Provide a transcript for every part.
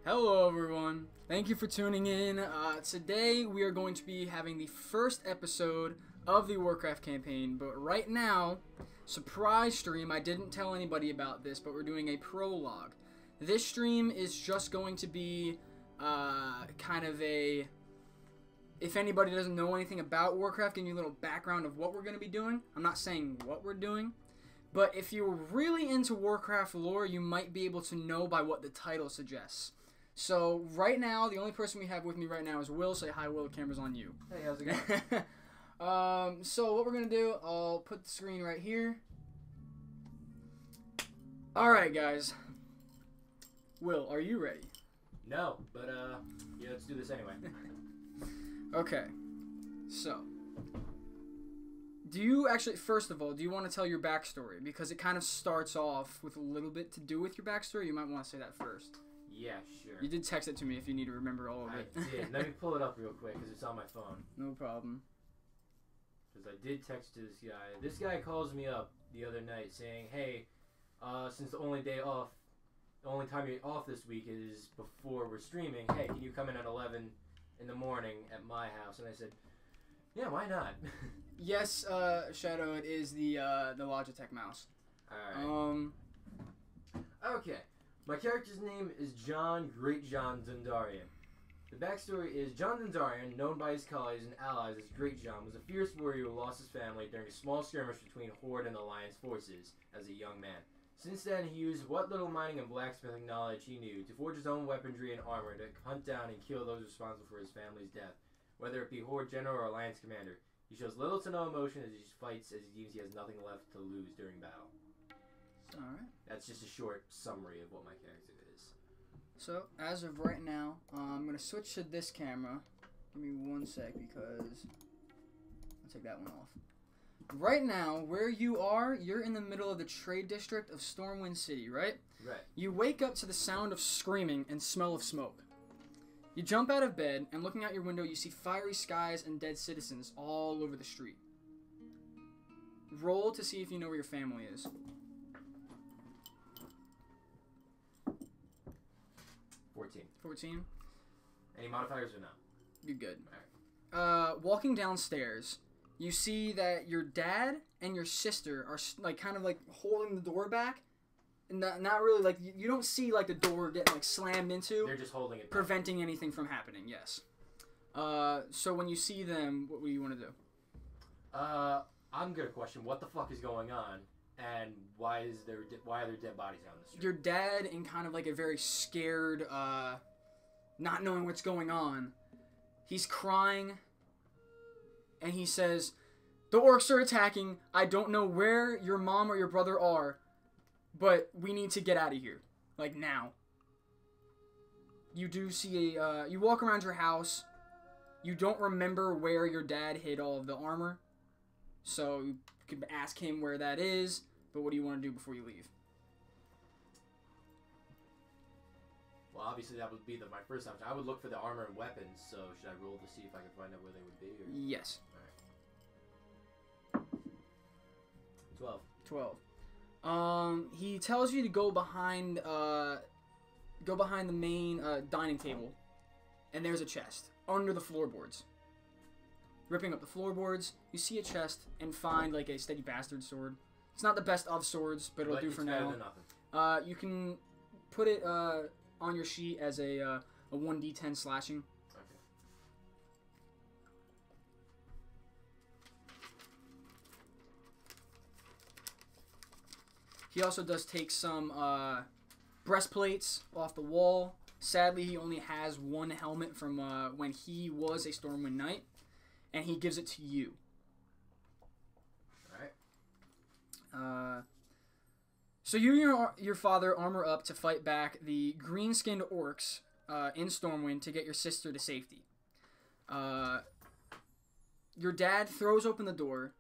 Hello everyone, thank you for tuning in. Today we are going to be having the first episode of the Warcraft campaign, but right now, surprise stream, I didn't tell anybody about this, but we're doing a prologue. This stream is just going to be kind of a, if anybody doesn't know anything about Warcraft, give you a little background of what we're going to be doing. I'm not saying what we're doing, but if you're really into Warcraft lore, you might be able to know by what the title suggests. So, right now, the only person we have with me right now is Will. Say hi, Will. The camera's on you. Hey, how's it going? So, what we're going to do, I'll put the screen right here. Alright, guys. Will, are you ready? No, but, yeah, let's do this anyway. Okay. So, do you actually, first of all, do you want to tell your backstory? Because it kind of starts off with a little bit to do with your backstory. You might want to say that first. Yeah, sure. You did text it to me if you need to remember all of it. I did. Let me pull it up real quick because it's on my phone. No problem. Because I did text to this guy. This guy calls me up the other night saying, hey, since the only time you're off this week is before we're streaming, hey, can you come in at 11 in the morning at my house? And I said, yeah, why not? Yes, Shadow, it is the Logitech mouse. Alright. Okay. My character's name is John Great John Dundarian. The backstory is John Dundarian, known by his colleagues and allies as Great John, was a fierce warrior who lost his family during a small skirmish between Horde and Alliance forces as a young man. Since then, he used what little mining and blacksmithing knowledge he knew to forge his own weaponry and armor to hunt down and kill those responsible for his family's death, whether it be Horde general or Alliance commander. He shows little to no emotion as he fights as he deems he has nothing left to lose during battle. Alright. That's just a short summary of what my character is. So, as of right now, I'm going to switch to this camera. Give me one sec because I'll take that one off. Right now, where you are, you're in the middle of the trade district of Stormwind City, right? Right. You wake up to the sound of screaming and smell of smoke. You jump out of bed, and looking out your window, you see fiery skies and dead citizens all over the street. Roll to see if you know where your family is. 14. Any modifiers or no? You're good. Alright. Walking downstairs, you see that your dad and your sister are kind of holding the door back. And not really, you don't see the door getting slammed into. They're just holding it back. Preventing anything from happening, yes. So when you see them, what do you want to do? I'm gonna question what the fuck is going on, and why are there dead bodies out in the street? Your dad, in kind of a very scared, not knowing what's going on, he's crying, and he says, "The orcs are attacking. I don't know where your mom or your brother are, but we need to get out of here, now." You do see you walk around your house. You don't remember where your dad hid all of the armor, so you could ask him where that is. But what do you want to do before you leave? Well, obviously that would be my first option. I would look for the armor and weapons, so should I roll to see if I can find out where they would be? Or? Yes. Alright. 12. He tells you to go behind the main dining table, and there's a chest under the floorboards. Ripping up the floorboards, you see a chest and find a steady bastard sword. It's not the best of swords, but it'll do for now. Better than nothing. You can put it on your sheet as a 1d10 slashing. Okay. He also does take some breastplates off the wall. Sadly, he only has one helmet from when he was a Stormwind Knight, and he gives it to you. Alright. So you and your father armor up to fight back the green-skinned orcs in Stormwind to get your sister to safety. Your dad throws open the door,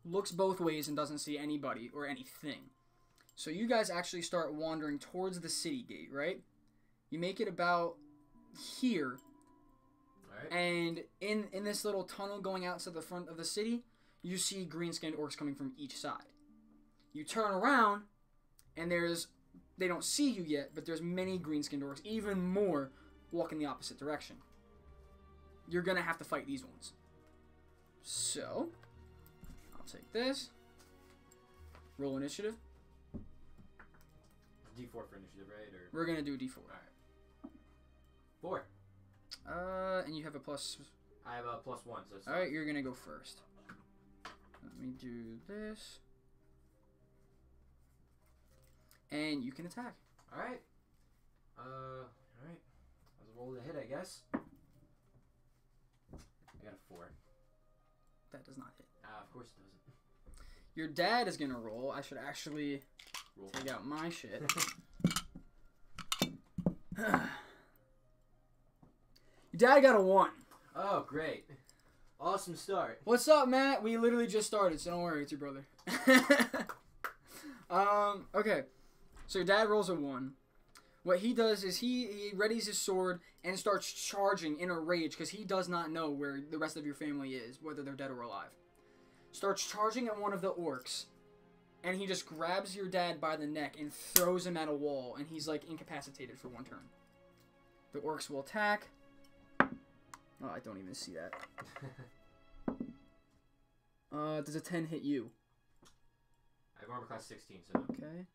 looks both ways, and doesn't see anybody or anything. So you guys actually start wandering towards the city gate, right? You make it about here. Alright. And in this little tunnel going out to the front of the city, you see green-skinned orcs coming from each side. You turn around, and there's they don't see you yet, but there's many green-skinned orcs, even more, walking the opposite direction. You're going to have to fight these ones. So, I'll take this. Roll initiative. D4 for initiative, right? Or We're going to do a D4. Alright. 4. And you have a plus... I have a +1, so it's... Alright, you're going to go first. Let me do this. And you can attack. Alright. Alright. Let's roll the hit, I guess. I got a 4. That does not hit. Of course it doesn't. Your dad is going to roll. I should actually Roll. take out my shit. Your dad got a 1. Oh, great. Awesome start. What's up, Matt? We literally just started, so don't worry. It's your brother. Okay. So your dad rolls a 1. What he does is he readies his sword and starts charging in a rage because he does not know where the rest of your family is, whether they're dead or alive. Starts charging at one of the orcs, and he just grabs your dad by the neck and throws him at a wall, and he's like incapacitated for 1 turn. The orcs will attack. Oh, I don't even see that. Does a 10 hit you? I have armor class 16, so no. Okay.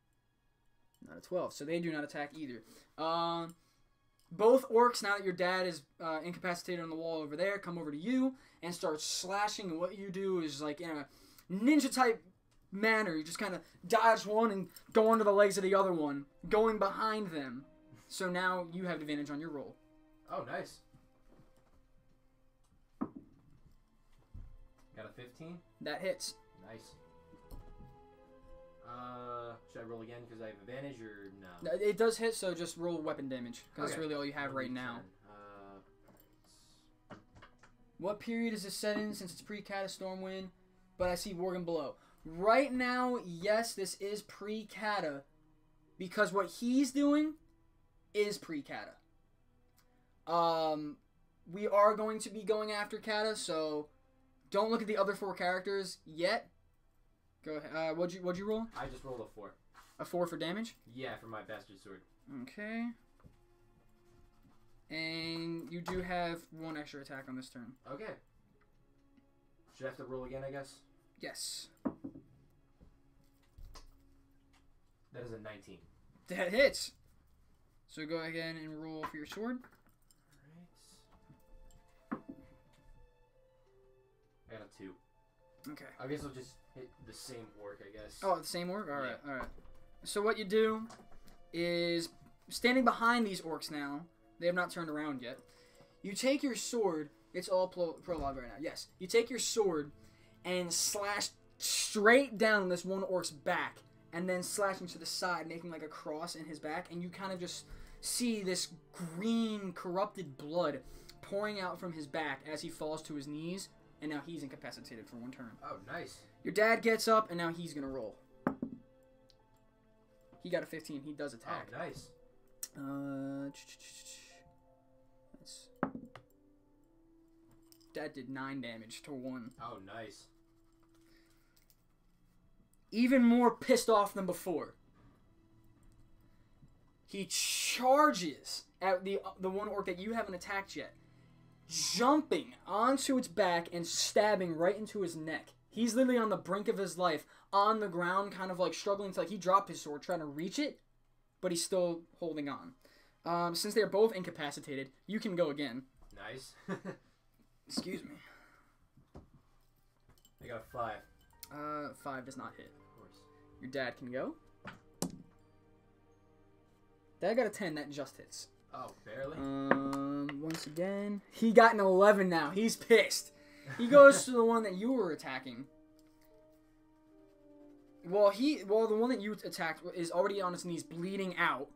Not a 12, so they do not attack either. Both orcs, now that your dad is incapacitated on the wall over there, come over to you and start slashing. And what you do is, like, in a ninja-type manner, you just kind of dodge one and go onto the legs of the other one, going behind them. So now you have advantage on your roll. Oh, nice. Got a 15? That hits. Nice. Should I roll again because I have advantage or no? It does hit, so just roll weapon damage, because that's Okay. really all you have right now. 10. What period is this set in, since it's pre-Cata Stormwind? But I see Worgen below. Right now, yes, this is pre-Cata, because what he's doing is pre-Cata. We are going to be going after Cata, so don't look at the other 4 characters yet. Go ahead. What'd you roll? I just rolled a 4. A 4 for damage? Yeah, for my bastard sword. Okay. And you do have 1 extra attack on this turn. Okay. Should I have to roll again, I guess? Yes. That is a 19. That hits. So go again and roll for your sword. Alright. I got a 2. Okay. I guess I'll just hit the same orc, I guess. Oh, the same orc? Alright, Yeah. alright. So what you do is, standing behind these orcs now, they have not turned around yet, you take your sword, it's all prologue right now, yes. You take your sword and slash straight down this one orc's back, and then slashing to the side, making like a cross in his back, and you kind of just see this green, corrupted blood pouring out from his back as he falls to his knees, and now he's incapacitated for 1 turn. Oh, nice. Your dad gets up, and now he's going to roll. He got a 15. He does attack. Oh, nice. Dad did 9 damage to 1. Oh, nice. Even more pissed off than before. He charges at the one orc that you haven't attacked yet, jumping onto its back and stabbing right into his neck. He's literally on the brink of his life, on the ground, kind of like struggling to, like, he dropped his sword trying to reach it, but he's still holding on. Since they're both incapacitated, you can go again. Nice. Excuse me. I got a 5. 5 does not hit. Of course. Your dad can go. Dad got a 10, that just hits. Oh, barely? Once again, he got an 11 now. He's pissed. He goes to the one that you were attacking. Well, the one that you attacked is already on its knees, bleeding out.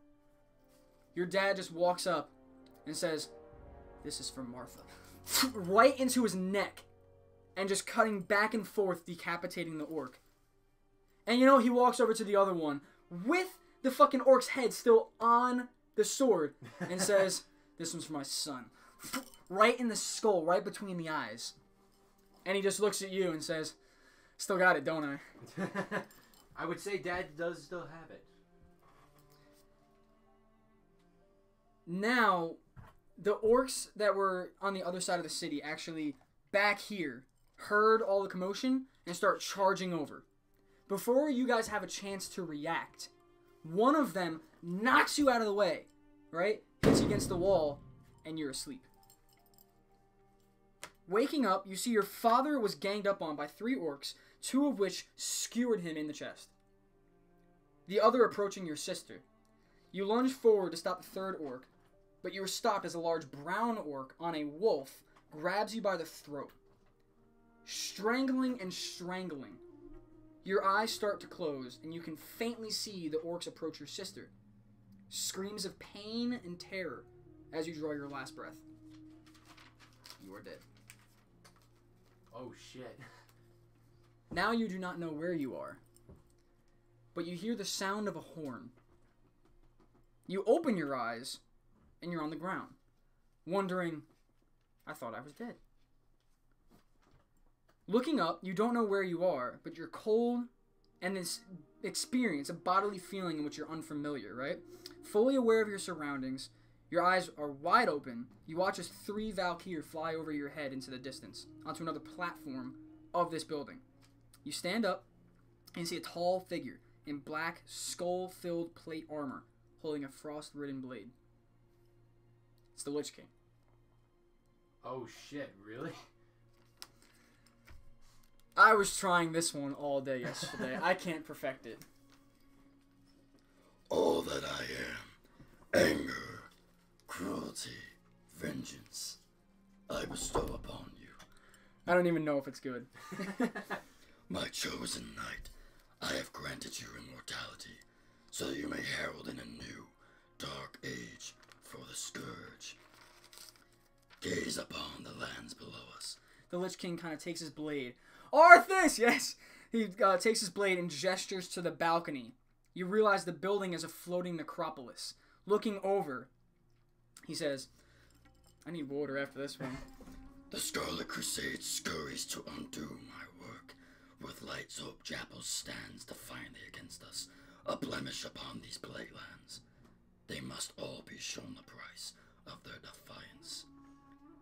Your dad just walks up and says, "This is for Martha." Right into his neck. And just cutting back and forth, decapitating the orc. And he walks over to the other one with the fucking orc's head still on the sword and says, "This one's for my son." Right in the skull, right between the eyes. And he just looks at you and says, "Still got it, don't I?" I would say Dad does still have it. Now, the orcs that were on the other side of the city actually back here heard all the commotion and start charging over. Before you guys have a chance to react, one of them knocks you out of the way, right? Hits you against the wall, and you're asleep. Waking up, you see your father was ganged up on by 3 orcs, 2 of which skewered him in the chest. The other approaching your sister. You lunge forward to stop the 3rd orc, but you are stopped as a large brown orc on a wolf grabs you by the throat. Strangling and strangling. Your eyes start to close, and you can faintly see the orcs approach your sister. Screams of pain and terror as you draw your last breath. You are dead. Oh, shit. Now you do not know where you are, but you hear the sound of a horn. You open your eyes, and you're on the ground, wondering, I thought I was dead. Looking up, you don't know where you are, but you're cold, and this experience, a bodily feeling in which you're unfamiliar, right? Fully aware of your surroundings, your eyes are wide open. You watch as 3 Valkyr fly over your head into the distance, onto another platform of this building. You stand up, and see a tall figure in black, skull-filled plate armor, holding a frost-ridden blade. It's the Lich King. Oh shit, really? I was trying this one all day yesterday. I can't perfect it. All that I am, anger, cruelty, vengeance, I bestow upon you. I don't even know if it's good. My chosen knight, I have granted you immortality, so that you may herald in a new, dark age for the Scourge. Gaze upon the lands below us. The Lich King kind of takes his blade. Arthas! Yes! He takes his blade and gestures to the balcony. You realize the building is a floating necropolis. Looking over, he says, I need water after this one. The Scarlet Crusade scurries to undo my work. With lights Hope Jappel stands defiantly against us, a blemish upon these plague lands. They must all be shown the price of their defiance.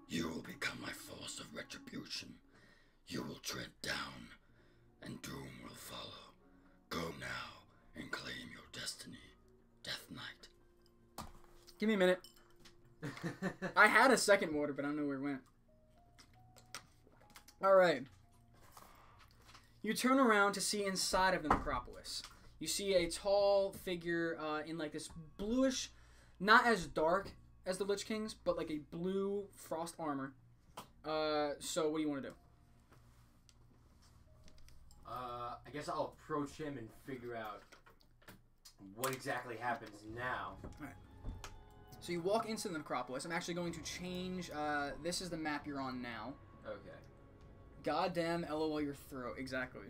You will become my force of retribution. You will tread down, and doom will follow. Go now and claim your destiny, Death Knight. Give me a minute. I had a second water, but I don't know where it went. Alright. You turn around to see inside of the necropolis. You see a tall figure in like this bluish, not as dark as the Lich King's, but like a blue frost armor. So what do you want to do? I guess I'll approach him and figure out what exactly happens now. Alright. So you walk into the necropolis. I'm actually going to change, this is the map you're on now. Okay. Goddamn LOL your throat. Exactly.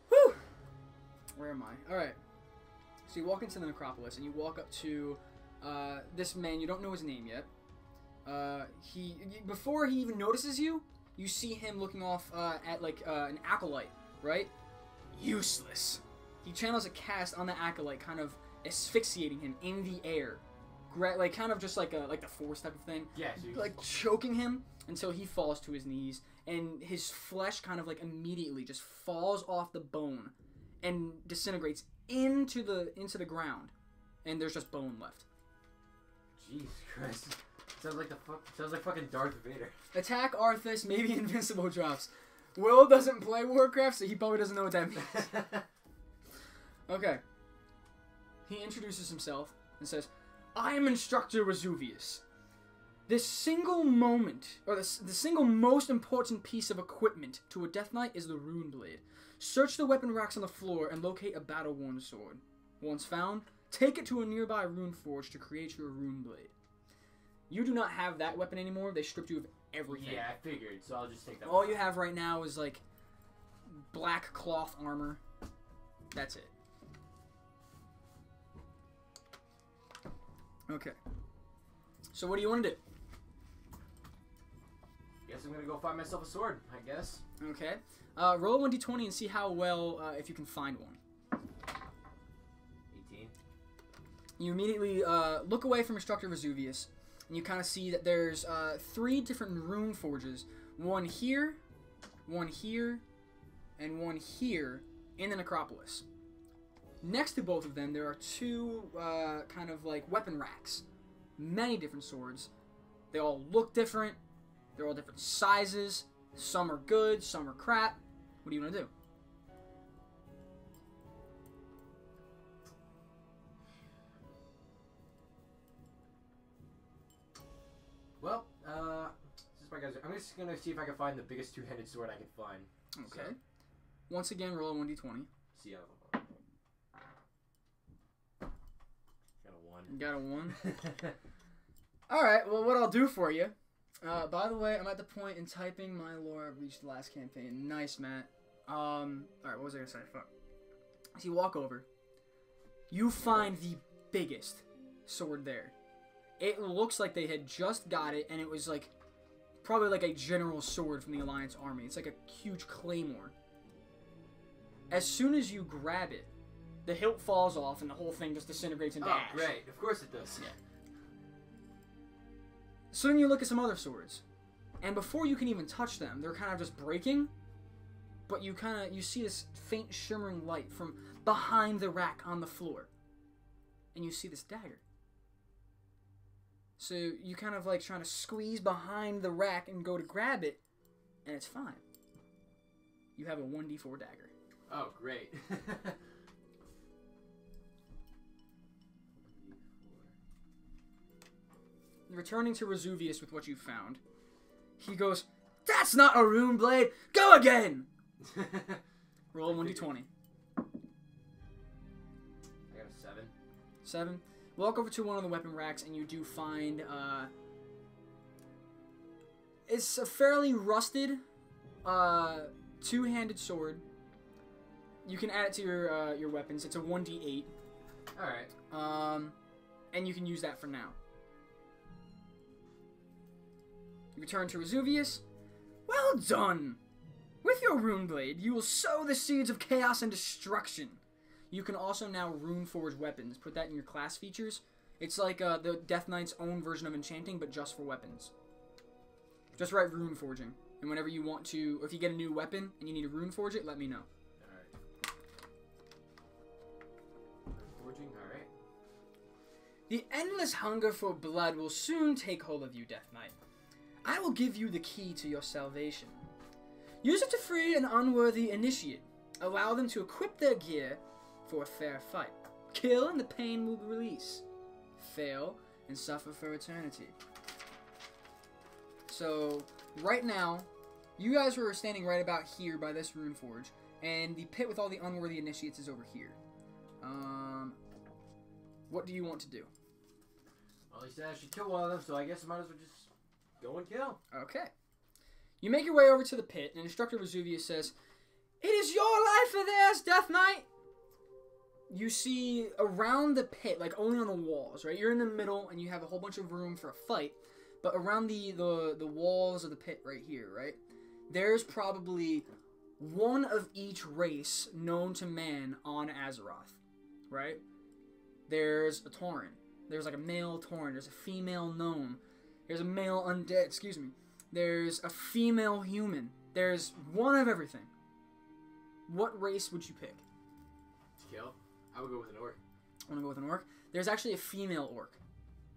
Whew! Where am I? Alright. So you walk into the necropolis and you walk up to this man. You don't know his name yet. Before he even notices you, you see him looking off at like an acolyte, right? Useless. He channels a cast on the acolyte, kind of asphyxiating him in the air. Like kind of just like the Force type of thing. Yeah, so like choking him until he falls to his knees, and his flesh kind of like immediately just falls off the bone and disintegrates into the ground, and there's just bone left. Jesus Christ. Sounds like fucking Darth Vader. Attack Arthas, maybe invincible drops. Will doesn't play Warcraft, so he probably doesn't know what that means. Okay. He introduces himself and says, I am Instructor Vesuvius. This single moment, or the single most important piece of equipment to a Death Knight is the Rune Blade. Search the weapon racks on the floor and locate a battle-worn sword. Once found, take it to a nearby rune forge to create your Rune Blade. You do not have that weapon anymore. They stripped you of everything. Yeah, I figured, so I'll just take that All you have right now is, like, black cloth armor. That's it. Okay. So what do you want to do? Guess I'm gonna go find myself a sword, I guess. Okay. Roll a 1d20 and see how well, if you can find one. 18. You immediately look away from Instructor Vesuvius, and you kind of see that there's 3 different rune forges. One here, and one here in the necropolis. Next to both of them, there are 2 kind of like weapon racks. Many different swords. They all look different. They're all different sizes. Some are good, some are crap. What do you want to do? Well, this is my guys. I'm just gonna see if I can find the biggest 2-handed sword I can find. Okay. So, Once again, roll a 1d20. see how. Got a 1. You got a 1. Alright, well, what I'll do for you. By the way, I'm at the point in typing my lore I've reached the last campaign. Nice, Matt. Alright, what was I gonna say? Fuck. So you walk over. You find the biggest sword there. It looks like they had just got it, and it was like probably like a general sword from the Alliance army. It's like a huge claymore. As soon as you grab it, the hilt falls off, and the whole thing just disintegrates into ash. Oh, great. Of course it does. Yeah. So then you look at some other swords, and before you can even touch them, they're kind of just breaking. But you see this faint shimmering light from behind the rack on the floor, and you see this dagger. So you kind of like trying to squeeze behind the rack and go to grab it, and it's fine. You have a 1d4 dagger. Oh, great. Returning to Vesuvius with what you found, he goes, "That's not a rune blade! Go again!" Roll a 1d20. I got a 7. 7. Walk over to one of the weapon racks, and you do find, it's a fairly rusted, 2-handed sword. You can add it to your weapons. It's a 1d8. Alright. And you can use that for now. You return to Vesuvius. Well done! With your rune blade, you will sow the seeds of chaos and destruction. You can also now rune forge weapons. Put that in your class features. It's like the Death Knight's own version of enchanting, but just for weapons. Just write rune forging. And whenever you want to, if you get a new weapon and you need to rune forge it, let me know. Alright. Forging, alright. The endless hunger for blood will soon take hold of you, Death Knight. I will give you the key to your salvation. Use it to free an unworthy initiate. Allow them to equip their gear for a fair fight. Kill and the pain will release. Fail and suffer for eternity. So, right now, you guys were standing right about here by this rune forge, and the pit with all the unworthy initiates is over here. What do you want to do? Well, he said I should kill one of them, so I guess I might as well just go and kill. Okay. You make your way over to the pit, and Instructor Vesuvius says, "It is your life or theirs, Death Knight!" You see around the pit, like only on the walls, right? You're in the middle, and you have a whole bunch of room for a fight. But around the walls of the pit right here, right? There's probably one of each race known to man on Azeroth, right? There's a Tauren. There's like a male Tauren. There's a female gnome. There's a male undead, excuse me. There's a female human. There's one of everything. What race would you pick? Kill? I would go with an orc. I want to go with an orc. There's actually a female orc.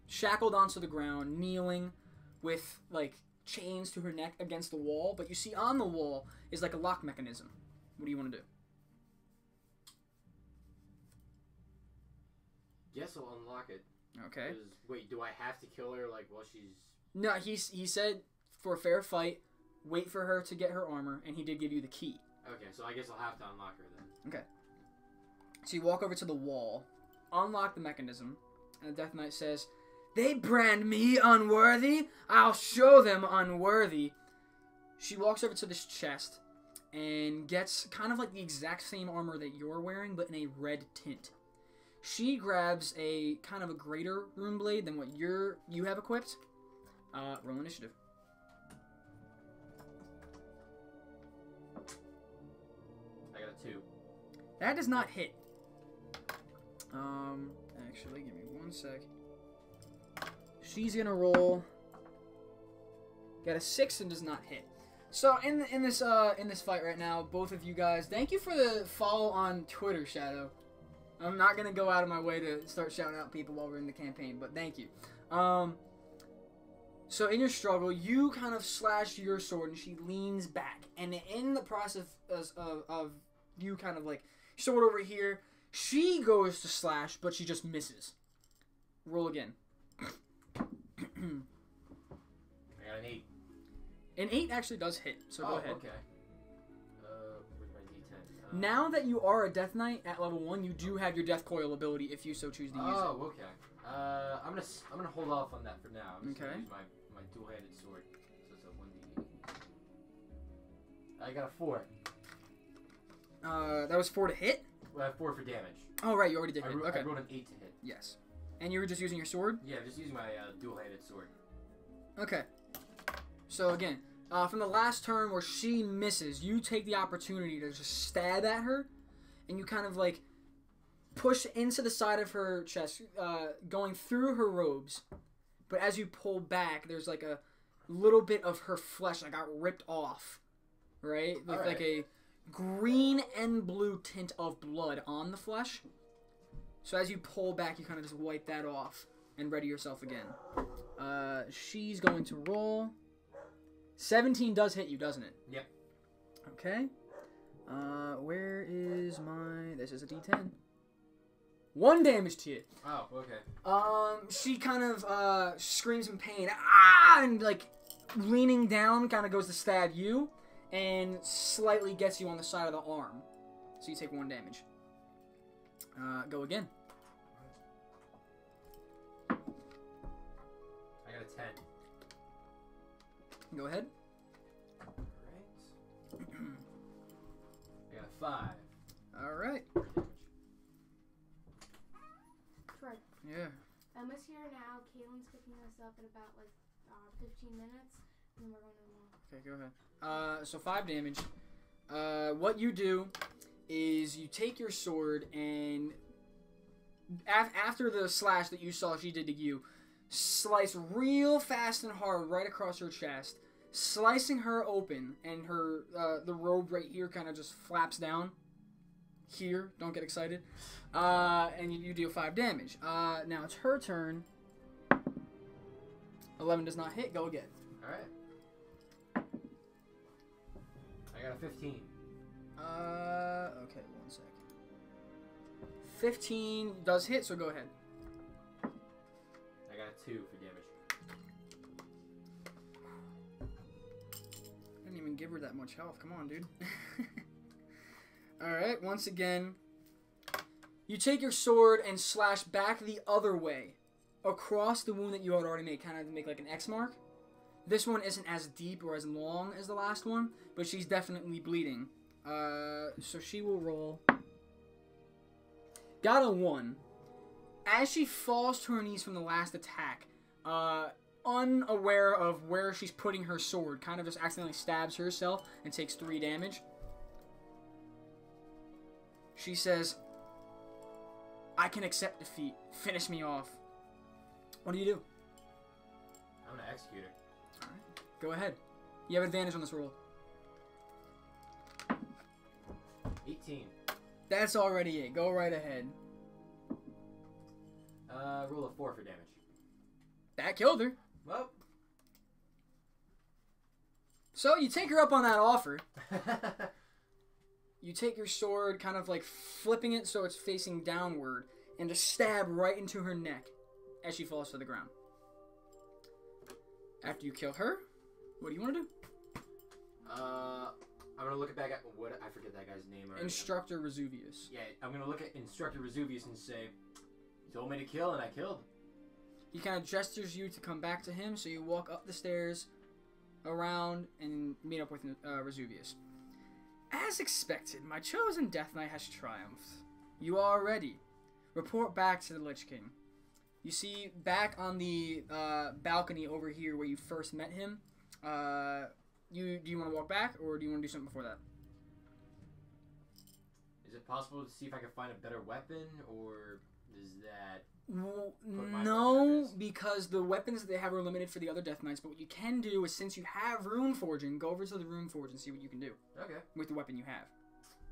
Shackled onto the ground, kneeling with, like, chains to her neck against the wall. But you see on the wall is, like, a lock mechanism. What do you want to do? Guess I'll unlock it. Okay. Wait, do I have to kill her, like, while she's... No, he said for a fair fight, wait for her to get her armor, and he did give you the key. Okay, so I guess I'll have to unlock her then. Okay. So you walk over to the wall, unlock the mechanism, and the Death Knight says, "They brand me unworthy. I'll show them unworthy." She walks over to this chest and gets kind of like the exact same armor that you're wearing, but in a red tint. She grabs a kind of a greater rune blade than what you have equipped. Roll initiative. I got a 2. That does not hit. Actually, give me 1 sec. She's gonna roll. Got a 6 and does not hit. So in this fight right now, both of you guys, thank you for the follow on Twitter, Shadow. I'm not gonna go out of my way to start shouting out people while we're in the campaign, but thank you. So in your struggle, you kind of slash your sword, and she leans back. And in the process of you kind of like sword over here, she goes to slash, but she just misses. Roll again. I got an 8. An 8 actually does hit, so go ahead. Okay. Where's my D10? Now that you are a Death Knight at level 1, you do have your Death Coil ability if you so choose to use it. Oh, okay. I'm gonna hold off on that for now. I'm just Okay. gonna use my dual-handed sword. So it's a 1d8. I got a 4. That was 4 to hit? Well, I have 4 for damage. Oh, right, you already did hit. Okay. I rolled an 8 to hit. Yes. And you were just using your sword? Yeah, just using my dual-handed sword. Okay. So again, from the last turn where she misses, you take the opportunity to just stab at her, and you kind of like push into the side of her chest, going through her robes. But as you pull back, there's like a little bit of her flesh that got ripped off, right? With like a green and blue tint of blood on the flesh. So as you pull back, you kind of just wipe that off and ready yourself again. She's going to roll. 17 does hit you, doesn't it? Yep. Okay. Where is my... This is a D10. 1 damage to you. Oh, okay. She kind of screams in pain. Ah! And like leaning down, kind of goes to stab you, and slightly gets you on the side of the arm. So you take 1 damage. Go again. I got a 10. Go ahead. Alright. I got a 5. Alright. Troy. Yeah. I'm here now. Caitlin's picking us up in about like 15 minutes, and we're going to Okay, go ahead. So 5 damage. What you do is you take your sword and after the slash that you saw she did to you, slice real fast and hard right across her chest, slicing her open, and her the robe right here kind of just flaps down. Here, don't get excited. And you deal 5 damage. Now it's her turn. 11 does not hit. Go again. Alright. I got a 15. Okay, 1 sec. 15 does hit, so go ahead. I got a 2 for damage. I didn't even give her that much health. Come on, dude. Alright, once again, you take your sword and slash back the other way across the wound that you had already made, kind of to make like an X mark. This one isn't as deep or as long as the last one, but she's definitely bleeding. So she will roll. Got a 1. As she falls to her knees from the last attack, unaware of where she's putting her sword, kind of just accidentally stabs herself and takes 3 damage. She says, I can accept defeat. Finish me off. What do you do? I'm gonna execute her. Alright. Go ahead. You have advantage on this roll. 18. That's already it. Go right ahead. Roll a 4 for damage. That killed her. Well. So you take her up on that offer. You take your sword, kind of like flipping it so it's facing downward, and just stab right into her neck as she falls to the ground. After you kill her, what do you want to do? I'm gonna look back at what I forget that guy's name. Instructor Resuvius. Yeah, I'm gonna look at Instructor Resuvius and say, "You told me to kill, and I killed." He kind of gestures you to come back to him, so you walk up the stairs, around, and meet up with Resuvius. As expected, my chosen Death Knight has triumphed. You are ready. Report back to the Lich King. You see, back on the balcony over here where you first met him, do you want to walk back, or do you want to do something before that? Is it possible to see if I can find a better weapon, or is that No, because the weapons that they have are limited for the other Death Knights. But what you can do is, since you have Rune Forging, go over to the Rune Forge and see what you can do. Okay. With the weapon you have.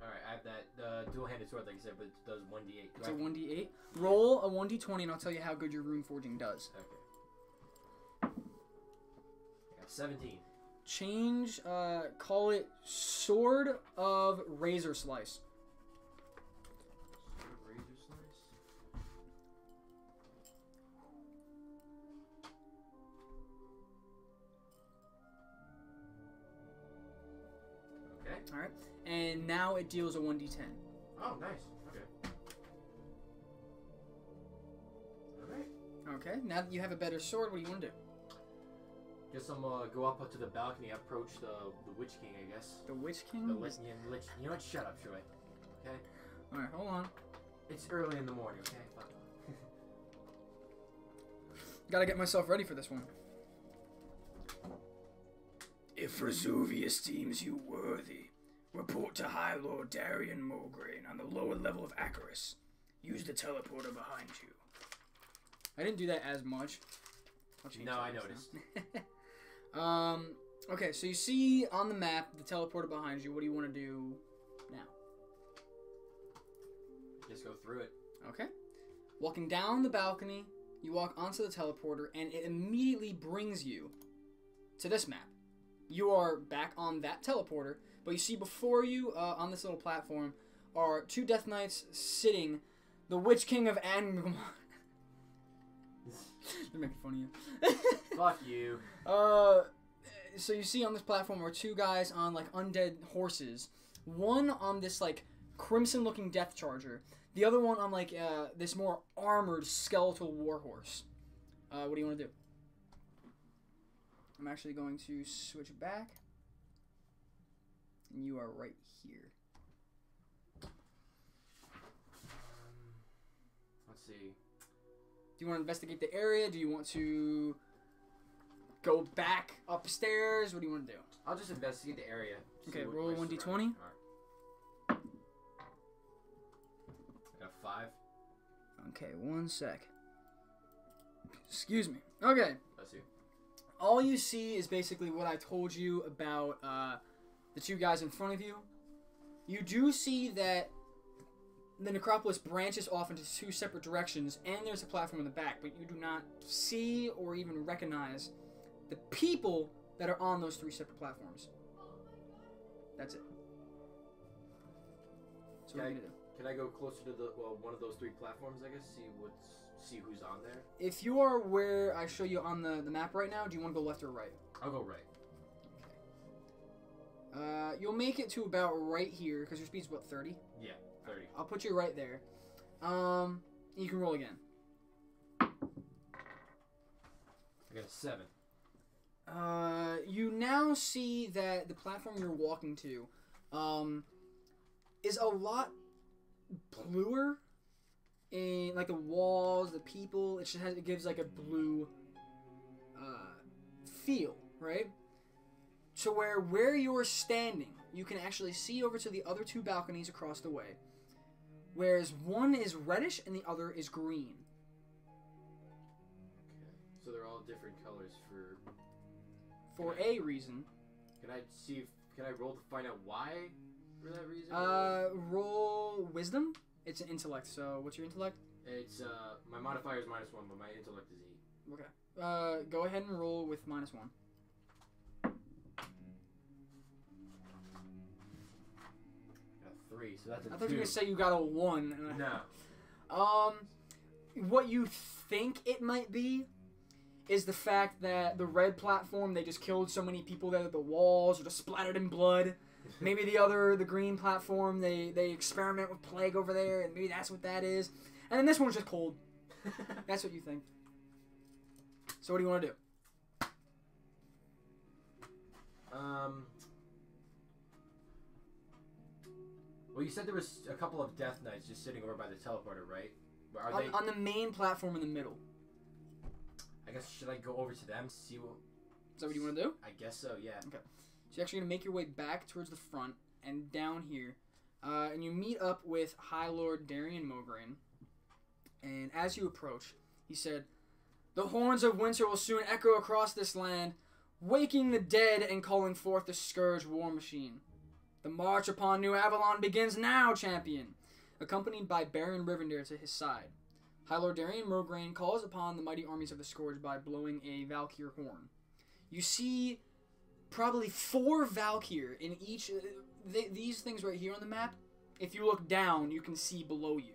Alright, I have that dual-handed sword, like I said, but it does 1d8. It's a 1d8. Roll a 1d20, and I'll tell you how good your Rune Forging does. Okay. I got 17. Change, call it Sword of Razor Slice. Sword of Razor Slice? Okay. Alright. And now it deals a 1d10. Oh, nice. Okay. Alright. Okay, now that you have a better sword, what do you want to do? Guess I'm go up to the balcony, approach the Witch King, I guess. The Witch King? The Lich, you know what? Shut up, Troy. Okay? Alright, hold on. It's early in the morning, okay? Fuck. Gotta get myself ready for this one. If Vesuvius deems you worthy, report to High Lord Darian Mulgrain on the lower level of Acaris. Use the teleporter behind you. I didn't do that as much. No, I noticed. Okay, so you see on the map the teleporter behind you. What do you want to do now? Just go through it. Okay. Walking down the balcony, you walk onto the teleporter, and it immediately brings you to this map. You are back on that teleporter, but you see before you, on this little platform, are two Death Knights sitting, the Witch King of Angmar. They're making fun of you. Fuck you. So you see on this platform are two guys on, like, undead horses. One on this, like, crimson-looking death charger. The other one on, like, this more armored skeletal warhorse. What do you want to do? I'm actually going to switch back. And you are right here. Let's see. Do you want to investigate the area? Do you want to go back upstairs? What do you want to do? I'll just investigate the area. Okay, roll 1d20. Alright. I got a 5. Okay, one sec. Excuse me. Okay. That's you. All you see is basically what I told you about the two guys in front of you. You do see that the necropolis branches off into two separate directions, and there's a platform in the back, but you do not see or even recognize the people that are on those three separate platforms. That's it. So what are you gonna do? Can I go closer to the one of those three platforms? I guess see who's on there. If you are where I show you on the map right now, do you want to go left or right? I'll go right. Okay. You'll make it to about right here because your speed's what, 30? Yeah, 30. I'll put you right there. You can roll again. I got a 7. You now see that the platform you're walking to, is a lot bluer in like the walls, the people. It gives like a blue feel, right? So where you're standing, you can actually see over to the other two balconies across the way. Whereas one is reddish and the other is green. Okay. So they're all different colors For a reason. Can I roll to find out why for that reason? Roll wisdom. It's an intellect. So what's your intellect? It's my modifier is -1, but my intellect is 8. Okay. Go ahead and roll with -1. Got a 3, so that's a 2. I thought you were gonna say you got a 1. No. What you think it might be is the fact that the red platform, they just killed so many people that the walls are just splattered in blood. Maybe the green platform, they experiment with plague over there, and maybe that's what that is. And then this one's just cold. That's what you think. So what do you want to do? Well, you said there was a couple of Death Knights just sitting over by the teleporter, right? On the main platform in the middle. I guess, should I go over to them, see what... Is that what you want to do? I guess so, yeah. Okay. So you're actually going to make your way back towards the front and down here. And you meet up with High Lord Darian Mograine. And as you approach, he said, "The horns of winter will soon echo across this land, waking the dead and calling forth the Scourge war machine. The march upon New Avalon begins now, champion," accompanied by Baron Rivendare to his side. High Lord Darian Mograine calls upon the mighty armies of the Scourge by blowing a Valkyr horn. You see probably 4 Valkyr in each... these things right here on the map, if you look down, you can see below you,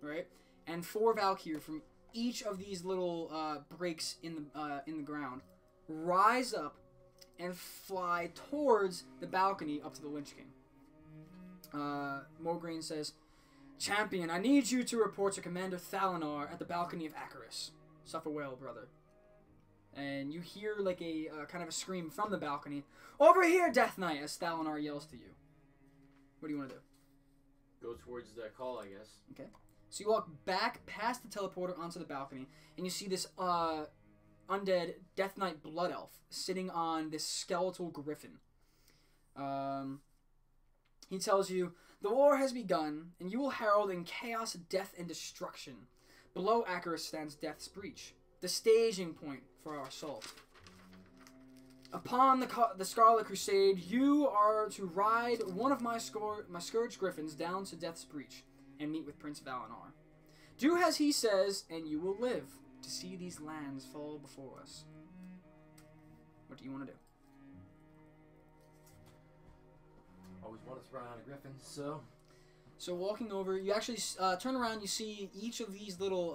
right? And 4 Valkyr from each of these little breaks in the ground rise up and fly towards the balcony up to the Lynch King. Mograine says, "Champion, I need you to report to Commander Thalinar at the balcony of Acheris. Suffer well, brother." And you hear like a kind of a scream from the balcony. "Over here, Death Knight," as Thalinar yells to you. What do you want to do? Go towards the call, I guess. Okay. So you walk back past the teleporter onto the balcony, and you see this undead Death Knight Blood Elf sitting on this skeletal griffin. He tells you, "The war has begun, and you will herald in chaos, death, and destruction. Below Acheris stands Death's Breach, the staging point for our assault. Upon the Scarlet Crusade, you are to ride one of my Scourge Griffins down to Death's Breach and meet with Prince Valinor. Do as he says, and you will live to see these lands fall before us." What do you want to do? Always wanted to ride on a griffin, so... So walking over, you actually turn around, you see each of these little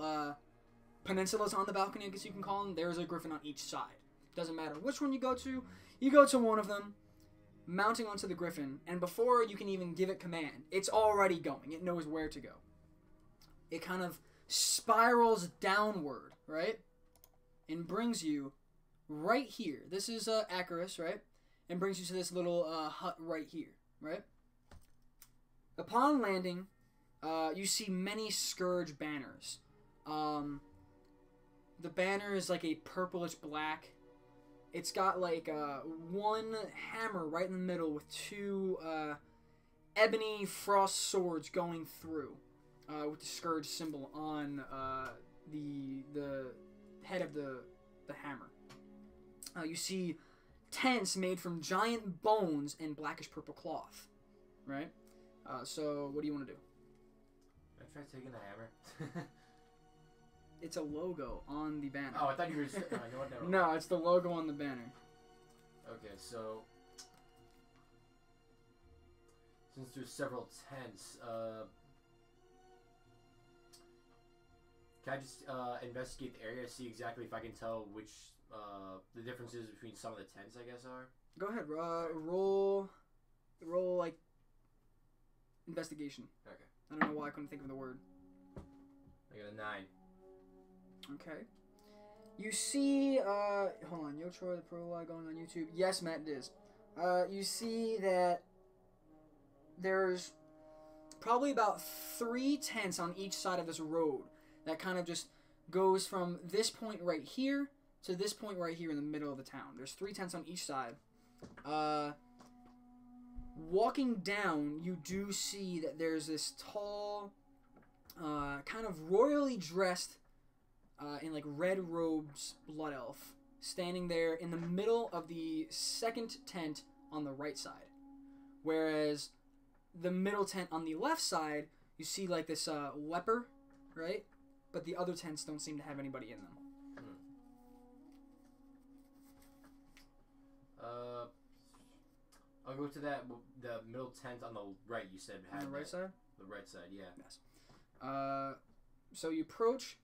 peninsulas on the balcony, I guess you can call them. There's a griffin on each side. Doesn't matter which one you go to one of them, mounting onto the griffin, and before you can even give it command, it's already going. It knows where to go. It kind of spirals downward, right? And brings you right here. This is Acheris, right? And brings you to this little hut right here, right? Upon landing, you see many Scourge banners. The banner is like a purplish black. It's got like one hammer right in the middle with 2 ebony frost swords going through, with the Scourge symbol on the head of the hammer. You see tents made from giant bones and blackish purple cloth, right? So what do you want to do? Can I try taking the hammer? It's a logo on the banner. Oh, I thought you were just... you know what, never mind. No, it's the logo on the banner. Okay, so... Since there's several tents, can I just investigate the area, see exactly if I can tell which the differences between some of the tents, I guess, are? Go ahead, roll like investigation. Okay. I don't know why I couldn't think of the word. I got a 9. Okay. You see, hold on, Yotroy, the Prologue going on YouTube. Yes, Matt, it is. You see that there's probably about 3 tents on each side of this road that kind of just goes from this point right here to this point right here in the middle of the town. There's 3 tents on each side. Walking down, you do see that there's this tall, kind of royally dressed, in like red robes, blood elf, standing there in the middle of the second tent on the right side. Whereas the middle tent on the left side, you see like this leper, right? But the other tents don't seem to have anybody in them. I'll go to the middle tent on the right. You said On the right side. The right side, yeah. Yes. So you approach,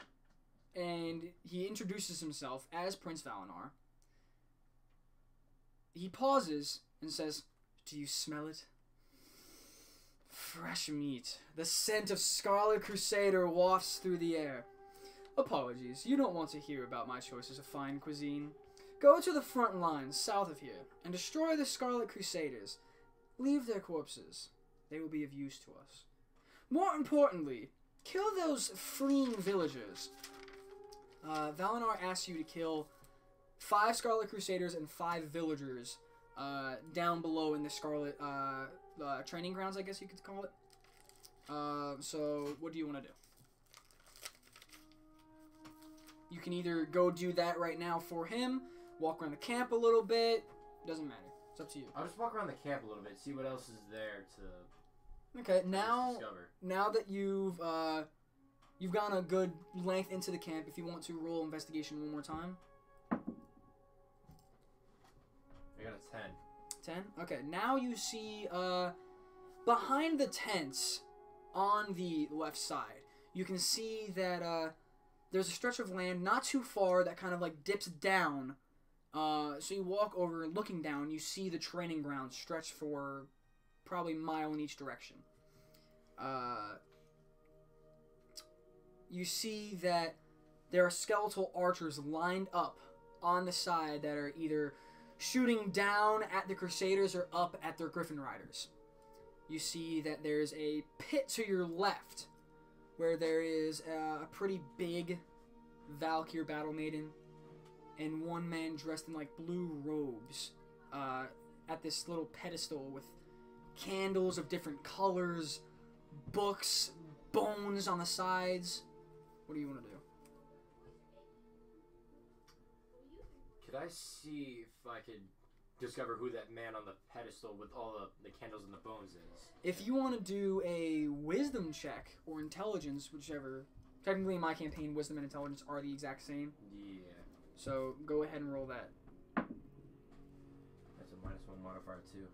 and he introduces himself as Prince Valinor. He pauses and says, "Do you smell it? Fresh meat. The scent of Scarlet Crusader wafts through the air. Apologies, you don't want to hear about my choices of fine cuisine. Go to the front lines south of here and destroy the Scarlet Crusaders. Leave their corpses. They will be of use to us. More importantly, kill those fleeing villagers." Valinor asks you to kill 5 Scarlet Crusaders and 5 villagers down below in the Scarlet training grounds, I guess you could call it. So what do you want to do? You can either go do that right now for him, walk around the camp a little bit. Doesn't matter. It's up to you. I'll just walk around the camp a little bit, see what else is there to Okay, now discover. now that you've gone a good length into the camp, if you want to roll investigation one more time. I got a 10. 10? Okay, now you see behind the tents on the left side, you can see that there's a stretch of land not too far that kind of like dips down. So you walk over, looking down, you see the training grounds stretch for probably a mile in each direction. You see that there are skeletal archers lined up on the side that are either shooting down at the Crusaders or up at their Griffin Riders. You see that there's a pit to your left where there is a pretty big Valkyr battle maiden and one man dressed in like blue robes at this little pedestal with candles of different colors, books, bones on the sides. What do you want to do? Could I see if I could discover who that man on the pedestal with all the candles and the bones is? If you want to do a wisdom check or intelligence, whichever. Technically in my campaign, wisdom and intelligence are the exact same. Yeah. So go ahead and roll that. That's a -1 modifier too.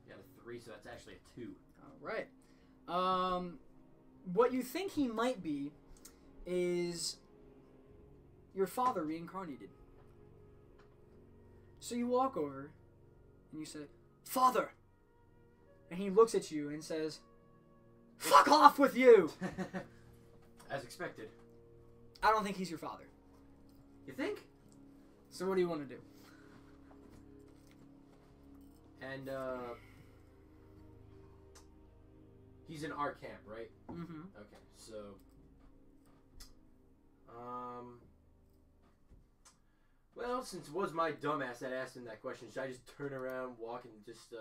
Got a 3, so that's actually a 2. Alright. What you think he might be is your father reincarnated. So you walk over and you say, "Father!" And he looks at you and says, "Fuck off with you!" As expected. I don't think he's your father. You think? So what do you want to do? And he's in our camp, right? Mm-hmm. Okay, so well, since it was my dumbass that asked him that question, should I just turn around, walk, and just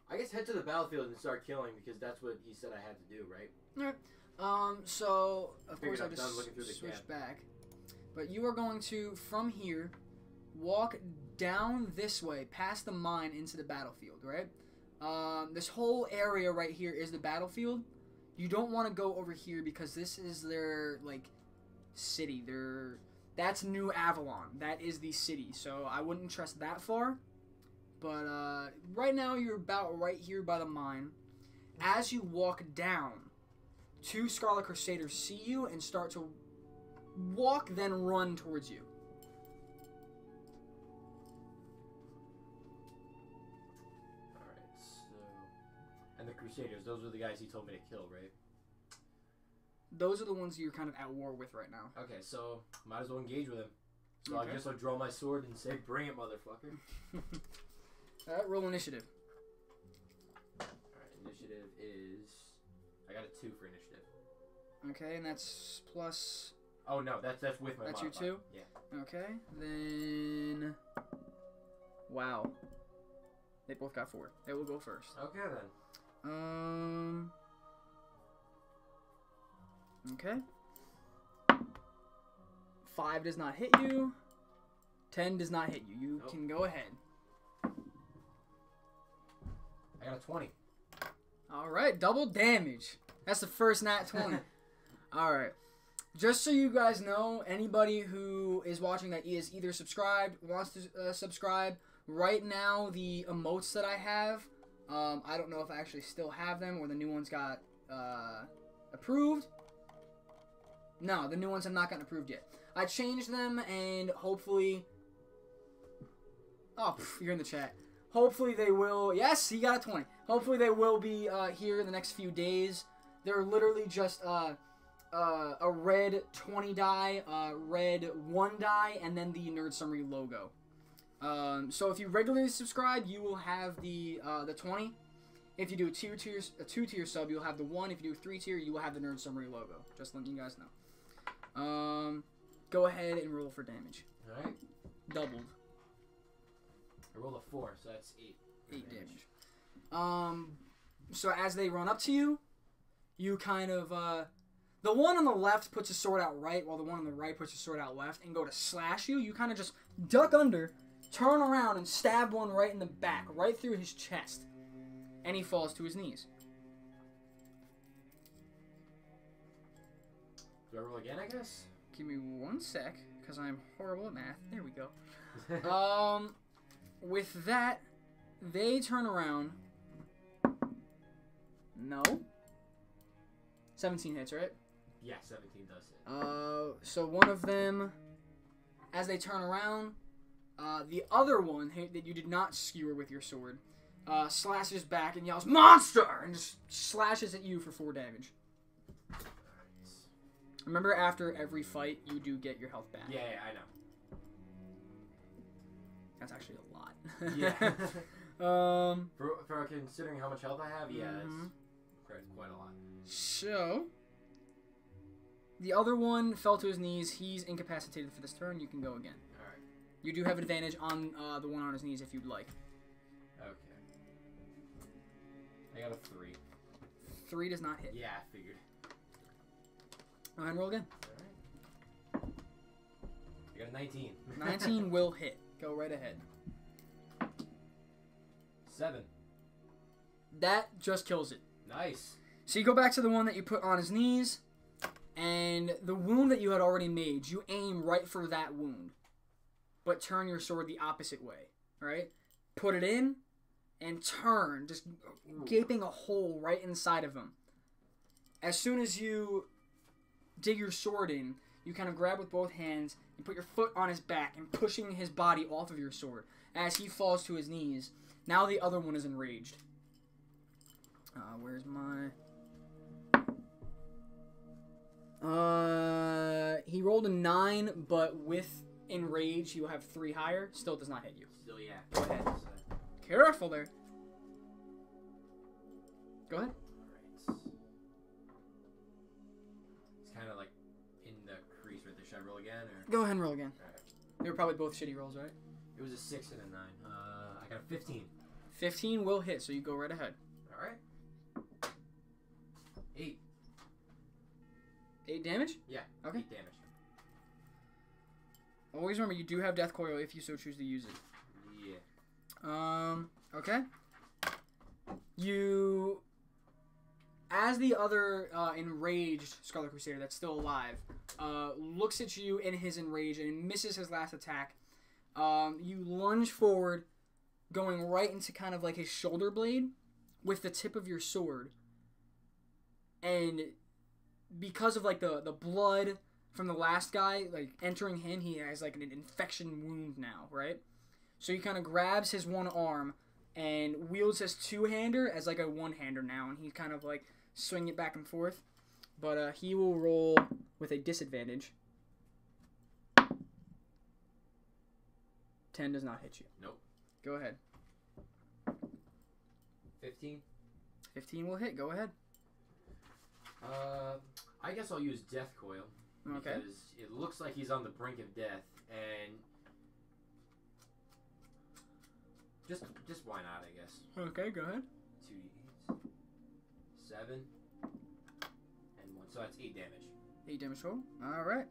I guess head to the battlefield and start killing, because that's what he said I had to do, right? Alright. So of course I I'm done just looking through the switch camp. back. But you are going to, from here, walk down this way, past the mine into the battlefield, right? This whole area right here is the battlefield. You don't want to go over here because this is their, like, city. That's New Avalon. That is the city. So I wouldn't trust that far. But right now you're about right here by the mine. As you walk down, 2 Scarlet Crusaders see you and start to walk, then run towards you. Alright, so... And the Crusaders, those were the guys he told me to kill, right? Those are the ones you're kind of at war with right now. Okay, so might as well engage with him. So Okay. I guess I'll draw my sword and say, "Bring it, motherfucker." Alright, roll initiative. Alright, initiative is... I got a 2 for initiative. Okay, and that's plus... Oh no, that's with my That's your modifier. 2? Yeah. Okay, then... Wow. They both got 4. They will go first. Okay then. Okay. 5 does not hit you. 10 does not hit you. You Nope. can go ahead. I got a 20. Alright, double damage. That's the first nat 20. Alright. Just so you guys know, anybody who is watching that is either subscribed, wants to subscribe, right now the emotes that I have, I don't know if I actually still have them or the new ones got approved. No, the new ones have not gotten approved yet. I changed them and hopefully... Oh, you're in the chat. Hopefully they will... Yes, he got a 20. Hopefully they will be here in the next few days. They're literally just a red 20 die, red 1 die, and then the Nerd Summary logo. So if you regularly subscribe, you will have the 20. If you do a 2-tier sub, you'll have the 1. If you do a 3-tier, you will have the Nerd Summary logo. Just letting you guys know. Go ahead and roll for damage. Alright. Doubled. I rolled a 4, so that's 8. 8 damage. So as they run up to you, you kind of, the one on the left puts his sword out right, while the one on the right puts his sword out left, and go to slash you. You kind of just duck under, turn around, and stab one right in the back, right through his chest. And he falls to his knees. Do I roll again, I guess? Give me 1 sec, because I'm horrible at math. There we go. With that, they turn around. No. 17 hits, right? Yeah, 17 does hit. So one of them, as they turn around, the other one that you did not skewer with your sword, slashes back and yells, "Monster!" and just slashes at you for 4 damage. Remember, after every fight, you do get your health back. Yeah, I know. That's actually a lot. Yeah. For considering how much health I have, yeah, that's quite a lot. So, the other one fell to his knees. He's incapacitated for this turn. You can go again. Alright. You do have advantage on the one on his knees if you'd like. Okay. I got a 3. 3 does not hit. Yeah, I figured. Go ahead and roll again. Alright. I got a 19. 19 will hit. Go right ahead. 7. That just kills it. Nice. So you go back to the one that you put on his knees, and the wound that you had already made, you aim right for that wound, but turn your sword the opposite way, right? Put it in, and turn, just gaping a hole right inside of him. As soon as you dig your sword in, you kind of grab with both hands and put your foot on his back and pushing his body off of your sword as he falls to his knees. Now the other one is enraged. Where's my... he rolled a 9, but with enrage, you have 3 higher. Still does not hit you. Still, yeah. Go ahead. Careful there. Go ahead. Alright. It's kind of like in the crease right there. Should I roll again? Or? Go ahead and roll again. Alright. They were probably both shitty rolls, right? It was a 6 and a 9. I got a 15. 15 will hit, so you go right ahead. Alright. 8. 8 damage? Yeah. Okay. 8 damage. Always remember, you do have Death Coil if you so choose to use it. Yeah. Okay. You... As the other enraged Scarlet Crusader that's still alive looks at you in his enrage and misses his last attack, you lunge forward, going right into kind of like his shoulder blade with the tip of your sword. And because of like the blood from the last guy like entering him, he has like an infection wound now, right? So he kind of grabs his one arm and wields his two-hander as like a one-hander now, and he's kind of like swinging it back and forth. But he will roll with a disadvantage. 10 does not hit you. Nope. Go ahead. 15. 15 will hit. Go ahead. I guess I'll use Death Coil. Okay. Because it looks like he's on the brink of death, and just why not? I guess. Okay. Go ahead. 2 8, 7, and 1. So that's 8 damage. 8 damage total. All right.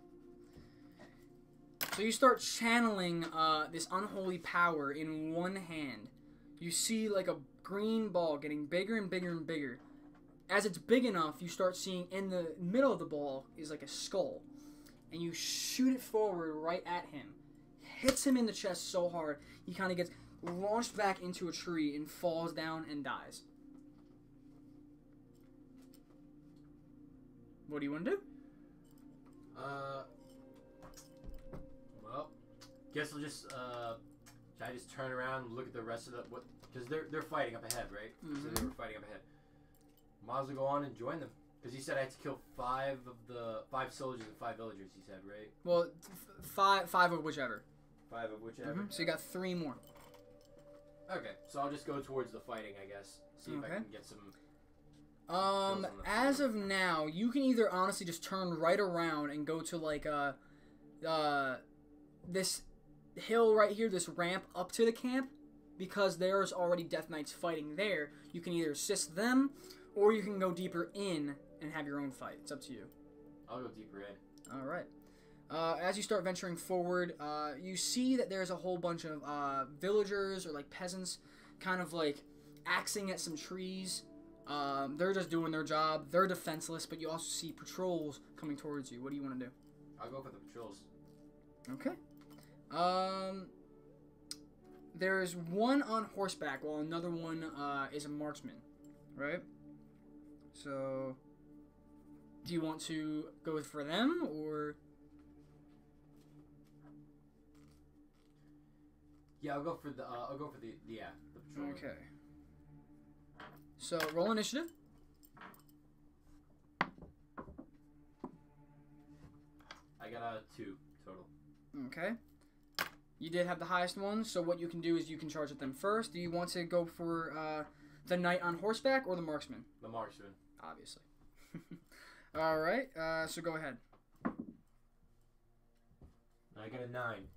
So you start channeling this unholy power in one hand. You see like a green ball getting bigger and bigger and bigger. As it's big enough, you start seeing in the middle of the ball is like a skull. And you shoot it forward right at him. Hits him in the chest so hard, he kind of gets launched back into a tree and falls down and dies. What do you want to do? Well, guess I'll just, should I just turn around and look at the rest of the, because they're fighting up ahead, right? Mm-hmm. So they were fighting up ahead. Might as well go on and join them. Because he said I had to kill 5 soldiers and 5 villagers, he said, right? Well, five of whichever. 5 of whichever. Mm-hmm. So you got 3 more. Okay, so I'll just go towards the fighting, I guess. See if I can get some... As of now, you can either honestly just turn right around and go to like this hill right here, this ramp up to the camp, because there's already Death Knights fighting there. You can either assist them, or you can go deeper in and have your own fight. It's up to you. I'll go deeper in. All right. As you start venturing forward, you see that there's a whole bunch of villagers or like peasants kind of like axing at some trees. They're just doing their job. They're defenseless, but you also see patrols coming towards you. What do you want to do? I'll go for the patrols. Okay. There's one on horseback while another one is a marksman, right? So, do you want to go for them or? Yeah, I'll go for the patrol. Okay. So roll initiative. I got a 2 total. Okay. You did have the highest one, so what you can do is you can charge at them first. Do you want to go for the knight on horseback or the marksman? The marksman. Obviously. All right. So go ahead. I got a 9.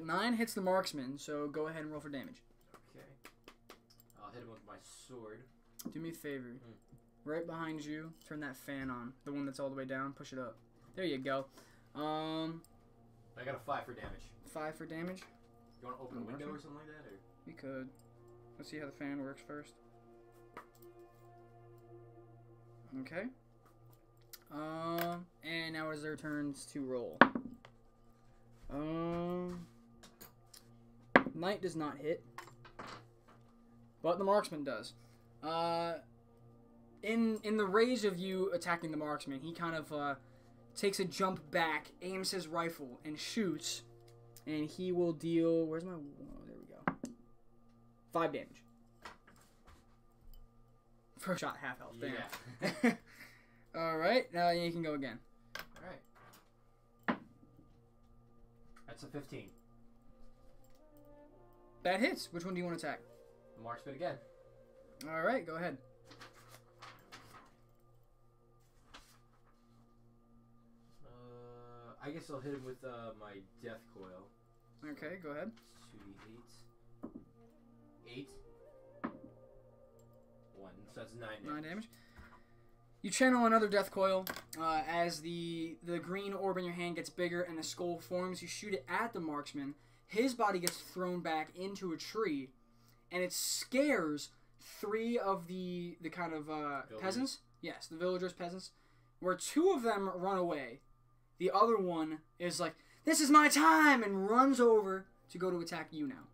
9 hits the marksman, so go ahead and roll for damage. Okay. I'll hit him with my sword. Do me a favor. Right behind you, turn that fan on. The one that's all the way down. Push it up. There you go. I got a 5 for damage. 5 for damage. You want to open a window or something like that? Or? We could. Let's see how the fan works first. Okay. And now it is their turns to roll. Knight does not hit, but the marksman does. In the rage of you attacking the marksman, he kind of takes a jump back, aims his rifle, and shoots. And he will deal. Where's my? Oh, there we go. 5 damage. First shot, half health. Damn. Yeah. All right, now you can go again. All right. That's a 15. That hits. Which one do you want to attack? Marksman again. All right, go ahead. I guess I'll hit him with my death coil. Okay, go ahead. 2d8. 8. 1. So that's 9 damage. 9 damage. You channel another death coil. As the green orb in your hand gets bigger and the skull forms, you shoot it at the marksman. His body gets thrown back into a tree, and it scares 3 of the kind of peasants. Yes, the villagers, peasants. Where 2 of them run away. The other one is like, "This is my time!" and runs over to go to attack you now.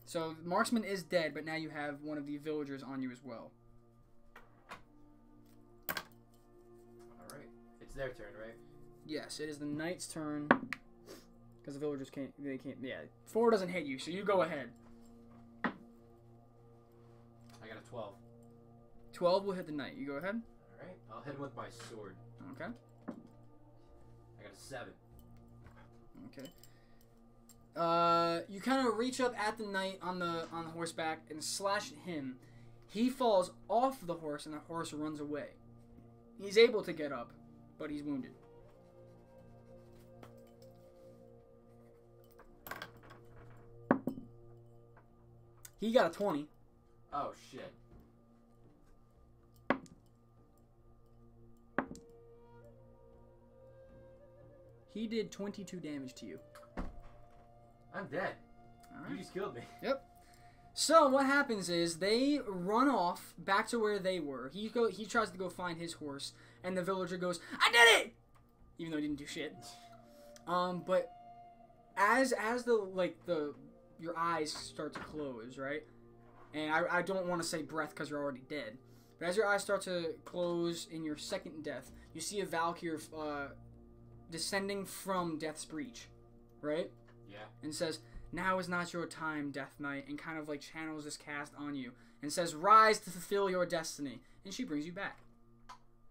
So, marksman is dead, but now you have one of the villagers on you as well. Alright. It's their turn, right? Yes, it is the knight's turn. Because the villagers can't, yeah. 4 doesn't hit you, so you go ahead. I got a 12. 12 will hit the knight. You go ahead. Alright. I'll hit him with my sword. Okay. I got a 7. Okay. You kind of reach up at the knight on the horseback and slash him. He falls off the horse and the horse runs away. He's able to get up, but he's wounded. He got a 20. Oh shit. He did 22 damage to you. I'm dead. All right. You just killed me. Yep. So what happens is they run off back to where they were. He tries to go find his horse, and the villager goes, "I did it!" Even though he didn't do shit. But as your eyes start to close, right? And I don't want to say breath because you're already dead. But as your eyes start to close in your second death, you see a Valkyr descending from Death's Breach, right? Yeah. And says, "Now is not your time, Death Knight," and kind of like channels this cast on you and says, "Rise to fulfill your destiny." And she brings you back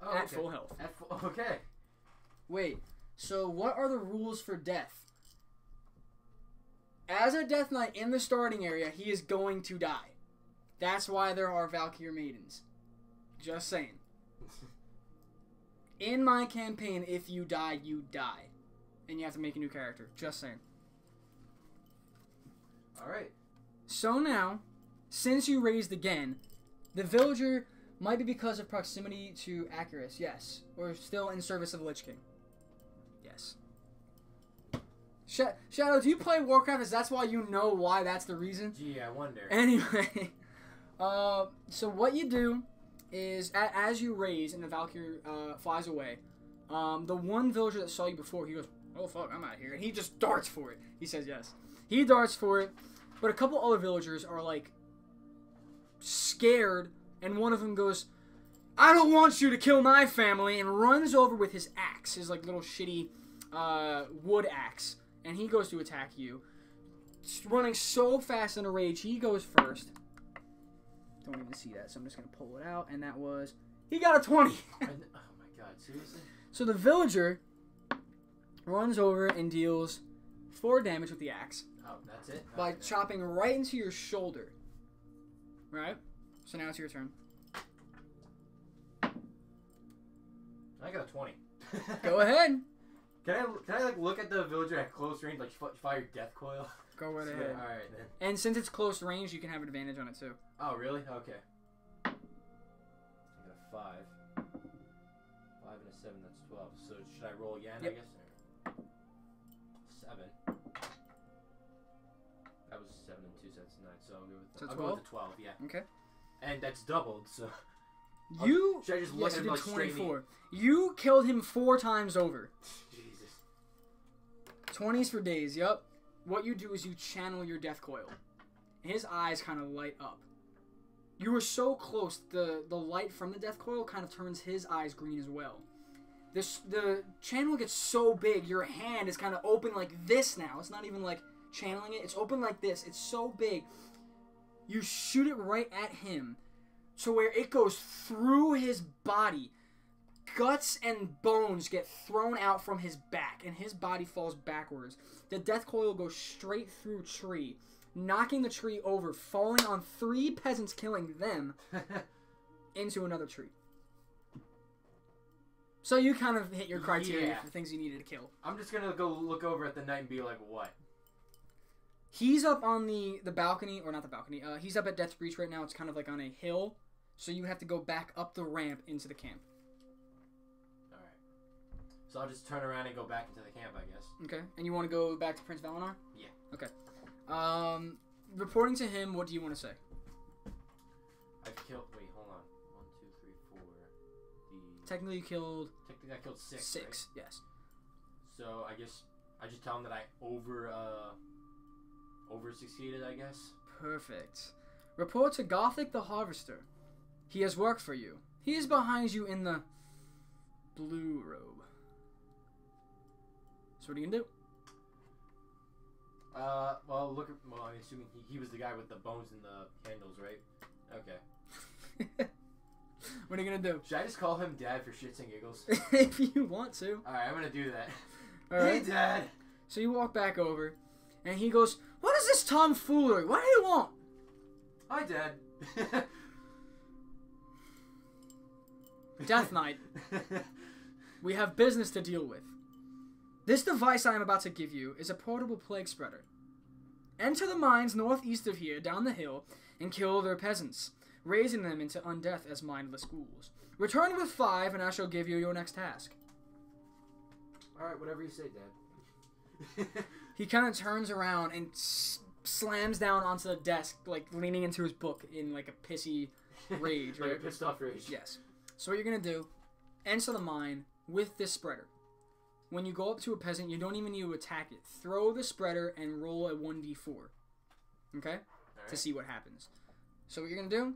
Oh, at okay. full health. Okay. Wait, so what are the rules for death? As a Death Knight in the starting area, he is going to die. That's why there are Valkyr Maidens. Just saying. In my campaign, if you die, you die. And you have to make a new character. Just saying. Alright. So now, since you raised again, the villager Might be because of proximity to Acheris, yes. Or still in service of the Lich King. Yes. Shadow, do you play Warcraft? Is that's why you know why that's the reason? Gee, I wonder. Anyway, so what you do is, as you raise and the Valkyrie flies away, the one villager that saw you before, he goes, oh fuck, I'm out of here. And he just darts for it. He says yes. He darts for it, but a couple other villagers are like scared, and one of them goes, I don't want you to kill my family, and runs over with his axe, his like little shitty wood axe, and he goes to attack you. Running so fast in a rage, he goes first. Don't even see that, so I'm just going to pull it out, and that was, he got a 20. Oh my god, seriously? So the villager runs over and deals 4 damage with the axe. Oh, that's it? By Okay. chopping right into your shoulder. Right? So now it's your turn. I got a 20. Go ahead. Can I like look at the villager at close range, like fire death coil? Go right Yeah, ahead. alright then. And since it's close range, you can have advantage on it too. Oh, really? Okay. I got a 5. 5 and a 7, that's 12. So should I roll again, Yep. I guess? 7. That was 7 and 2, so that's 9. So I'll go with So I'll 12? go with the 12, yeah. Okay. And that's doubled, so... You, should I just look yes, at you him did like straight 24. You killed him 4 times over. Jesus. 20s for days, yup. What you do is you channel your death coil. His eyes kind of light up. You were so close, the light from the death coil kind of turns his eyes green as well. The channel gets so big, your hand is kind of open like this now. It's not even like channeling it, it's open like this. It's so big. You shoot it right at him, to where it goes through his body. Guts and bones get thrown out from his back, and his body falls backwards. The death coil goes straight through a tree, knocking the tree over, falling on 3 peasants, killing them, into another tree. So you kind of hit your criteria Yeah. for things you needed to kill. I'm just gonna go look over at the knight and be like, what? He's up on the balcony, or not the balcony, he's up at Death's Breach right now. It's kind of like on a hill, so you have to go back up the ramp into the camp. Alright. So I'll just turn around and go back into the camp, I guess. Okay, and you want to go back to Prince Valinor? Yeah. Okay. Reporting to him, what do you want to say? I've killed... Wait, hold on. 1, 2, 3, 4... Technically, you killed... Technically, I killed 6, 6, right? yes. So, I guess... I just tell him that I over succeeded, I guess. Perfect. Report to Gothic the Harvester. He has work for you. He is behind you in the blue robe. So what are you gonna do? Well, I'm assuming he was the guy with the bones and the handles, right? Okay. What are you gonna do? Should I just call him Dad for shits and giggles? If you want to. Alright, I'm gonna do that. Alright. Hey, Dad! So you walk back over, and he goes, what is this tomfoolery? What do you want? Hi, Dad. Death Knight, we have business to deal with. This device I am about to give you is a portable plague spreader. Enter the mines northeast of here, down the hill, and kill their peasants, raising them into undeath as mindless ghouls. Return with 5, and I shall give you your next task. Alright, whatever you say, Dad. He kind of turns around and slams down onto the desk, like leaning into his book in like a pissy rage. Like right? a pissed off rage. Yes. So what you're going to do, enter the mine with this spreader. When you go up to a peasant, you don't even need to attack it. Throw the spreader and roll a 1d4. Okay? Alright. To see what happens. So what you're going to do,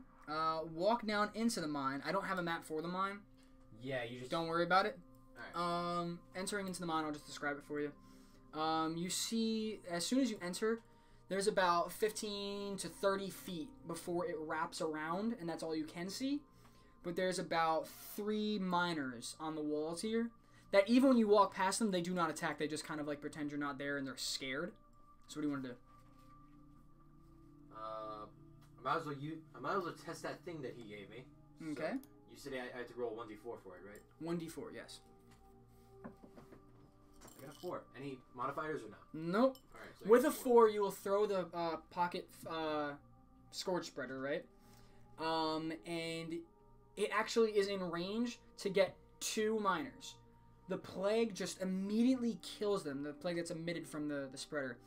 walk down into the mine. I don't have a map for the mine. Yeah, you just... Don't worry about it. Alright. Entering into the mine, I'll just describe it for you. You see, as soon as you enter, there's about 15 to 30 feet before it wraps around, and that's all you can see. But there's about 3 miners on the walls here that even when you walk past them, they do not attack. They just kind of like pretend you're not there and they're scared. So what do you want to do? I might as well test that thing that he gave me. Okay. So you said I had to roll 1d4 for it, right? 1d4, yes. I got a 4. Any modifiers or no? Nope. Alright, so I With got a 4, you will throw the pocket scourge spreader, right? And it actually is in range to get 2 miners. The plague just immediately kills them, the plague that's emitted from the spreader,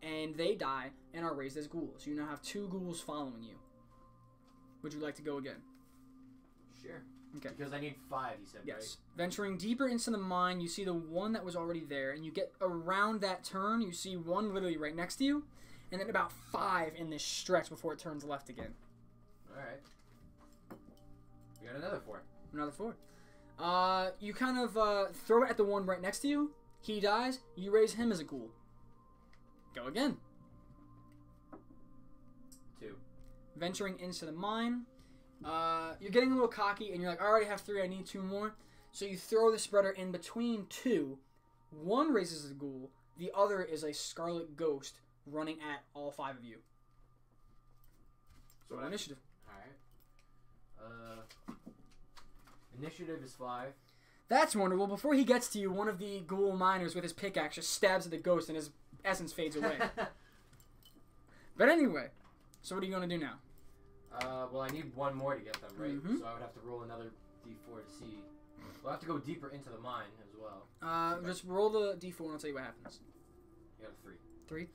and they die and are raised as ghouls. You now have 2 ghouls following you. Would you like to go again? Sure. Okay. Because I need 5, you said, Yes. right? Venturing deeper into the mine, you see the one that was already there, and you get around that turn, you see one literally right next to you, and then about 5 in this stretch before it turns left again. Alright. We got another 4. Another 4. You kind of throw it at the one right next to you. He dies. You raise him as a ghoul. Go again. 2. Venturing into the mine. You're getting a little cocky, and you're like, I already have 3. I need 2 more. So you throw the spreader in between 2. One raises as a ghoul. The other is a scarlet ghost running at all 5 of you. So initiative. Alright. Initiative is 5. That's wonderful. Before he gets to you, one of the ghoul miners with his pickaxe just stabs at the ghost, and his essence fades away. But anyway, so what are you going to do now? Well, I need 1 more to get them, right? Mhm. So I would have to roll another d4 to see. We'll have to go deeper into the mine as well. Just roll the d4 and I'll tell you what happens. You got a 3. 3.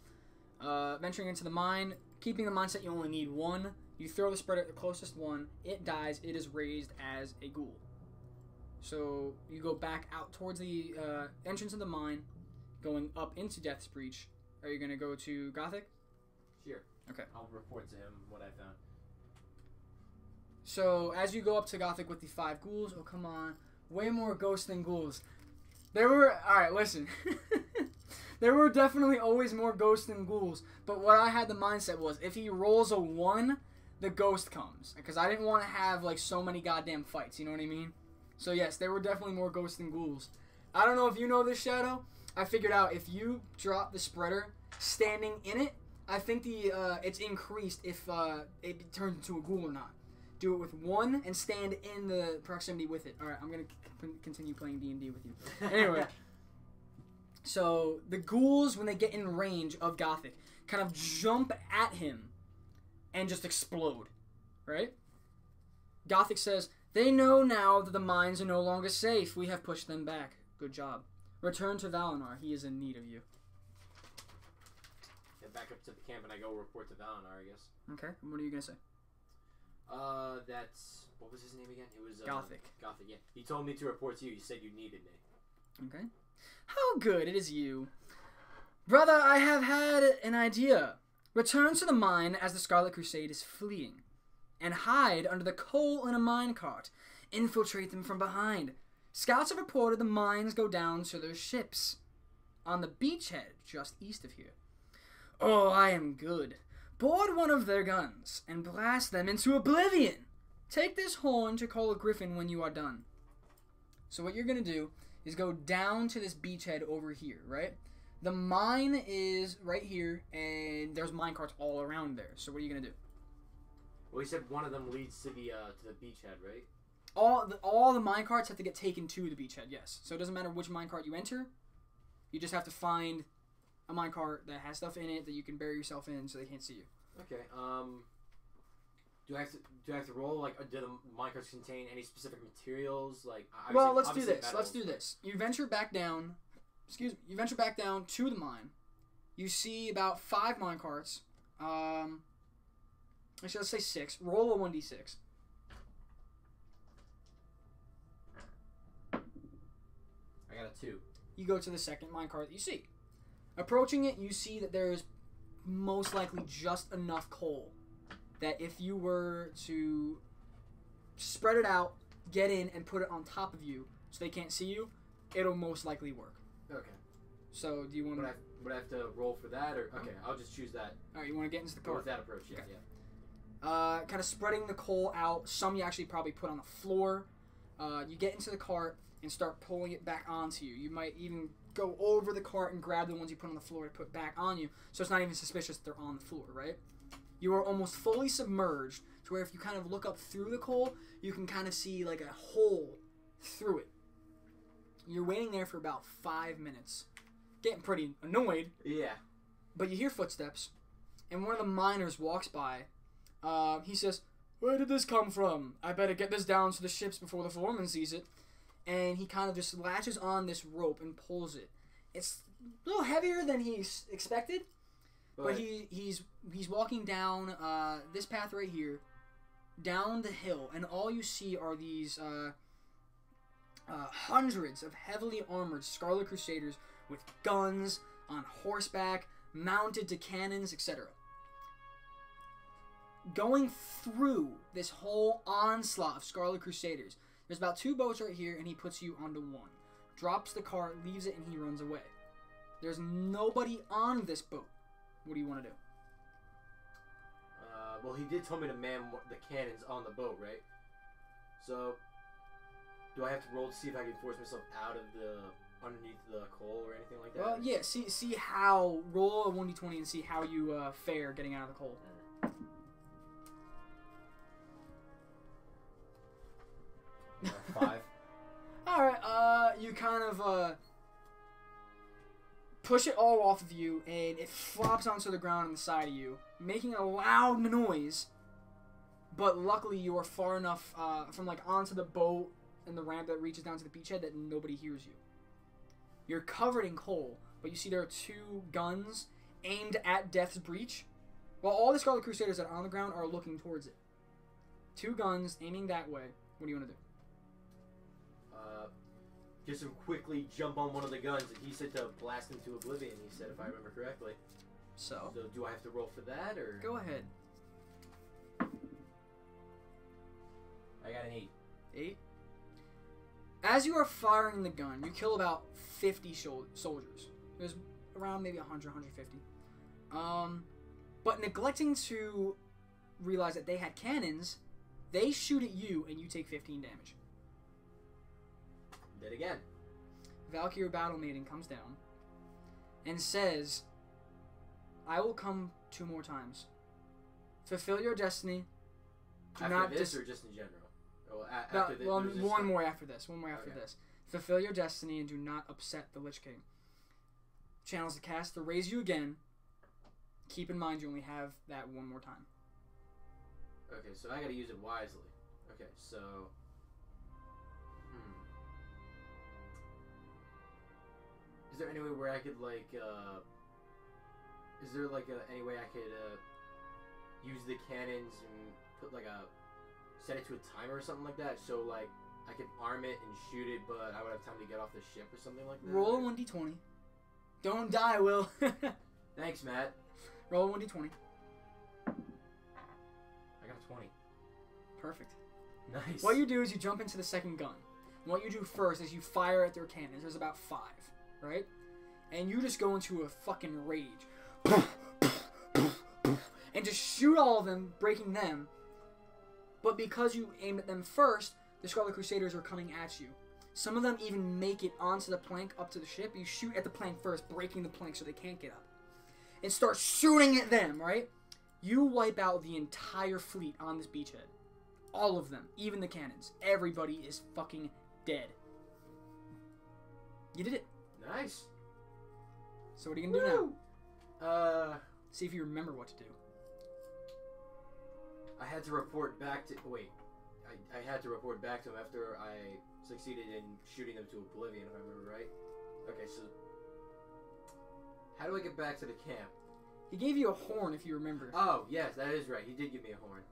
Venturing into the mine, keeping the mindset you only need 1. You throw the spreader at the closest one. It dies. It is raised as a ghoul. So you go back out towards the entrance of the mine, going up into Death's Breach. Are you going to go to Gothic? Sure. Okay. I'll report to him what I found. So as you go up to Gothic with the 5 ghouls, oh come on, way more ghosts than ghouls. Alright, listen. There were definitely always more ghosts than ghouls, but what I had the mindset was, if he rolls a 1, the ghost comes. Because I didn't want to have, like, so many goddamn fights, you know what I mean? So yes, there were definitely more ghosts than ghouls. I don't know if you know this, Shadow. I figured out if you drop the spreader standing in it, I think it's increased if it turns into a ghoul or not. Do it with 1 and stand in the proximity with it. Alright, I'm going to continue playing D&D with you. Anyway. So, the ghouls, when they get in range of Gothic, kind of jump at him and just explode. Right? Gothic says, they know now that the mines are no longer safe. We have pushed them back. Good job. Return to Valinar. He is in need of you. Get back up to the camp and I go report to Valinar, I guess. Okay, what are you going to say? That's... What was his name again? It was... Gothic. Gothic, yeah. He told me to report to you. You said you needed me. Okay. How good, it is you. Brother, I have had an idea. Return to the mine as the Scarlet Crusade is fleeing, and hide under the coal in a minecart. Infiltrate them from behind. Scouts have reported the mines go down to their ships on the beachhead just east of here. Oh, I am good. Board one of their guns and blast them into oblivion. Take this horn to call a griffin when you are done. So what you're going to do is go down to this beachhead over here, right? The mine is right here, and there's minecarts all around there. So what are you going to do? Well, you said one of them leads to the beachhead, right? All the minecarts have to get taken to the beachhead, yes. So it doesn't matter which minecart you enter. You just have to find a minecart that has stuff in it that you can bury yourself in so they can't see you. Okay, do I have to roll, like, do the minecarts contain any specific materials? Like, well, let's do this. Metals. Let's do this. You venture back down. You venture back down to the mine. You see about 5 minecarts. Actually, let's say 6. Roll a 1d6. I got a 2. You go to the second minecart that you see. Approaching it, you see that there's most likely just enough coal that if you were to spread it out, get in, and put it on top of you so they can't see you, it'll most likely work. Okay. So, do you want to... Would I have to roll for that? Or okay, I'll just choose that. Alright, you want to get into the Go cart? with that approach, yeah. Okay. Yeah. Kind of spreading the coal out. Some you actually probably put on the floor. You get into the cart and start pulling it back onto you. You might even go over the cart and grab the ones you put on the floor to put back on you, so it's not even suspicious that they're on the floor, right? You are almost fully submerged to where if you kind of look up through the coal, you can kind of see like a hole through it. You're waiting there for about 5 minutes. Getting pretty annoyed. Yeah. But you hear footsteps, and one of the miners walks by. He says, Where did this come from? I better get this down to the ships before the foreman sees it. And he kind of just latches on this rope and pulls it. It's a little heavier than he expected, but he's walking down this path right here, down the hill, and all you see are these hundreds of heavily armored Scarlet Crusaders with guns, on horseback, mounted to cannons, etc. Going through this whole onslaught of Scarlet Crusaders, there's about 2 boats right here, and he puts you onto one. Drops the cart, leaves it, and he runs away. There's nobody on this boat. What do you want to do? Well, he did tell me to man the cannons on the boat, right? So, do I have to roll to see if I can force myself out of underneath the coal or anything like that? Well, yeah. See how roll a 1d20 and see how you fare getting out of the coal. 5. All right. You kind of push it all off of you, and it flops onto the ground on the side of you, making a loud noise. But luckily, you are far enough from like onto the boat and the ramp that reaches down to the beachhead that nobody hears you. You're covered in coal, but you see there are 2 guns aimed at Death's Breach, while all the Scarlet Crusaders that are on the ground are looking towards it. 2 guns aiming that way. What do you want to do? Just him quickly jump on one of the guns, and he said to blast him to oblivion. He said, if I remember correctly. So do I have to roll for that, or go ahead. I got an 8. 8. As you are firing the gun, you kill about 50 soldiers. There's around maybe 100, 150. But neglecting to realize that they had cannons, they shoot at you, and you take 15 damage. Dead again. Valkyrie Battle Maiden comes down and says, I will come 2 more times. Fulfill your destiny. Do after not this or just in general? After this, well, one more after this. One more after this. Fulfill your destiny and do not upset the Lich King. Channels the cast to raise you again. Keep in mind you only have that 1 more time. Okay, so I gotta use it wisely. Okay, so... Is there any way where I could, like, is there, like, any way I could, use the cannons and put, like, set it to a timer or something like that, so, like, I could arm it and shoot it, but I would have time to get off the ship or something like that? Roll a 1d20. Don't die, Will. Thanks, Matt. Roll a 1d20. I got a 20. Perfect. Nice. What you do is you jump into the second gun. And what you do first is you fire at their cannons. There's about 5, right? And you just go into a fucking rage. And just shoot all of them, breaking them. But because you aim at them first, the Scarlet Crusaders are coming at you. Some of them even make it onto the plank up to the ship. You shoot at the plank first, breaking the plank so they can't get up. And start shooting at them, right? You wipe out the entire fleet on this beachhead. All of them, even the cannons. Everybody is fucking dead. You did it. Nice. So what are you gonna do now? See if you remember what to do. I had to report back to... Wait. I had to report back to him after I succeeded in shooting them to oblivion, if I remember right. Okay, so... How do I get back to the camp? He gave you a horn, if you remember. Oh, yes, that is right. He did give me a horn.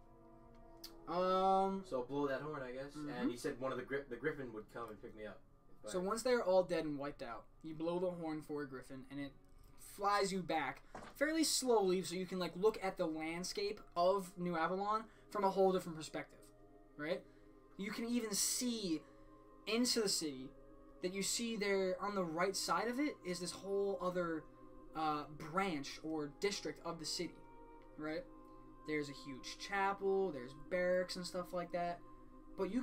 So I'll blow that horn, I guess. And he said one of the griffin would come and pick me up. So once they're all dead and wiped out, you blow the horn for a griffin, and it flies you back fairly slowly, so you can like look at the landscape of New Avalon from a whole different perspective, right? You can even see into the city. That you see there on the right side of it is this whole other branch or district of the city, right? There's a huge chapel, there's barracks and stuff like that, but you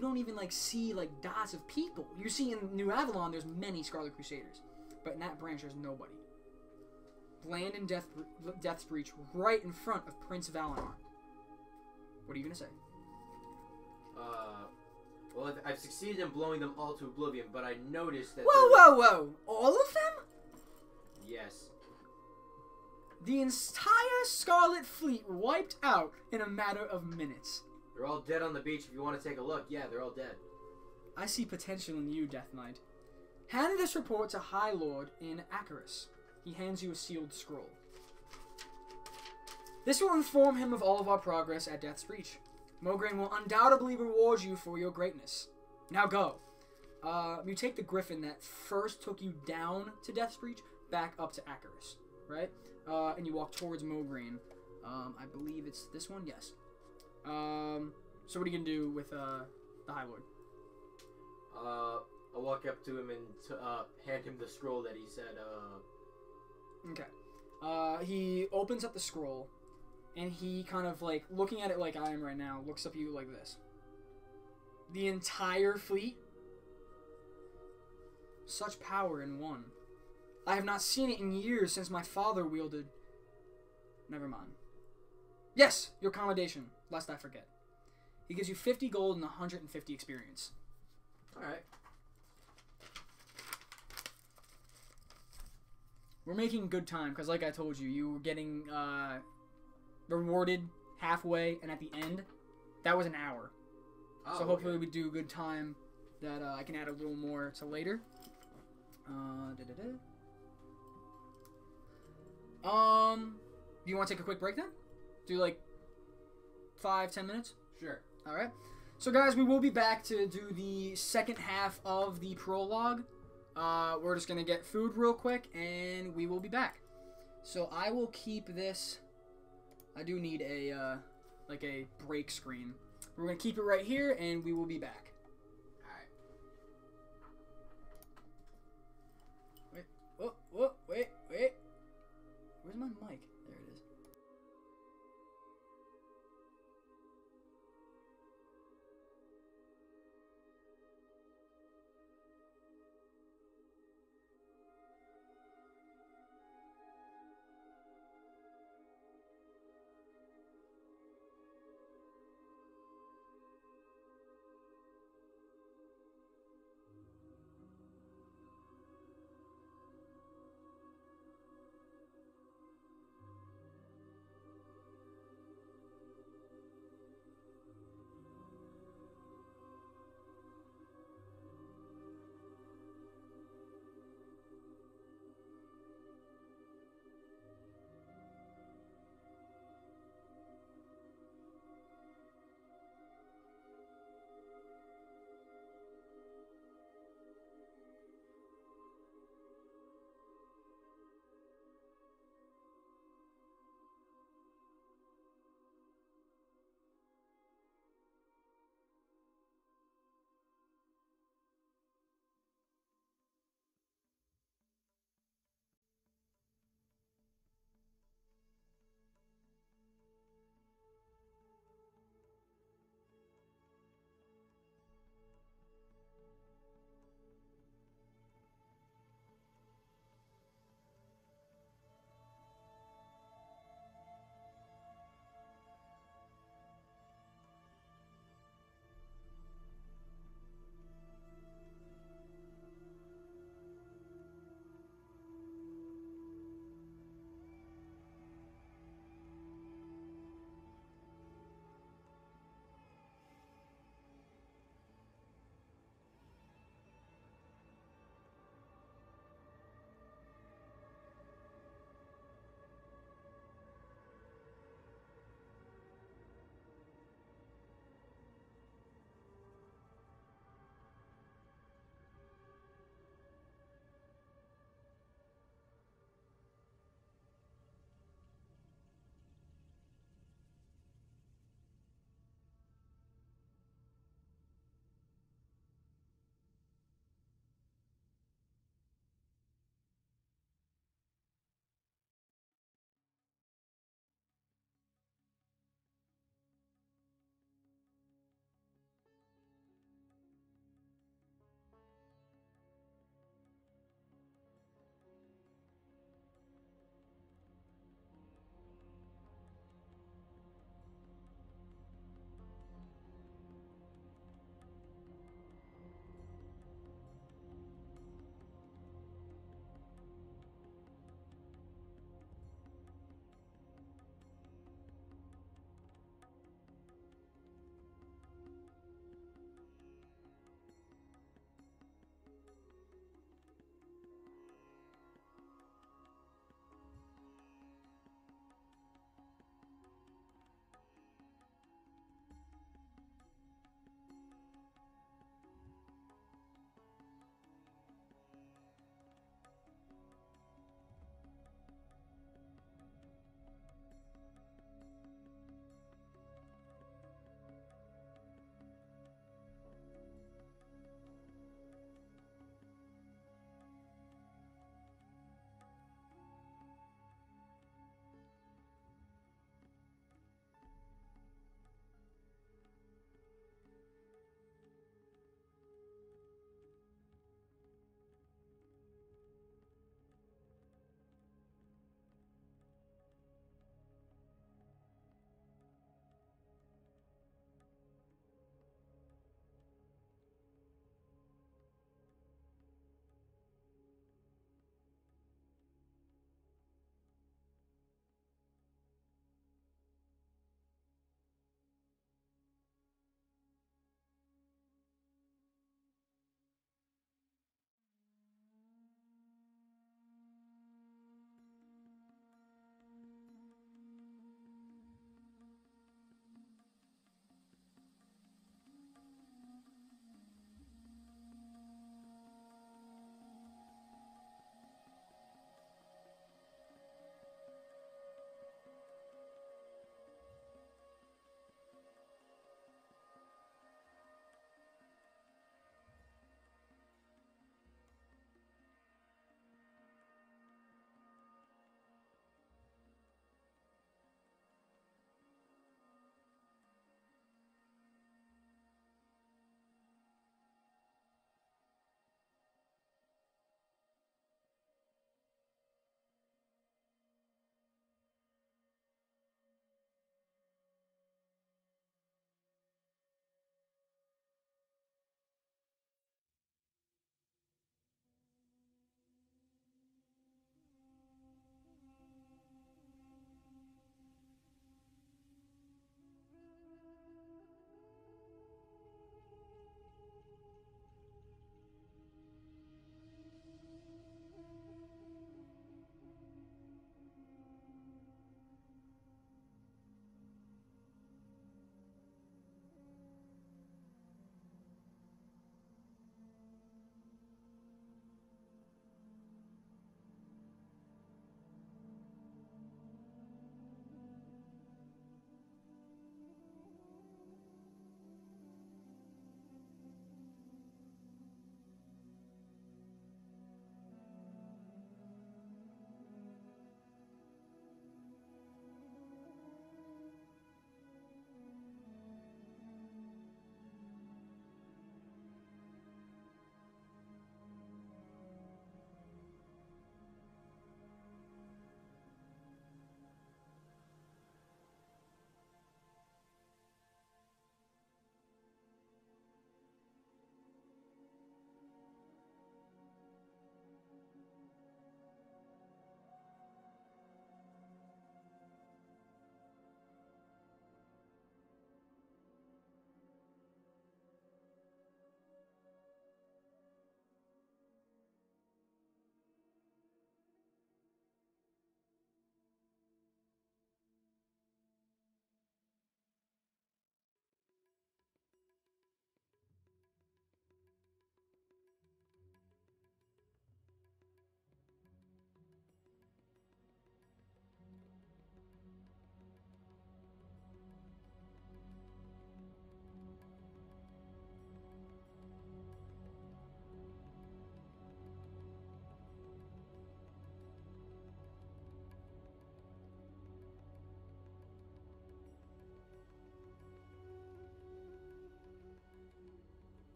don't even like see like dots of people. You see in New Avalon there's many Scarlet Crusaders, but in that branch there's nobody. Land and Death's Breach right in front of Prince Valinor. What are you gonna say? Well, I've succeeded in blowing them all to oblivion, but I noticed that... Whoa! All of them? Yes. The entire Scarlet Fleet wiped out in a matter of minutes. They're all dead on the beach. If you want to take a look, yeah, they're all dead. I see potential in you, Death Knight. Hand this report to High Lord in Acaris. He hands you a sealed scroll. This will inform him of all of our progress at Death's Reach. Mograine will undoubtedly reward you for your greatness. Now go. You take the griffin that first took you down to Death's Reach back up to Acaris, right? And you walk towards Mograine. I believe it's this one? Yes. So what are you going to do with the High Lord? I'll walk up to him and hand him the scroll that he said, Okay. He opens up the scroll, and he kind of, like, looking at it like I am right now, looks up at you like this. The entire fleet? Such power in one. I have not seen it in years since my father wielded... Never mind. Yes, your commendation, lest I forget. He gives you 50 gold and 150 experience. Alright. We're making good time, because like I told you, you were getting rewarded halfway, and at the end, that was an hour. Oh, so hopefully okay. we do good time that I can add a little more to later. Do you want to take a quick break then? Do like 5-10 minutes? Sure. Alright. So guys, we will be back to do the second half of the prologue. We're just going to get food real quick, and we will be back. So I will keep this... I do need a, like a break screen. We're going to keep it right here, and we will be back. Alright. Wait. Where's my mic? There it is.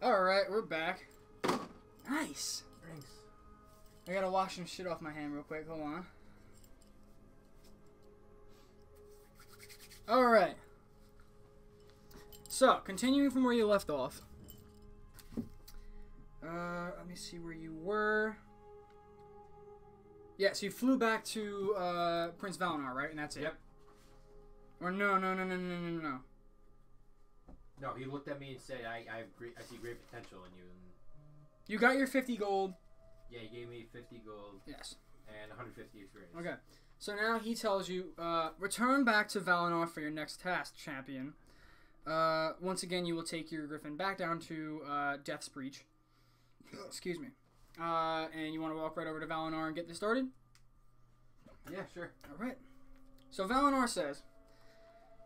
Alright, we're back. Nice. Thanks. I gotta wash some shit off my hand real quick. Hold on. Alright. So, continuing from where you left off. Let me see where you were. Yeah, so you flew back to Prince Valinor, right? And that's it? Yep. Or no. No, he looked at me and said, I see great potential in you. And You got your 50 gold. yeah, he gave me 50 gold Yes. and 150 experience. Okay. So now he tells you, return back to Valinor for your next task, champion. Once again, you will take your griffin back down to Death's Breach. Excuse me. And you want to walk right over to Valinor and get this started? Yeah, sure. Alright. So Valinor says,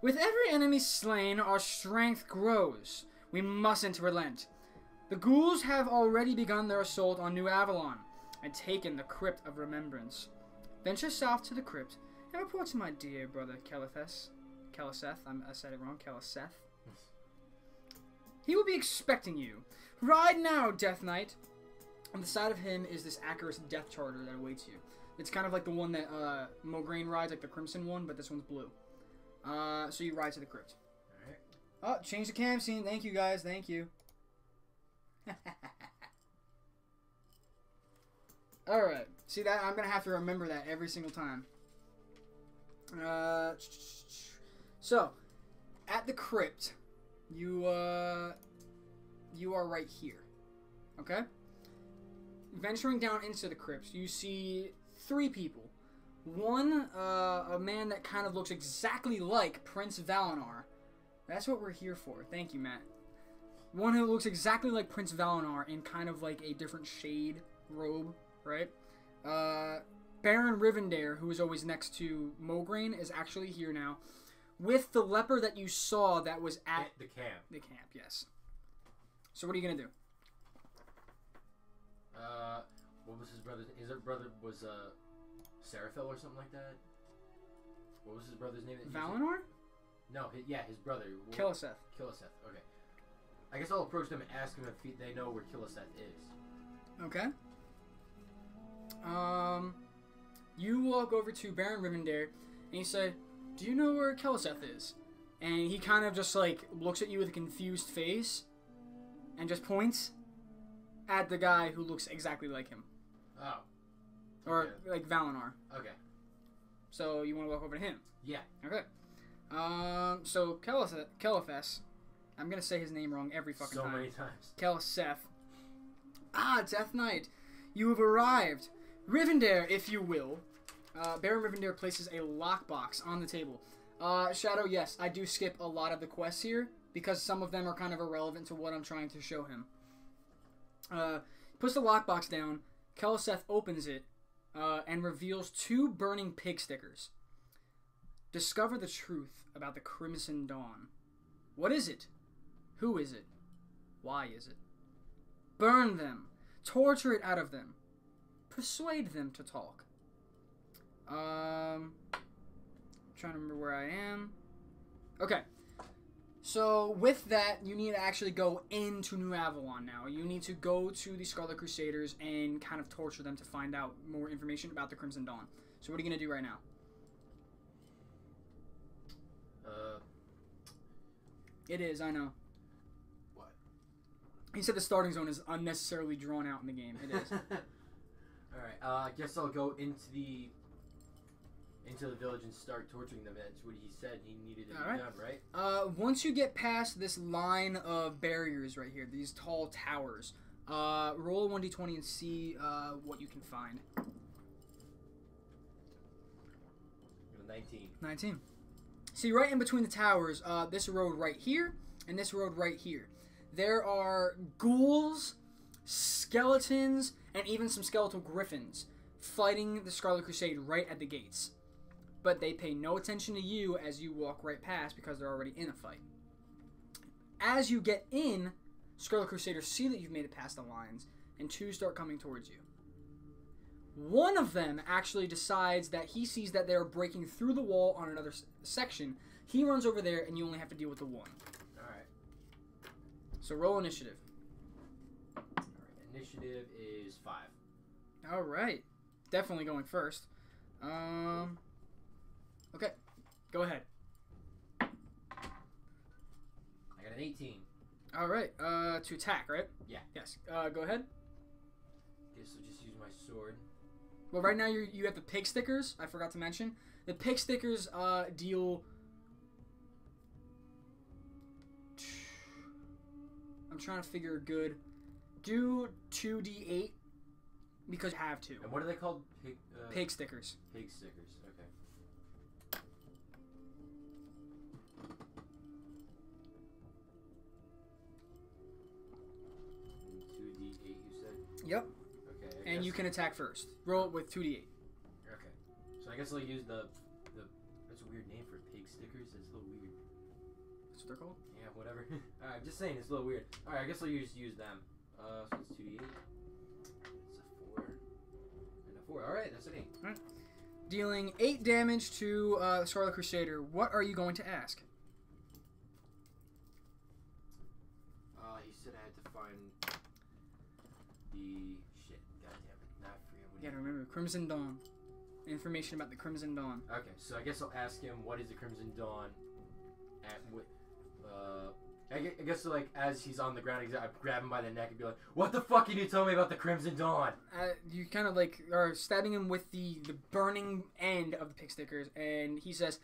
with every enemy slain, our strength grows. We mustn't relent. The ghouls have already begun their assault on New Avalon and taken the Crypt of Remembrance. Venture south to the crypt and report to my dear brother Calaseth. I said it wrong. Calaseth. He will be expecting you. Ride now, Death Knight. On the side of him is this Acheris Death Charter that awaits you. It's kind of like the one that Mograine rides, like the Crimson one, but this one's blue. So you ride to the crypt. Alright. Oh, change the cam scene. Thank you, guys. Thank you. Alright. See that? I'm going to have to remember that every single time. So, at the crypt, you are right here. Okay? Venturing down into the crypt, you see 3 people. One, a man that kind of looks exactly like Prince Valinor. That's what we're here for. Thank you, Matt. One who looks exactly like Prince Valinor in kind of like a different shade robe, right? Baron Rivendare, who is always next to Mograine, is actually here now. With the leper that you saw that was at the camp. The camp, yes. So what are you going to do? What was his brother's? His brother was Seraphil or something like that. What was his brother's name? Valinor? No, his brother. Calaseth. Calaseth. Okay. I guess I'll approach them and ask them if they know where Calaseth is. Okay. You walk over to Baron Rivendare and you say, "Do you know where Calaseth is?" And he kind of just like looks at you with a confused face and just points at the guy who looks exactly like him. Oh. Or Okay. like Valinor. Okay. So you want to walk over to him? Yeah. Okay. So Calaseth, I'm gonna say his name wrong every fucking So time. many times. Calaseth. Ah, Death Knight, you have arrived. Rivendare, if you will. Baron Rivendare places a lockbox on the table. Shadow, yes, I do skip a lot of the quests here because some of them are kind of irrelevant to what I'm trying to show him. Puts the lockbox down. Calaseth opens it and reveals 2 burning pig stickers. Discover the truth about the Crimson Dawn. What is it? Who is it? Why is it? Burn them. Torture it out of them. Persuade them to talk. Trying to remember where I am. Okay. So, with that, you need to actually go into New Avalon now. You need to go to the Scarlet Crusaders and kind of torture them to find out more information about the Crimson Dawn. So, what are you going to do right now? It is, I know. What? He said the starting zone is unnecessarily drawn out in the game. It is. Alright, I guess I'll go into the village and start torturing them. That's what he said he needed to be done, right? Once you get past this line of barriers right here, these tall towers, roll a 1d20 and see what you can find. 19. 19. See, right in between the towers, this road right here and this road right here, there are ghouls, skeletons, and even some skeletal griffins fighting the Scarlet Crusade right at the gates. But they pay no attention to you as you walk right past because they're already in a fight. As you get in, Scarlet Crusaders see that you've made it past the lines, and 2 start coming towards you. One of them actually decides that he sees that they're breaking through the wall on another section. He runs over there, and you only have to deal with the one. Alright. So roll initiative. Alright, initiative is 5. All right. Definitely going first. Okay. Go ahead. I got an 18. All right. To attack, right? Yeah. Yes. Go ahead. Guess I'll just use my sword. Well, right now you have the pig stickers. I forgot to mention the pig stickers. Deal. I'm trying to figure a good. Do 2d8 because you have to. And what are they called? Pig stickers. Pig stickers. Okay. 2d8, you said. Yep. Okay. And you can attack first. Roll it with 2d8. Okay. So I guess I'll use the. That's a weird name for pig stickers. That's a little weird. That's what they're called. Yeah, whatever. Alright, just saying, it's a little weird. Alright, I guess I'll just use them. So it's 2d8. It's a 4. And a 4. Alright, that's an 8. Alright. Dealing 8 damage to Scarlet Crusader. What are you going to ask? He said I had to find the shit. God damn it. Not free. You gotta remember, Crimson Dawn. Information about the Crimson Dawn. Okay, so I guess I'll ask him what is the Crimson Dawn at I guess like as he's on the ground, I grab him by the neck and be like, "What the fuck can you tell me about the Crimson Dawn?" You kind of like are stabbing him with the burning end of the pig stickers, and he says,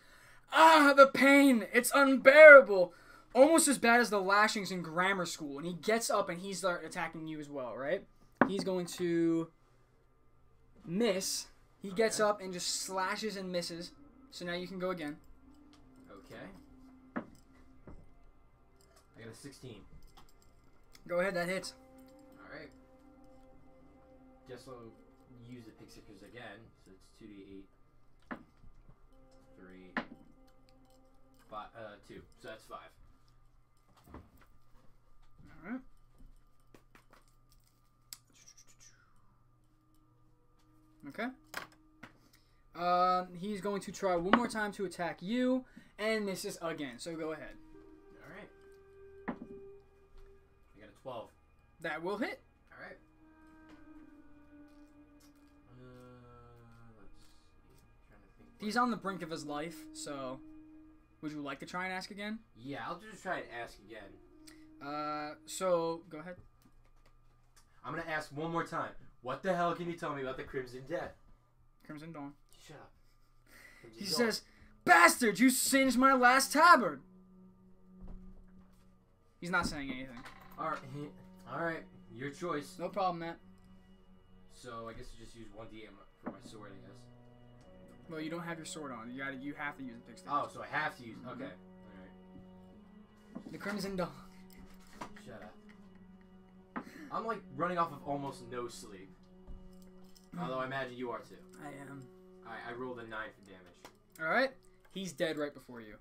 "Ah, the pain! It's unbearable! Almost as bad as the lashings in grammar school." And he gets up and he's attacking you as well, right? He's going to miss. He gets up and just slashes and misses. So now you can go again. Okay. I got a 16. Go ahead, that hits. Alright. Guess I'll use the pig stickers again. So it's 2d8. 3. 5, 2. So that's 5. Alright. Okay. He's going to try one more time to attack you, and misses again. So go ahead. Alright. I got a 12. That will hit. Alright. Let's see. I'm trying to think. He's on the brink of his life, so would you like to try and ask again? Yeah, I'll just try and ask again. So go ahead. I'm gonna ask one more time. What the hell can you tell me about the Crimson Death? Crimson Dawn. Shut up. Crimson He Dawn. says, "Bastard, you singed my last tabard." He's not saying anything. Alright, your choice. No problem, Matt. So I guess you just use 1d8 for my sword, I guess. Well, you don't have your sword on. You have to use the pig stick. Oh, so I have to use. Okay. Alright. The Crimson Dawn. Shut up. I'm like running off of almost no sleep. Although I imagine you are too. I am. Alright, I rolled a 9 for damage. Alright. He's dead right before you.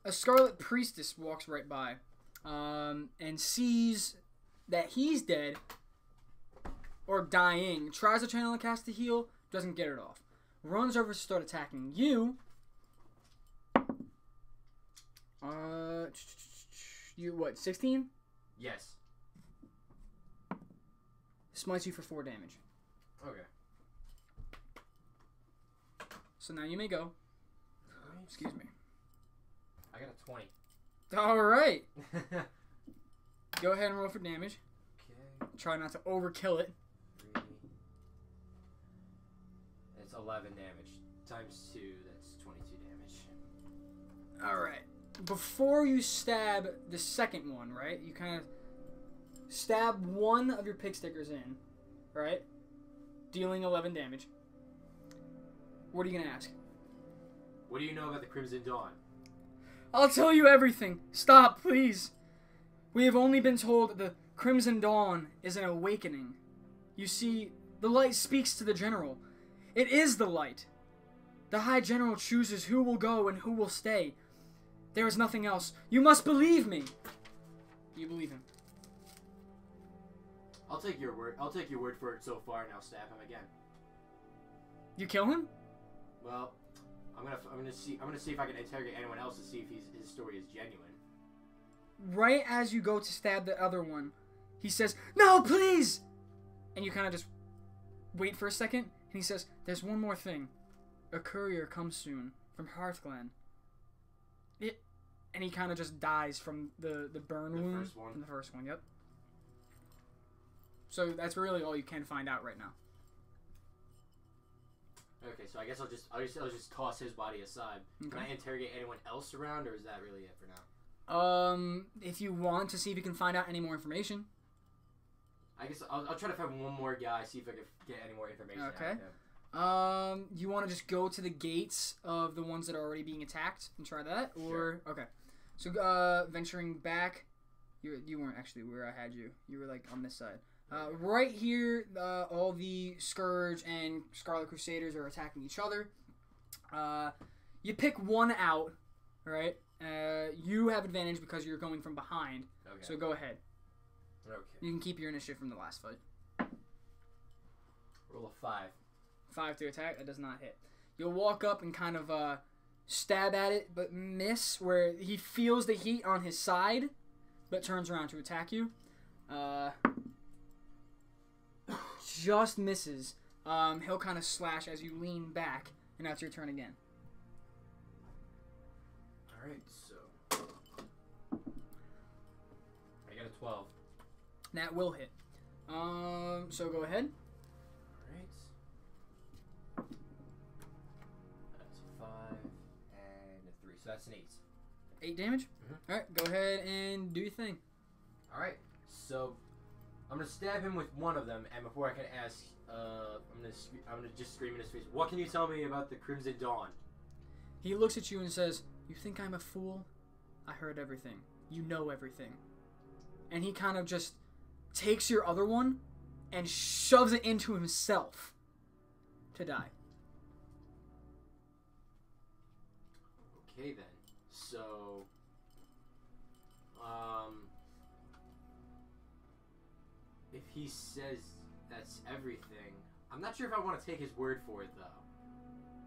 A Scarlet Priestess walks right by. And sees that he's dead. Or dying. Tries to channel a cast to heal. Doesn't get it off. Runs over to start attacking you. You what, 16? Yes. Smites you for 4 damage. Okay. So now you may go. Excuse me. I got a 20. Alright. Go ahead and roll for damage. Okay. Try not to overkill it. 3. It's 11 damage. Times 2, that's 22 damage. Alright. Before you stab the second one, right? You kind of stab one of your pig stickers in, right? Dealing 11 damage. What are you going to ask? What do you know about the Crimson Dawn? I'll tell you everything. Stop, please. We have only been told that the Crimson Dawn is an awakening. You see, the light speaks to the General. It is the light. The High General chooses who will go and who will stay. There is nothing else. You must believe me. Do you believe him? I'll take your word. I'll take your word for it so far, and I'll stab him again. You kill him? Well, I'm gonna see if I can interrogate anyone else to see if his story is genuine. right as you go to stab the other one, he says, "No, please!" And you kind of just wait for a second, and he says, "There's one more thing. A courier comes soon from Hearthglen." And he kind of just dies from the burn wound. First one. From the first one, yep. So that's really all you can find out right now. Okay, so I guess I'll just toss his body aside. Okay. Can I interrogate anyone else around, or is that really it for now? If you want to see if you can find out any more information. I guess I'll try to find one more guy, see if I can get any more information out of Okay. him. You want to just go to the gates of the ones that are already being attacked and try that, or Sure. okay. So venturing back, you weren't actually where I had you. You were like on this side. Right here, all the Scourge and Scarlet Crusaders are attacking each other. You pick one out, right? You have advantage because you're going from behind. Okay. So go ahead. Okay. You can keep your initiative from the last fight. Roll a 5. 5 to attack. That does not hit. You'll walk up and kind of stab at it, but miss, where he feels the heat on his side, but turns around to attack you. Just misses. He'll kind of slash as you lean back, and now it's your turn again. Alright, so I got a 12. That will hit. So go ahead. Alright. That's a 5 and a 3. So that's an 8. 8 damage? Mhm. Alright, go ahead and do your thing. Alright, so I'm gonna stab him with one of them, and before I can ask, I'm gonna just scream in his face. What can you tell me about the Crimson Dawn? He looks at you and says, "You think I'm a fool? I heard everything. You know everything." And he kind of just takes your other one and shoves it into himself to die. Okay then. So, if he says that's everything, I'm not sure if I want to take his word for it though.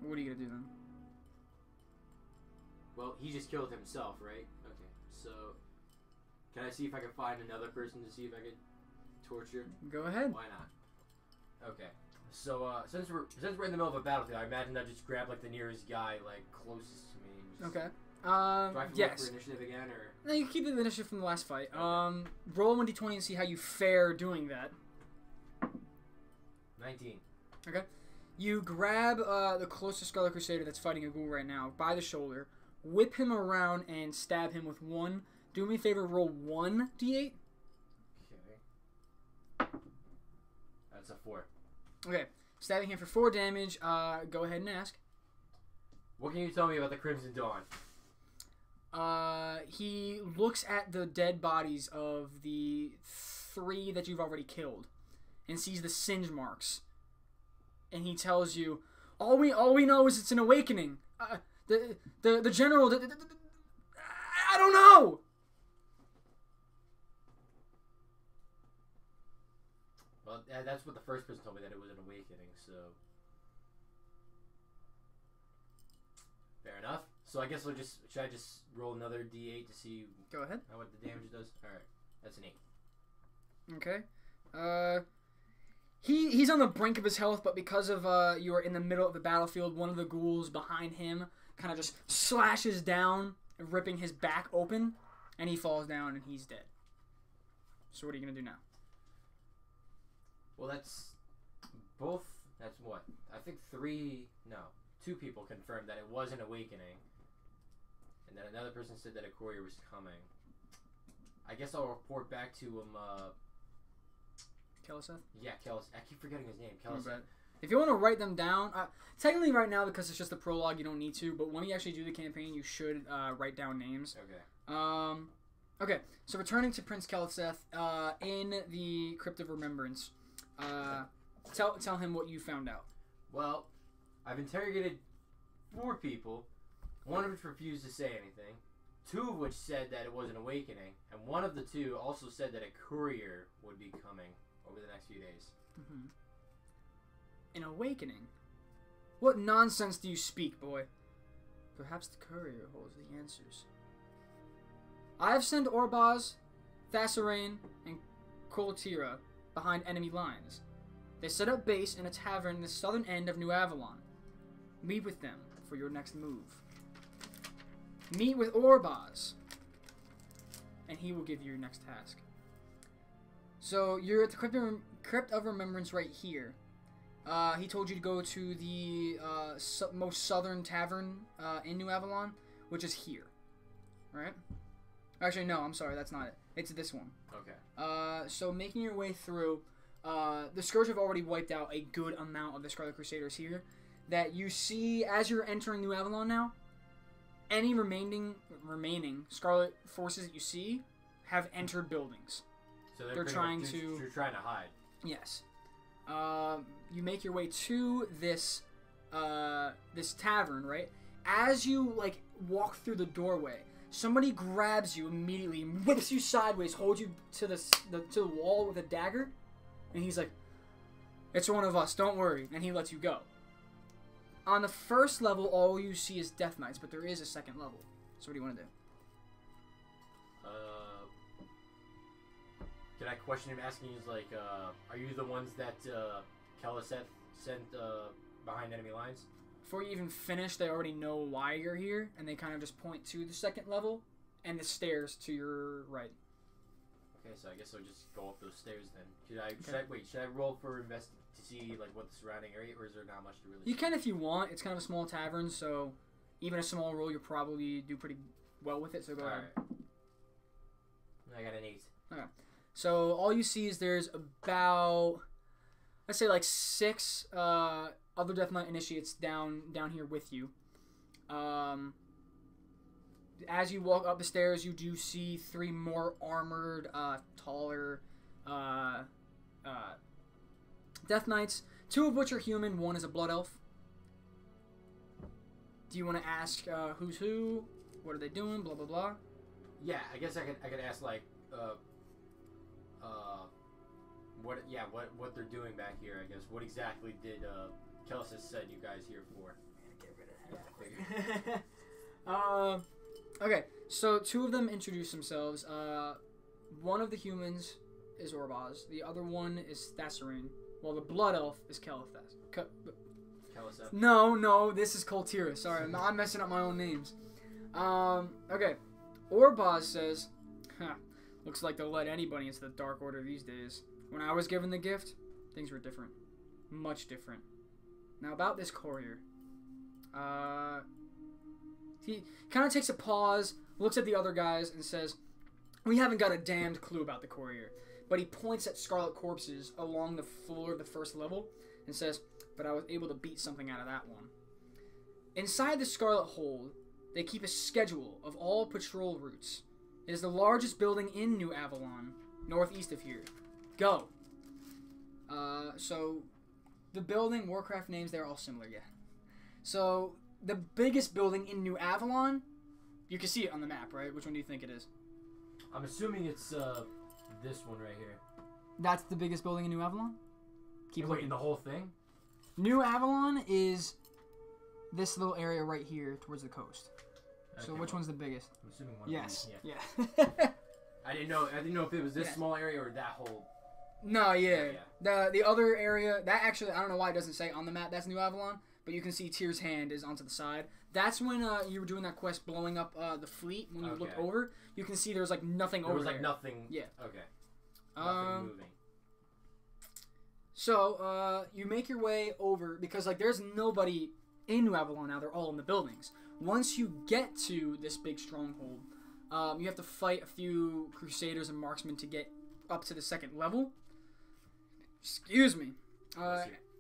What are you gonna do then? Well, he just killed himself, right? Okay. So, can I see if I can find another person to see if I could torture? Go ahead. Why not? Okay. So, since we're in the middle of a battlefield, I imagine I just grab like the nearest guy like closest to me. And just, Okay. Do I have to Yes. look for initiative again, or? No, you keep the initiative from the last fight. Okay. Roll 1d20 and see how you fare doing that. 19. Okay. You grab the closest Scarlet Crusader that's fighting a ghoul right now by the shoulder, whip him around, and stab him with one. Do me a favor, roll 1d8. Okay. That's a 4. Okay. Stabbing him for 4 damage. Go ahead and ask. What can you tell me about the Crimson Dawn? He looks at the dead bodies of the 3 that you've already killed and sees the singe marks. And he tells you, all we know is it's an awakening. The general, I don't know. Well, that's what the first person told me, that it was an awakening, so... Fair enough. So I guess should I just roll another d8 to see Go ahead. what the damage does? Alright, that's an 8. Okay. He's on the brink of his health, but because of you are in the middle of the battlefield, one of the ghouls behind him kind of just slashes down, ripping his back open, and he falls down and he's dead. So what are you gonna do now? Well, that's what? I think 2 people confirmed that it was an awakening. And then another person said that a courier was coming. I guess I'll report back to him, Keliseth? Yeah, Kelis. I keep forgetting his name. Keliseth. If you want to write them down, technically right now because it's just a prologue, you don't need to. But when you actually do the campaign, you should write down names. Okay. Okay. So returning to Prince Keliseth, in the Crypt of Remembrance, tell him what you found out. Well, I've interrogated 4 people, one of which refused to say anything, 2 of which said that it was an awakening, and one of the 2 also said that a courier would be coming over the next few days. Mm-hmm. An awakening? What nonsense do you speak, boy? Perhaps the courier holds the answers. I have sent Orbaz, Thasarain, and Koltira behind enemy lines. They set up base in a tavern in the southern end of New Avalon. Meet with them for your next move. Meet with Orbaz, and he will give you your next task. So you're at the Crypt of Remembrance right here. He told you to go to the most southern tavern in New Avalon, which is here. Right? Actually, no, I'm sorry, that's not it. It's this one. Okay. So making your way through, the Scourge have already wiped out a good amount of the Scarlet Crusaders here. That you see as you're entering New Avalon now, any remaining Scarlet forces that you see have entered buildings. So they're trying to... You're trying to hide. Yes. You make your way to this this tavern, right? As you like walk through the doorway, somebody grabs you immediately, whips you sideways, holds you to the wall with a dagger, and he's like, "It's one of us, don't worry," and he lets you go. On the first level, all you see is Death Knights, but there is a second level. So what do you want to do? Can I question him asking you, like, are you the ones that Keliseth sent behind enemy lines? Before you even finish, they already know why you're here, and they kind of just point to the second level and the stairs to your right. Okay, so I guess I'll just go up those stairs then. Should I roll for to see like what the surrounding area, or is there not much to really? You can if you want. It's kind of a small tavern, so even a small roll, you'll probably do pretty well with it. So go ahead. I got an 8. Okay. So all you see is there's about, let's say like 6 other Death Knight initiates down here with you. As you walk up the stairs, you do see 3 more armored, taller Death Knights, 2 of which are human, 1 is a Blood Elf. Do you want to ask who's who? What are they doing? Blah blah blah. Yeah, I guess I could ask like what they're doing back here. I guess what exactly did Keliseth send you guys here for? Get rid of that. Okay, so 2 of them introduce themselves. One of the humans is Orbaz. The other one is Thasarain. Well, the Blood Elf is Keliseth. No, this is Koltira. Sorry, I'm messing up my own names. Okay. Orbaz says, looks like they'll let anybody into the Dark Order these days. When I was given the gift, things were different. Much different. Now about this courier. He kind of takes a pause, looks at the other guys, and says, "We haven't got a damned clue about the courier." But he points at scarlet corpses along the floor of the first level and says, "But I was able to beat something out of that one." Inside the Scarlet Hold, they keep a schedule of all patrol routes. It is the largest building in New Avalon, northeast of here. Go. So, the building, Warcraft names, they're all similar, yeah. So, the biggest building in New Avalon, you can see it on the map, right? Which one do you think it is? I'm assuming it's this one right here. That's the biggest building in New Avalon? Keep looking. The whole thing? New Avalon is this little area right here towards the coast. Okay, so which one's the biggest? I'm assuming one. Yes. Of these, yeah. I didn't know if it was this small area or that whole. No, yeah. The other area, that actually, I don't know why it doesn't say on the map that's New Avalon, but you can see Tyr's hand is onto the side. That's when you were doing that quest blowing up the fleet. When you look over, you can see there's like nothing over there. There was like nothing. Yeah. Okay. Nothing moving. So, you make your way over, because like there's nobody in New Avalon now, they're all in the buildings. Once you get to this big stronghold, you have to fight a few Crusaders and Marksmen to get up to the second level. Excuse me.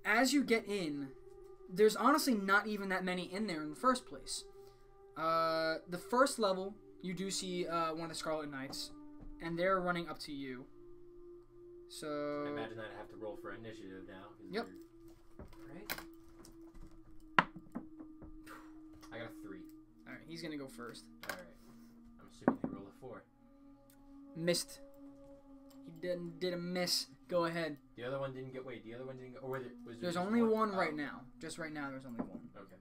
As you get in, there's honestly not even that many in there in the first place. The first level, you do see one of the Scarlet Knights, and they're running up to you. So I imagine that I have to roll for initiative now. Yep. Right. I got a 3. Alright, he's gonna go first. Alright. I'm assuming they roll a 4. Missed. He did a miss. Go ahead. The other one didn't get. Wait, the other one didn't go. Or was there's only one right now. Just right now, there's only one. Okay.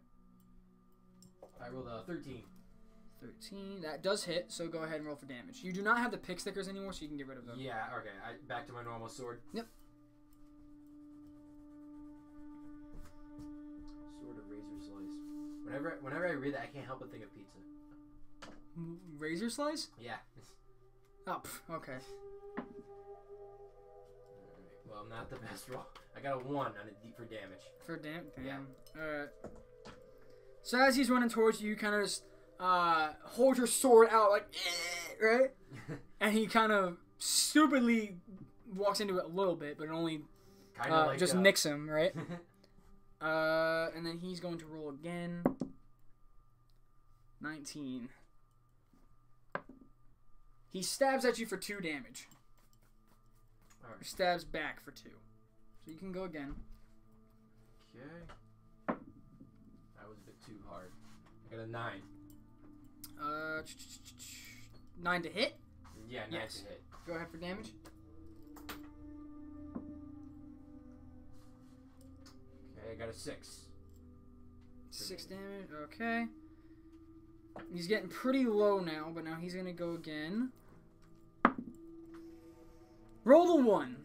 I rolled a 13. 13. That does hit, so go ahead and roll for damage. You do not have the pick stickers anymore, so you can get rid of them. Yeah, okay. Back to my normal sword. Yep. Sword of razor slice. Whenever I read that, I can't help but think of pizza. Razor slice? Yeah. Oh, okay. Alright, well, not the best roll. I got a 1 on it for damage. For damn. Yeah. Alright. So as he's running towards you, you kind of just hold your sword out like, right? And he kind of stupidly walks into it a little bit, but it only just nicks him, right? And then he's going to roll again. 19. He stabs at you for 2 damage. All right. Stabs back for 2. So you can go again. Okay. That was a bit too hard. I got a 9. 9 to hit? Yeah, 9 Yes. to hit. Go ahead for damage. Okay, I got a 6. 6 damage, okay. He's getting pretty low now, but now he's going to go again. Roll the 1.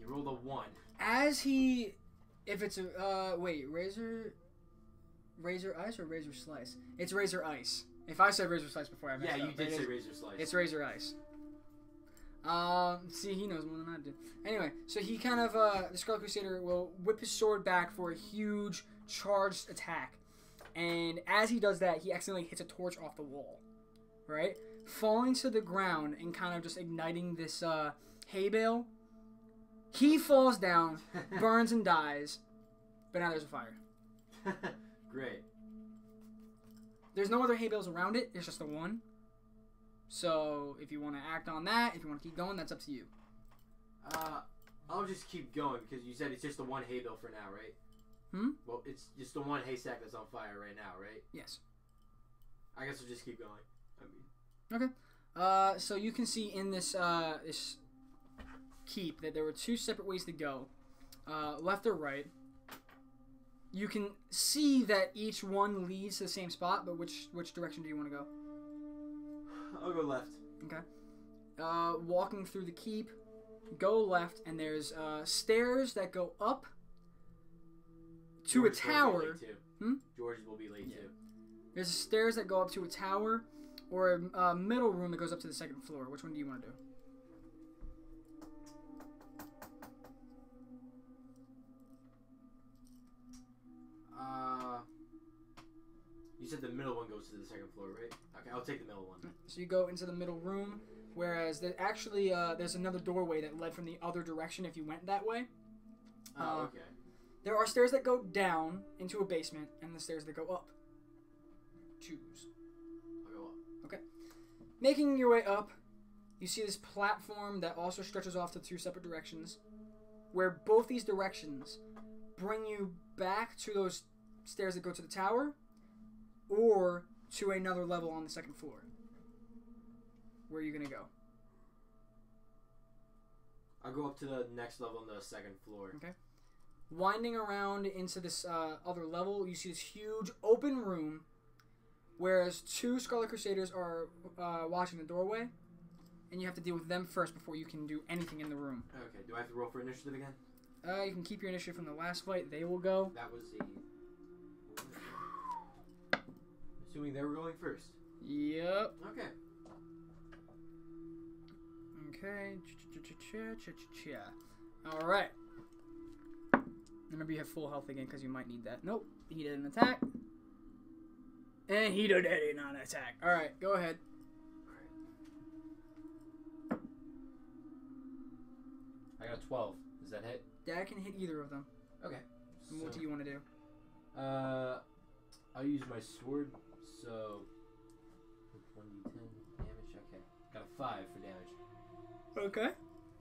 You rolled a 1. As he... If it's a... wait, Razor Ice or Razor Slice? It's Razor Ice. If I said Razor Slice before, I messed up. Yeah, you did say razor slice. It's Razor Ice. See, he knows more than I do. Anyway, so he kind of... the Scarlet Crusader will whip his sword back for a huge charged attack. And as he does that, he accidentally hits a torch off the wall. Right? Falling to the ground and kind of just igniting this hay bale. He falls down, burns and dies. But now there's a fire. Great. There's no other hay bales around it. There's just the one. So if you want to act on that, if you want to keep going, that's up to you. I'll just keep going because you said it's just the one hay bale for now, right? Well, it's just the one haystack that's on fire right now, right? Yes. I guess we'll just keep going. I mean. Okay. So you can see in this this keep that there were 2 separate ways to go, left or right. You can see that each one leads to the same spot, but which direction do you want to go? I'll go left. Okay. Walking through the keep, go left, and there's stairs that go up to George a tower. George will be late too. There's stairs that go up to a tower, or a middle room that goes up to the 2nd floor. Which one do you want to do? You said the middle one goes to the 2nd floor, right? Okay, I'll take the middle one. So you go into the middle room, whereas there's another doorway that led from the other direction if you went that way. Okay. There are stairs that go down into a basement, and the stairs that go up. Choose. I'll go up. Okay. Making your way up, you see this platform that also stretches off to 2 separate directions, where both these directions bring you back to those stairs that go to the tower, or to another level on the 2nd floor. Where are you going to go? I'll go up to the next level on the 2nd floor. Okay. Winding around into this other level, you see this huge open room, whereas 2 Scarlet Crusaders are watching the doorway, and you have to deal with them first before you can do anything in the room. Okay, do I have to roll for initiative again? You can keep your initiative from the last fight. They will go. That was a... Assuming they were going first. Yep. Okay. Okay. All right. Remember, you have full health again because you might need that. Nope. He did an attack. And he did an attack. All right. Go ahead. I got a 12. Does that hit? That can hit either of them. Okay. And what do you want to do? I'll use my sword. So 1d10 damage. Okay. Got a 5 for damage. Okay.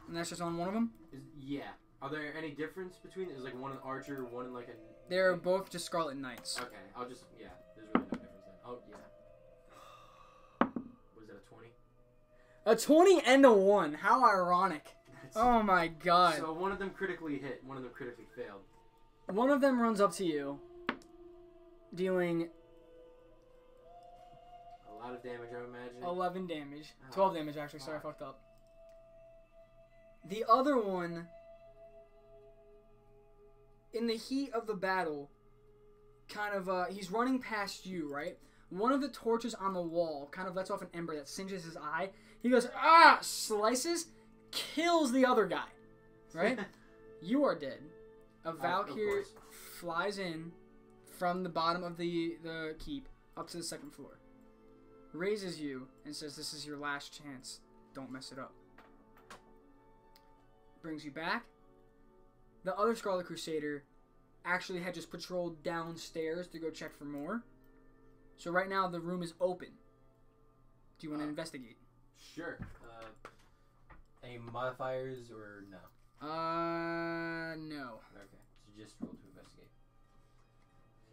And that's just on one of them? Yeah. Are there any difference between? Is like one an archer, one in like a... They're both just Scarlet Knights. Okay. I'll just... Yeah. There's really no difference then. Oh, yeah. Was that a 20? A 20 and a 1. How ironic. Oh my god. So one of them critically hit, one of them critically failed. One of them runs up to you, dealing A lot of damage, I would imagine. 11 damage. Oh, 12 damage, actually. Sorry, I fuck. fucked up. The other one, in the heat of the battle, kind of, he's running past you, right? One of the torches on the wall kind of lets off an ember that singes his eye. He goes, ah! Slices, kills the other guy, right? You are dead. A Valkyrie flies in from the bottom of the keep up to the second floor. Raises you and says, this is your last chance. Don't mess it up. Brings you back. The other Scarlet Crusader actually had just patrolled downstairs to go check for more. So right now the room is open. Do you want to investigate? Sure. Any modifiers or no? No. Okay, so just roll to investigate.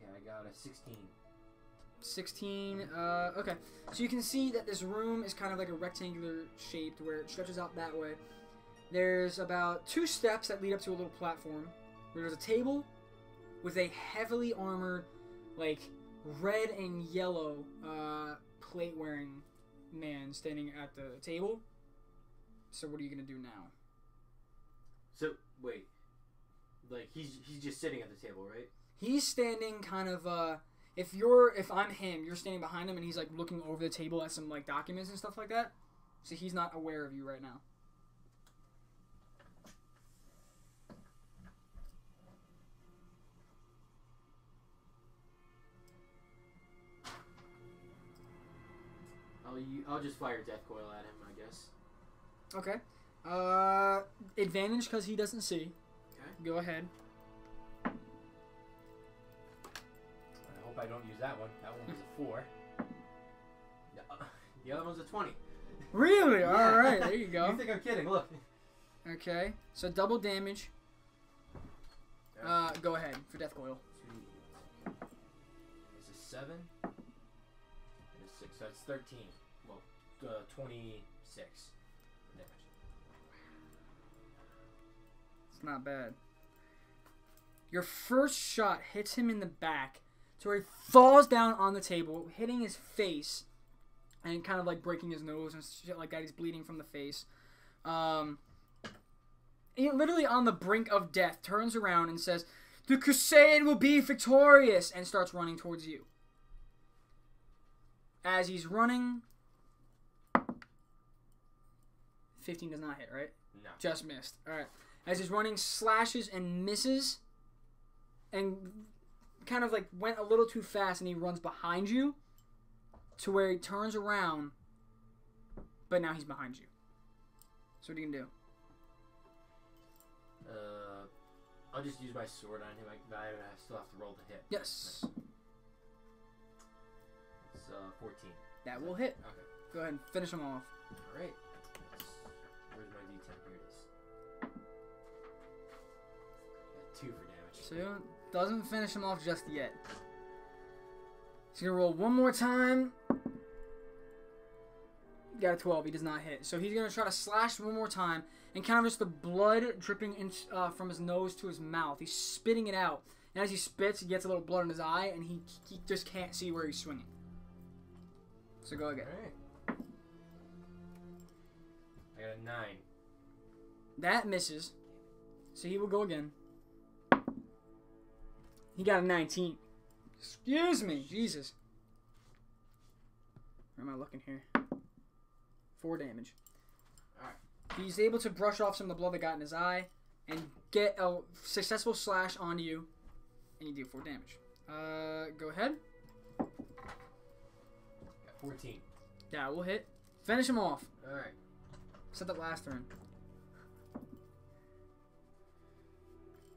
Yeah, I got a 16. 16, okay. So you can see that this room is kind of like a rectangular shaped where it stretches out that way. There's about 2 steps that lead up to a little platform where there's a table with a heavily armored, like, red and yellow plate-wearing man standing at the table. So what are you going to do now? So, wait. Like, he's just sitting at the table, right? He's standing kind of, if I'm him, you're standing behind him and he's, like, looking over the table at some, like, documents and stuff like that. So he's not aware of you right now. I'll just fire Death Coil at him, I guess. Okay. Advantage because he doesn't see. Okay. Go ahead. I hope I don't use that one. That one was a 4. The other one's a 20. Really? Yeah. Alright, there you go. You think I'm kidding? Look. Okay. So double damage. Go ahead for Death Coil. It's a 7 and a 6, so that's 13. Well, 26 damage. It's not bad. Your first shot hits him in the back to where he falls down on the table, hitting his face and kind of like breaking his nose and shit like that. He's bleeding from the face. He literally on the brink of death turns around and says, "The crusade will be victorious," and starts running towards you. As he's running, 15 does not hit, right? No. Just missed. Alright. As he's running, slashes and misses, and kind of like went a little too fast, and he runs behind you to where he turns around, but now he's behind you. So what are you going to do? I'll just use my sword on him. I still have to roll to hit. Yes. It's 14. That will hit. Okay. Go ahead and finish him off. Alright. Where's my D10? Here it is. Got 2 for damage. So, doesn't finish him off just yet. He's going to roll one more time. Got a 12. He does not hit. So he's going to try to slash one more time. And kind of just the blood dripping in, from his nose to his mouth. He's spitting it out. And as he spits, he gets a little blood in his eye. And he just can't see where he's swinging. So go again. Alright. I got a 9. That misses. So he will go again. He got a 19. Excuse me. Jesus. Where am I looking here? 4 damage. Alright. He's able to brush off some of the blood that got in his eye and get a successful slash onto you. And you do 4 damage. Go ahead. Got 14. That will hit. Finish him off. Alright. Set that last turn.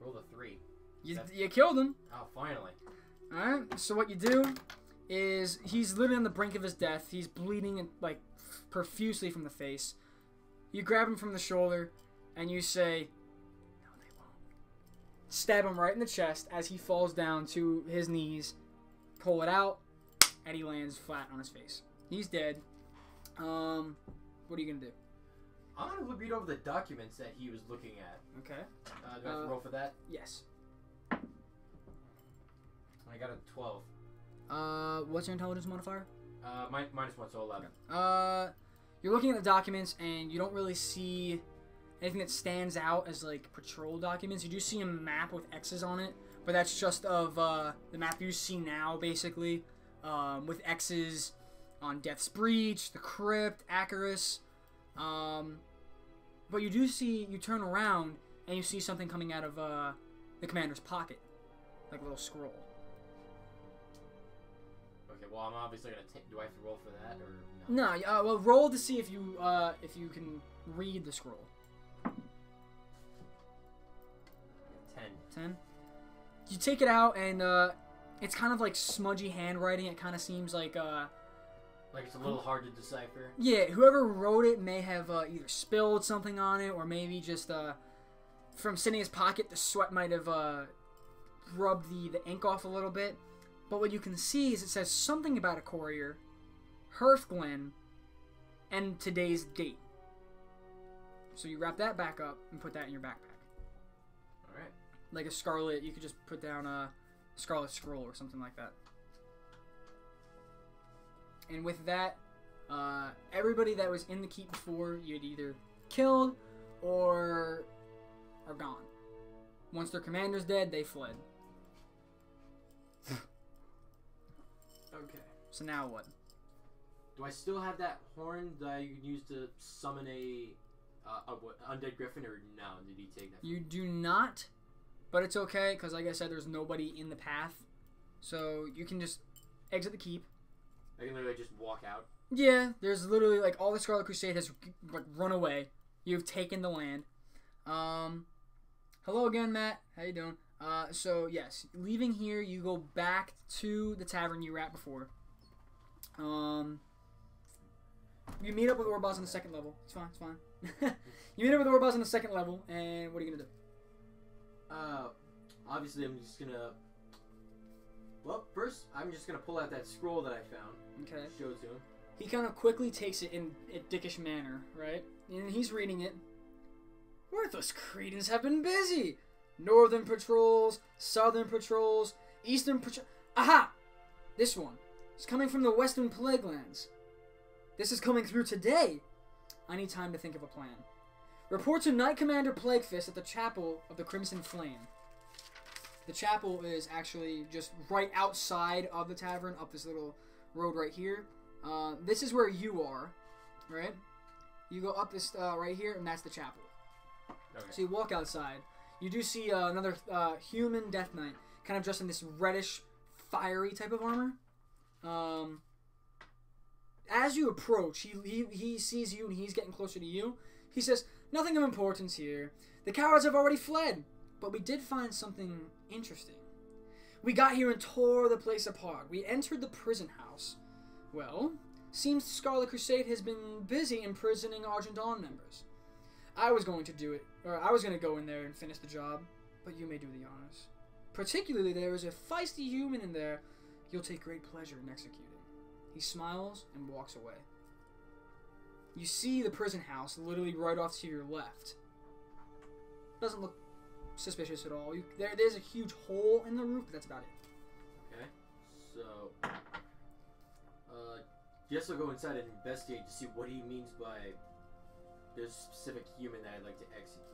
Roll a 3. You killed him. Oh, finally. Alright, so what you do is he's literally on the brink of his death. He's bleeding like profusely from the face. You grab him from the shoulder and you say, "No, they won't." Stab him right in the chest as he falls down to his knees. Pull it out, and he lands flat on his face. He's dead. What are you gonna do? I'm gonna read over the documents that he was looking at. Okay. Do I have to roll for that? Yes. I got a 12. What's your intelligence modifier? -1, so 11. You're looking at the documents, and you don't really see anything that stands out as, like, patrol documents. You do see a map with X's on it, but that's just of the map you see now, basically, with X's on Death's Breach, the Crypt, Acarus. But you do see, you turn around, and you see something coming out of the commander's pocket, like a little scroll. Okay, well, I'm obviously gonna take. Do I have to roll for that, or no? No, well, roll to see if you can read the scroll. 10. 10. You take it out, and it's kind of like smudgy handwriting. It kind of seems like it's a little hard to decipher. Yeah, whoever wrote it may have either spilled something on it, or maybe just from sitting in his pocket, the sweat might have rubbed the ink off a little bit. But what you can see is it says something about a courier, Hearthglen, and today's date. So you wrap that back up and put that in your backpack. Alright. Like a scarlet, you could just put down a scarlet scroll or something like that. And with that, everybody that was in the keep before, you'd either killed or are gone. Once their commander's dead, they fled. Okay. So now what? Do I still have that horn that I could use to summon a undead griffin, or no? Did he take that? You do not, but it's okay, because like I said, there's nobody in the path. So you can just exit the keep. I can literally just walk out. Yeah, there's literally, like, all the Scarlet Crusade has, like, run away. You've taken the land. Hello again, Matt. How you doing? So, yes, leaving here, you go back to the tavern you were at before. You meet up with Orbaz on the second level. It's fine, it's fine. You meet up with Orbaz on the second level, and what are you gonna do? Obviously, I'm just gonna... Well, first, I'm just gonna pull out that scroll that I found. Okay. Show it to him. He kind of quickly takes it in a dickish manner, right? And he's reading it. Worthless cretins have been busy. Northern patrols, southern patrols, eastern patrols. Aha! This one. It's coming from the western plaguelands. This is coming through today. I need time to think of a plan. Report to Knight Commander Plaguefist at the Chapel of the Crimson Flame. The chapel is actually just right outside of the tavern, up this little road right here. This is where you are, right? You go up this right here, and that's the chapel. Okay. So you walk outside. You do see another human Death Knight, kind of dressed in this reddish, fiery type of armor. As you approach, he sees you, and he's getting closer to you. He says, "Nothing of importance here. The cowards have already fled. But we did find something interesting. We got here and tore the place apart. We entered the prison house. Well, seems the Scarlet Crusade has been busy imprisoning Argent Dawn members. I was going to do it, or I was going to go in there and finish the job, but you may do the honors. Particularly, there is a feisty human in there you'll take great pleasure in executing." He smiles and walks away. You see the prison house literally right off to your left. Doesn't look suspicious at all. There's a huge hole in the roof, but that's about it. Okay. So, guess I'll go inside and investigate to see what he means by there's a specific human that I'd like to execute.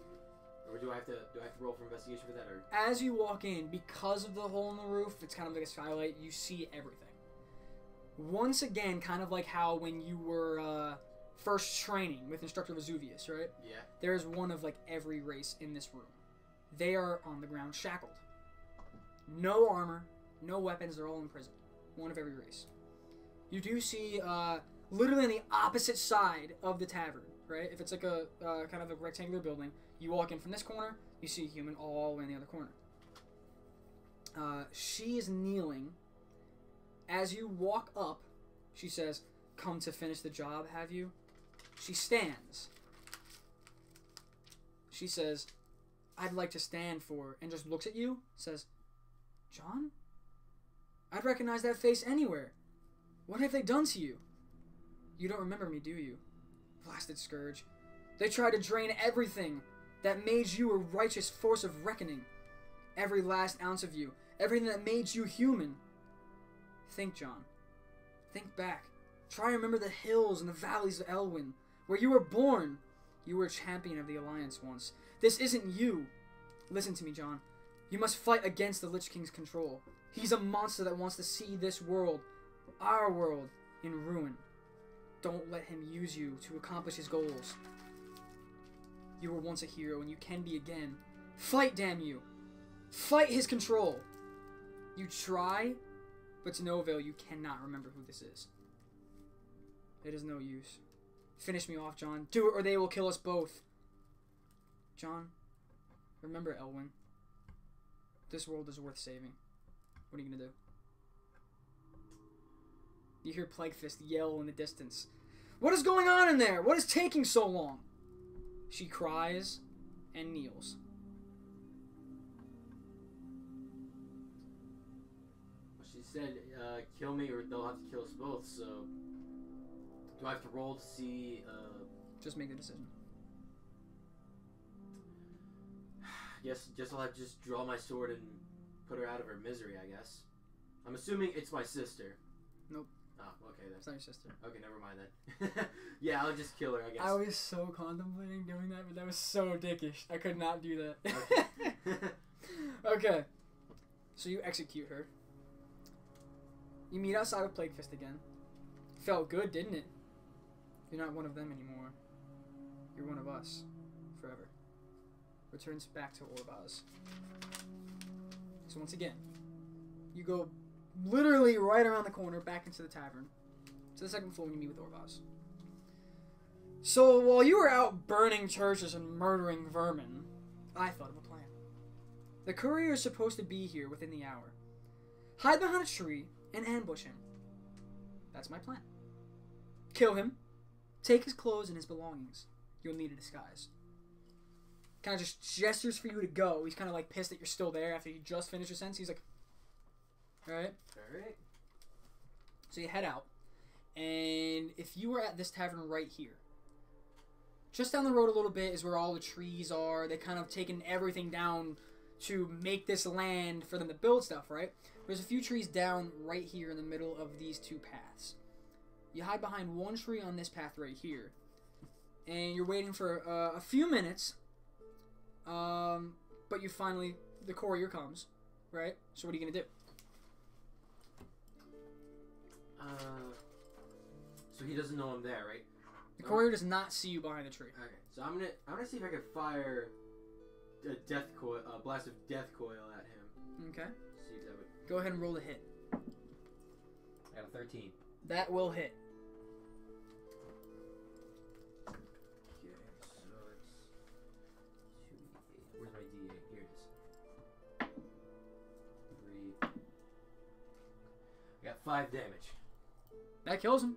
Or do I have to roll for investigation for that, or? As you walk in, because of the hole in the roof, it's kind of like a skylight, you see everything. Once again, kind of like how when you were first training with Instructor Vesuvius, right? Yeah. There's one of like every race in this room. They are on the ground shackled. No armor, no weapons, they're all imprisoned. One of every race. You do see, literally on the opposite side of the tavern, right? If it's like a kind of a rectangular building, you walk in from this corner, you see a human all the way in the other corner. She is kneeling. As you walk up, she says, "Come to finish the job, have you?" She stands. She says, "I'd like to stand for," and just looks at you, says, "John? I'd recognize that face anywhere. What have they done to you?" "You don't remember me, do you? Blasted scourge. They tried to drain everything that made you a righteous force of reckoning. Every last ounce of you. Everything that made you human. Think, John. Think back. Try to remember the hills and the valleys of Elwyn, where you were born. You were a champion of the Alliance once. This isn't you. Listen to me, John. You must fight against the Lich King's control. He's a monster that wants to see this world, our world, in ruin. Don't let him use you to accomplish his goals. You were once a hero, and you can be again. Fight, damn you! Fight his control! You try, but to no avail, you cannot remember who this is. It is no use. Finish me off, John. Do it, or they will kill us both. John, remember Elwyn. This world is worth saving. What are you gonna do? You hear Plaguefist yell in the distance. What is going on in there? What is taking so long? She cries and kneels. Well, she said, kill me or they'll have to kill us both, so... Do I have to roll to see, Just make the decision. Guess I'll have to just draw my sword and put her out of her misery, I guess. I'm assuming it's my sister. Nope. Oh, okay then. It's not your sister. Okay, never mind then. Yeah, I'll just kill her, I guess. I was so contemplating doing that, but that was so dickish. I could not do that. Okay. Okay. So you execute her. You meet outside with Plaguefist again. Felt good, didn't it? You're not one of them anymore. You're one of us. Forever. Returns back to Orbaz. So once again, you go literally right around the corner back into the tavern. To the second floor when you meet with Orbaz. So while you were out burning churches and murdering vermin, I thought of a plan. The courier is supposed to be here within the hour. Hide behind a tree and ambush him. That's my plan. Kill him. Take his clothes and his belongings. You'll need a disguise. Kind of just gestures for you to go. He's kind of like pissed that you're still there after you just finished your sentence. He's like, alright. Alright. So you head out. And if you were at this tavern right here, just down the road a little bit is where all the trees are. They kind of taken everything down to make this land for them to build stuff, right? There's a few trees down right here in the middle of these two paths. You hide behind one tree on this path right here. And you're waiting for a few minutes. But you finally, the courier comes, right? So what are you going to do? So he doesn't know I'm there, right? The courier does not see you behind the tree. Okay, so I'm gonna see if I can fire a blast of death coil at him. Okay. See if that would... Go ahead and roll a hit. I got a 13. That will hit. Okay, so it's 2d8. Where's my d8? Here it is. 3. I got 5 damage. That kills him.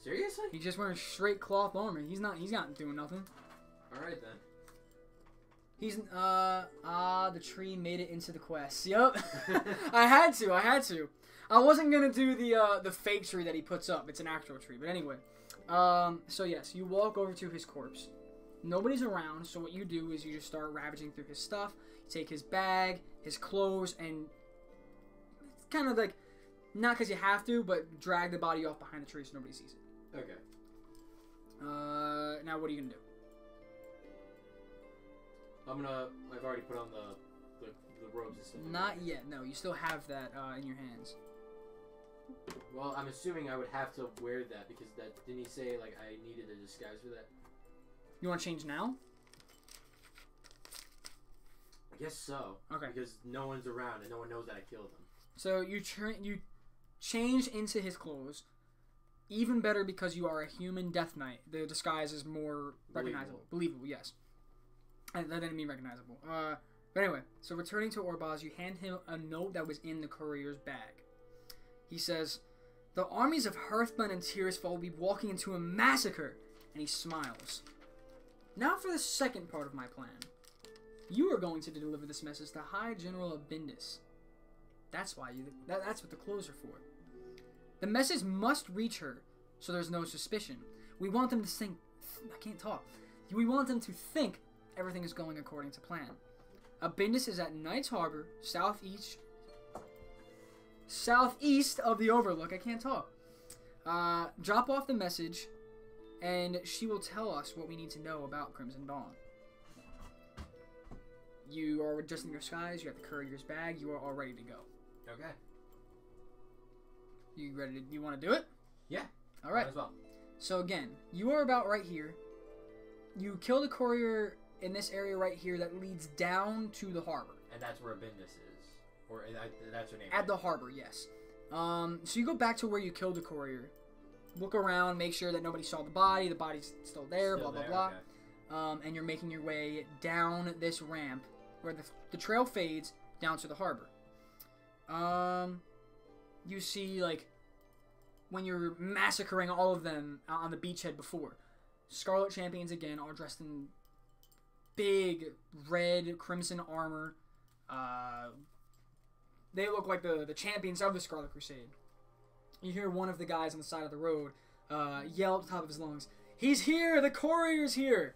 Seriously? He's just wearing straight cloth armor. He's not doing nothing. Alright then. He's, the tree made it into the quest. Yup. I had to. I wasn't gonna do the fake tree that he puts up. It's an actual tree. But anyway. So yes, you walk over to his corpse. Nobody's around, so what you do is you just start ravaging through his stuff. You take his bag, his clothes, and it's kind of like, not because you have to, but drag the body off behind the tree so nobody sees it. Okay. Now what are you gonna do? I've already put on the robes and stuff. Not yet. No, you still have that in your hands. Well, I'm assuming I would have to wear that because didn't he say like I needed a disguise for that? You want to change now? I guess so. Okay. Because no one's around and no one knows that I killed him. So you change into his clothes. Even better because you are a human Death Knight. The disguise is more recognizable. Believable, yes. And that didn't mean recognizable. But anyway, so returning to Orbaz, you hand him a note that was in the courier's bag. He says, "The armies of Hearthblend and Tirisfal will be walking into a massacre," and he smiles. Now for the second part of my plan. You are going to deliver this message to High General Abindus. That's why that's what the clothes are for. The message must reach her, so there's no suspicion. We want them to think. I can't talk. We want them to think everything is going according to plan. Abindus is at Knight's Harbor, southeast of the Overlook. I can't talk. Drop off the message, and she will tell us what we need to know about Crimson Dawn. You are adjusting your disguise. You have the courier's bag. You are all ready to go. Okay. You ready? You want to do it? Yeah. All right. Might as well. So again, you are about right here. You kill the courier in this area right here that leads down to the harbor. And that's where Abindus is. Or that's her name. At right? the harbor, yes. So you go back to where you killed the courier. Look around, make sure that nobody saw the body. The body's still there, Still blah, there, blah, okay. blah. And you're making your way down this ramp where the trail fades down to the harbor. You see, like, when you're massacring all of them on the beachhead before, Scarlet Champions again, all dressed in big red crimson armor. They look like the champions of the Scarlet Crusade. You hear one of the guys on the side of the road yell at the top of his lungs, "He's here! The courier's here!"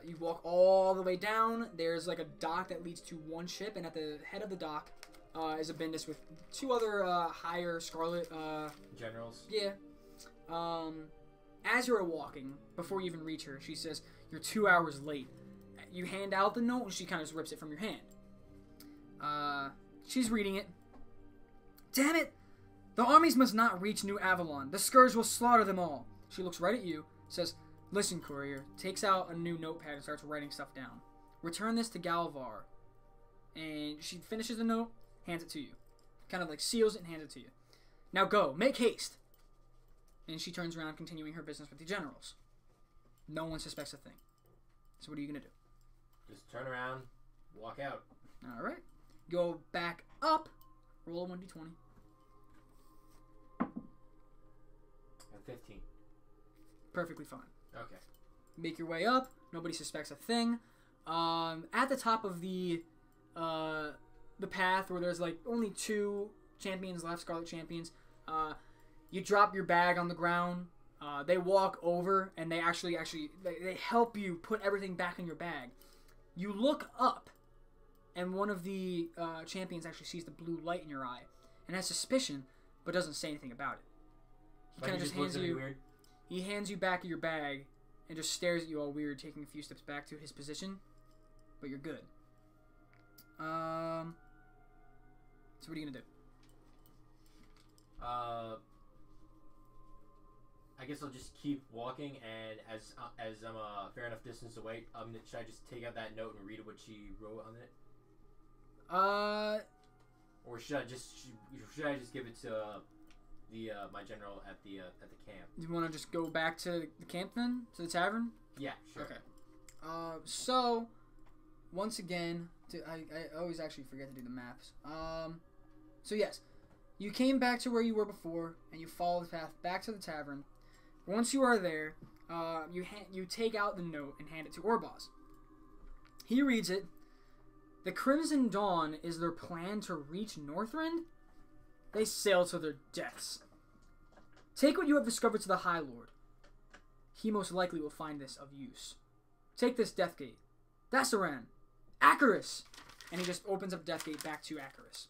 You walk all the way down. There's like a dock that leads to one ship, and at the head of the dock is Abindus with two other higher Scarlet Generals. Yeah. As you're walking, before you even reach her, she says, "You're 2 hours late." You hand out the note, and she kind of rips it from your hand. She's reading it. "Damn it! The armies must not reach New Avalon. The Scourge will slaughter them all." She looks right at you, says, "Listen, courier," takes out a new notepad and starts writing stuff down. "Return this to Galvar." And she finishes the note, hands it to you. Kind of like seals it and hands it to you. "Now go, make haste." And she turns around, continuing her business with the generals. No one suspects a thing. So what are you going to do? Just turn around, walk out. Alright. Go back up. Roll a 1d20. At 15. Perfectly fine. Okay. Make your way up. Nobody suspects a thing. At the top of the path where there's like only 2 champions left, Scarlet Champions, you drop your bag on the ground. They walk over and they actually they help you put everything back in your bag. You look up, and one of the champions actually sees the blue light in your eye and has suspicion, but doesn't say anything about it. He kind of just hands you. Weird. He hands you back your bag and just stares at you all weird, taking a few steps back to his position. But you're good. So what are you gonna do? I guess I'll just keep walking, and as I'm a fair enough distance away, should I just take out that note and read what she wrote on it? Or should I just give it to my general at the camp? You want to just go back to the camp then, to the tavern? Yeah, sure. Okay. So once again, I always actually forget to do the maps. So yes, you came back to where you were before, and you follow the path back to the tavern. Once you are there, you take out the note and hand it to Orbaz. He reads it. "The Crimson Dawn is their plan to reach Northrend? They sail to their deaths. Take what you have discovered to the High Lord. He most likely will find this of use. Take this Death Gate. Dassaran! Acaris!" And he just opens up Death Gate back to Acaris.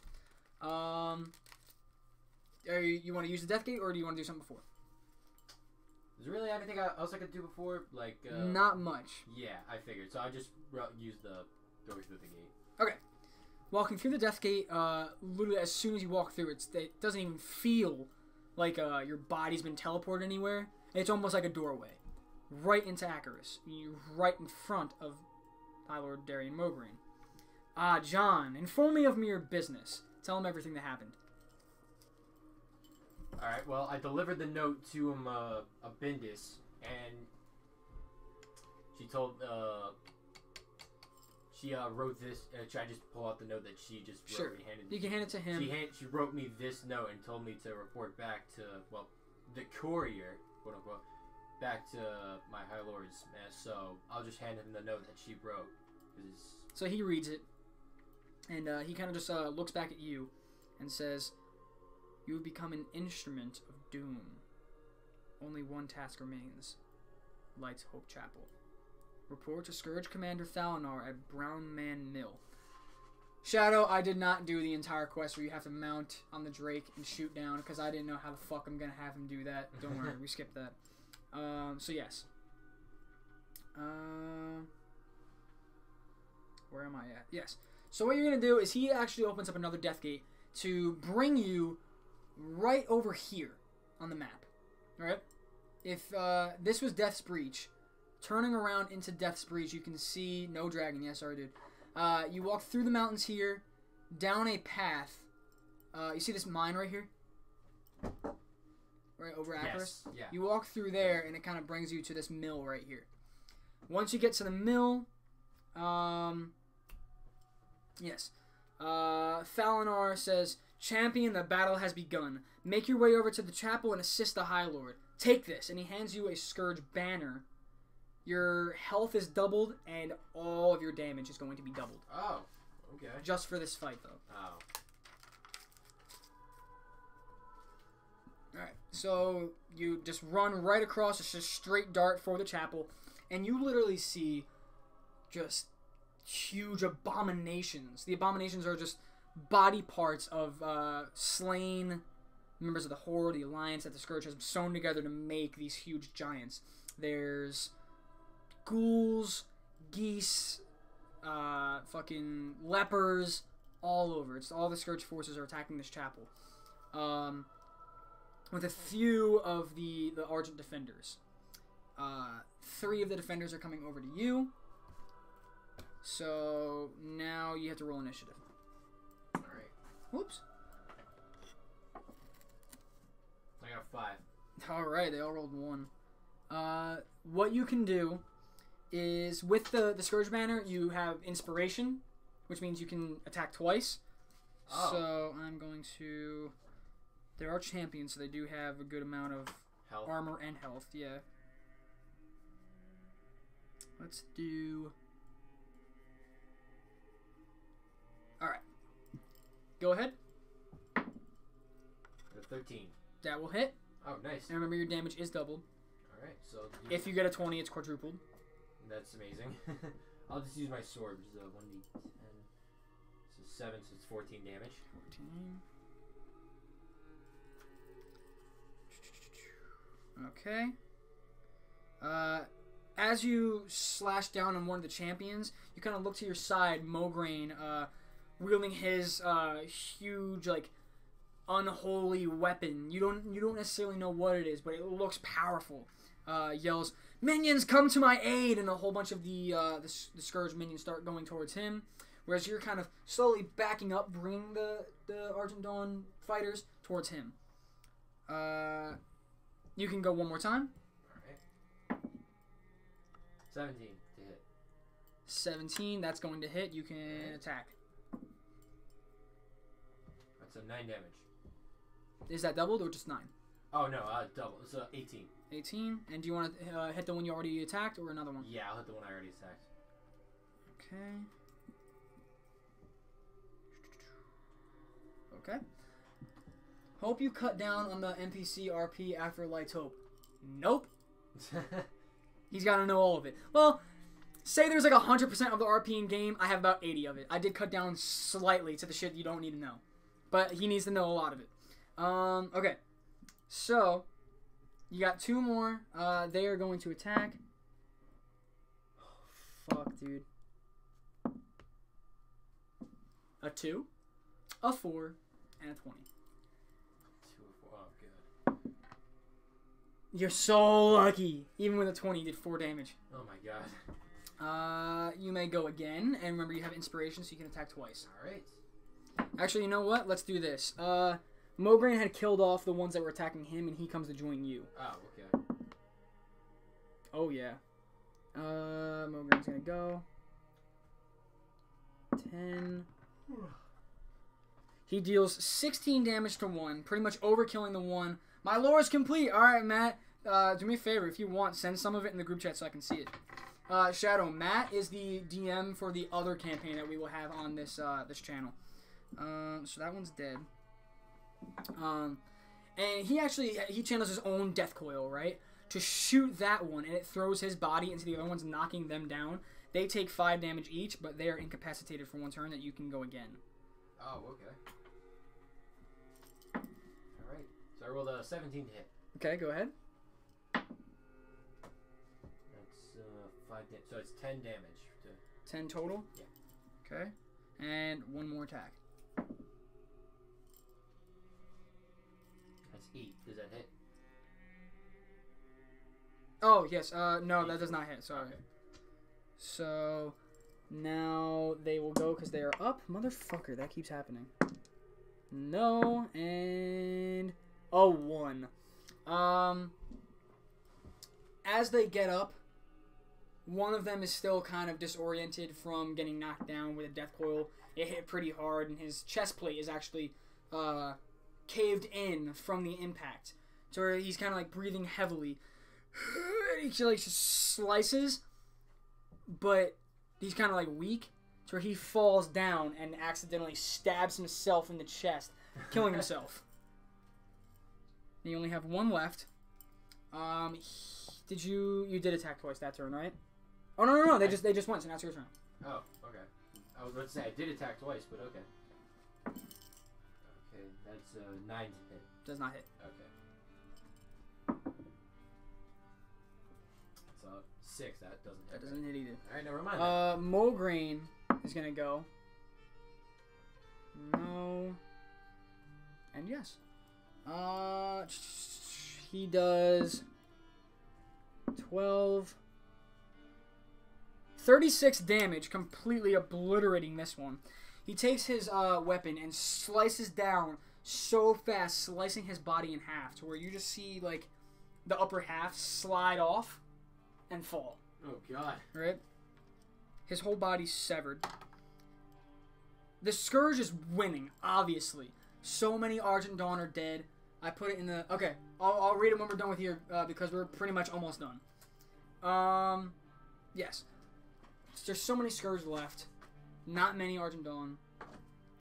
You want to use the Death Gate, or do you want to do something before? Is there really anything else I could do before? Like, Not much. Yeah, I figured. So I just use go through the gate. Okay. Walking through the Death Gate, literally as soon as you walk through it doesn't even feel like your body's been teleported anywhere. It's almost like a doorway. Right into Acaris. You're right in front of High Lord Darian Mograine. John, inform me of your business. Tell him everything that happened. Alright, well, I delivered the note to Abindus, and she told, she wrote this, should I just pull out the note that she just wrote Sure. me? You can hand it to him. She wrote me this note and told me to report back to, well, the courier, quote unquote, back to my High Lord's mess, so I'll just hand him the note that she wrote. So he reads it, and he kind of just looks back at you and says, "You have become an instrument of doom. Only one task remains. Light's Hope Chapel. Report to Scourge Commander Thalinar at Brown Man Mill." Shadow, I did not do the entire quest where you have to mount on the Drake and shoot down because I didn't know how the fuck I'm gonna have him do that. Don't worry, we skipped that. So yes. Where am I at? Yes. So what you're gonna do is he actually opens up another death gate to bring you right over here on the map. Alright? If this was Death's Breach, turning around into Death's Breach, you can see no dragon. Yes, sorry, dude. You walk through the mountains here, down a path. You see this mine right here? Right over Acris? Yes, yeah. You walk through there, and it kind of brings you to this mill right here. Once you get to the mill, yes. Thalinar says, Champion, the battle has begun. Make your way over to the chapel and assist the High Lord. Take this, and he hands you a Scourge banner. Your health is doubled, and all of your damage is going to be doubled. Oh, okay. Just for this fight, though. Oh. Alright, so you just run right across, it's just straight dart for the chapel, and you literally see just huge abominations. The abominations are just body parts of slain members of the Horde, the Alliance that the Scourge has sewn together to make these huge giants. There's ghouls, geese, fucking lepers, all over. It's all the Scourge forces are attacking this chapel. With a few of the Argent defenders. 3 of the defenders are coming over to you. So now you have to roll initiative. Alright. Whoops. I got a 5. Alright, they all rolled 1. What you can do is with the Scourge banner, you have inspiration, which means you can attack twice. Oh. So I'm going to... There are champions, so they do have a good amount of Health. armor and health, yeah. Let's do... Alright. Go ahead. I got 13. That will hit. Oh, nice. And remember, your damage is doubled. Alright, so... If you get a 20, it's quadrupled. That's amazing. I'll just use my sword, which is a 1d10. So 7, so it's 14 damage. 14. Okay. As you slash down on one of the champions, you kind of look to your side, Mograine, wielding his huge, like, unholy weapon. You don't necessarily know what it is, but it looks powerful. Yells, "Minions, come to my aid!" And a whole bunch of the Scourge minions start going towards him, whereas you're kind of slowly backing up, bringing the Argent Dawn fighters towards him. You can go one more time. Alright. 17 to hit. 17, that's going to hit. You can attack. That's a 9 damage. Is that doubled or just 9? Oh no, double. It's 18. 18. And do you want to hit the one you already attacked or another one? Yeah, I'll hit the one I already attacked. Okay. Okay. Hope you cut down on the NPC RP after Light's Hope. Nope. He's got to know all of it. Well, say there's like 100% of the RP in game. I have about 80 of it. I did cut down slightly to the shit you don't need to know. But he needs to know a lot of it. Okay. So, you got 2 more. They are going to attack. Oh, fuck, dude. A 2, a 4, and a 20. 2 or 4. Oh, good. You're so lucky. Even with a 20, you did 4 damage. Oh my god. You may go again, and remember you have inspiration, so you can attack twice. Alright. Actually, you know what? Let's do this. Mograine had killed off the ones that were attacking him, and he comes to join you. Oh, okay. Oh, yeah. Mograine's gonna go. 10. He deals 16 damage to one, pretty much overkilling the one. My lore is complete. Alright, Matt. Do me a favor. If you want, send some of it in the group chat so I can see it. Shadow, Matt is the DM for the other campaign that we will have on this this channel. So that one's dead. And he channels his own death coil, right? To shoot that one, and it throws his body into the other ones, knocking them down. They take 5 damage each, but they are incapacitated for 1 turn that you can go again. Oh, okay. Alright. So I rolled a 17 to hit. Okay, go ahead. That's 5 damage. So it's 10 damage. 10 total? Yeah. Okay. And 1 more attack. That's 8. Does that hit? Oh, yes. No, that does not hit. Sorry. Okay. So, now they will go because they are up. Motherfucker, that keeps happening. No, and... Oh, 1. As they get up, one of them is still kind of disoriented from getting knocked down with a death coil. It hit pretty hard, and his chest plate is actually caved in from the impact. So he's kind of like breathing heavily. He like just slices, but he's kind of like weak. So he falls down and accidentally stabs himself in the chest, killing himself. You only have 1 left. You did attack twice that turn, right? Oh no, they just went, so now it's your turn. Oh, okay. I was about to say I did attack twice, but okay. Okay, that's 9 to hit. Does not hit. Okay. So 6, that doesn't hit. That doesn't hit either. Alright, never mind. Mograine is gonna go. No. And yes. He does 12. 36 damage, completely obliterating this one. He takes his weapon and slices down so fast, slicing his body in half, to where you just see, like, the upper half slide off and fall. Oh, God. Right? His whole body's severed. The Scourge is winning, obviously. So many Argent Dawn are dead. I put it in the... Okay, I'll read it when we're done with here, because we're pretty much almost done. Yes. There's so many Scourge left. Not many Argent Dawn.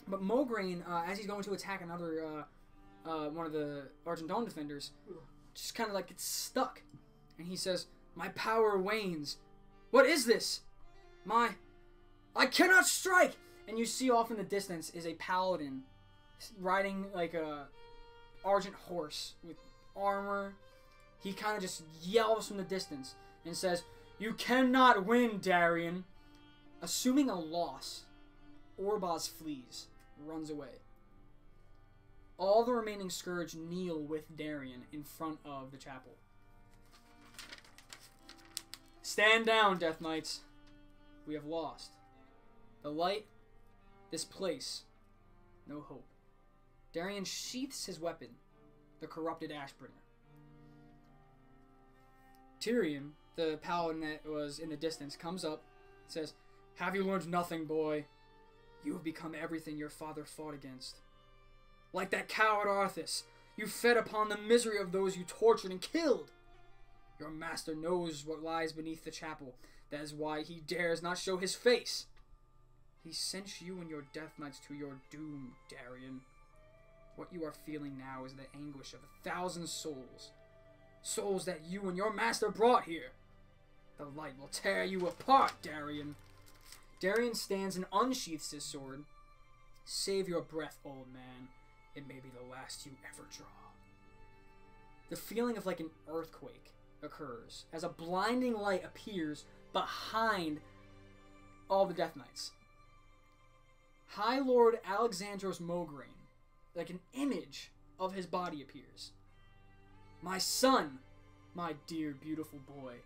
But Mograine, as he's going to attack another, one of the Argent Dawn defenders, just kind of like gets stuck. And he says, "My power wanes. What is this? I cannot strike!" And you see off in the distance is a paladin riding like a Argent horse with armor. He kind of just yells from the distance and says, "You cannot win, Darian." Assuming a loss, Orbaz flees, runs away. All the remaining Scourge kneel with Darian in front of the chapel. Stand down, Death Knights. We have lost. The light, this place, no hope. Darian sheaths his weapon, the corrupted Ashbringer. Tyrion, the paladin that was in the distance, comes up and says, "Have you learned nothing, boy? You have become everything your father fought against. Like that coward Arthas, you fed upon the misery of those you tortured and killed. Your master knows what lies beneath the chapel. That is why he dares not show his face. He sent you and your Death Knights to your doom, Darian. What you are feeling now is the anguish of 1,000 souls. Souls that you and your master brought here. The light will tear you apart, Darian." Darian stands and unsheaths his sword. "Save your breath, old man. It may be the last you ever draw." The feeling of like an earthquake occurs as a blinding light appears behind all the Death Knights. High Lord Alexandros Mograine, like an image of his body, appears. "My son, my dear beautiful boy."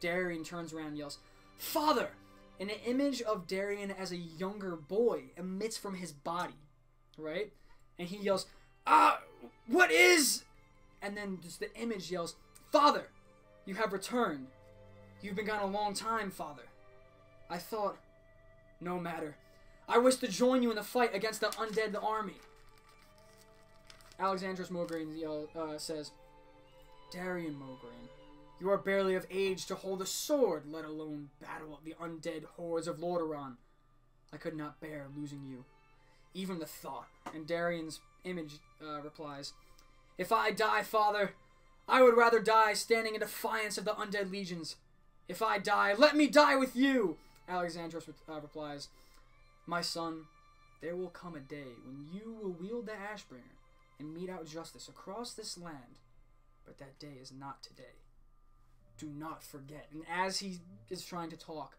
Darian turns around and yells, "Father!" And an image of Darian as a younger boy emits from his body, right? And he yells, "What is?" And then just the image yells, "Father, you have returned. You've been gone a long time, Father. I thought, no matter. I wish to join you in the fight against the undead army." Alexandros Mograine says, "Darian Mograine, you are barely of age to hold a sword, let alone battle the undead hordes of Lordaeron. I could not bear losing you. Even the thought." And Darian's image replies, "If I die, Father, I would rather die standing in defiance of the undead legions. If I die, let me die with you. Alexandros replies, "My son, there will come a day when you will wield the Ashbringer and mete out justice across this land, but that day is not today. Do not forget." And as he is trying to talk,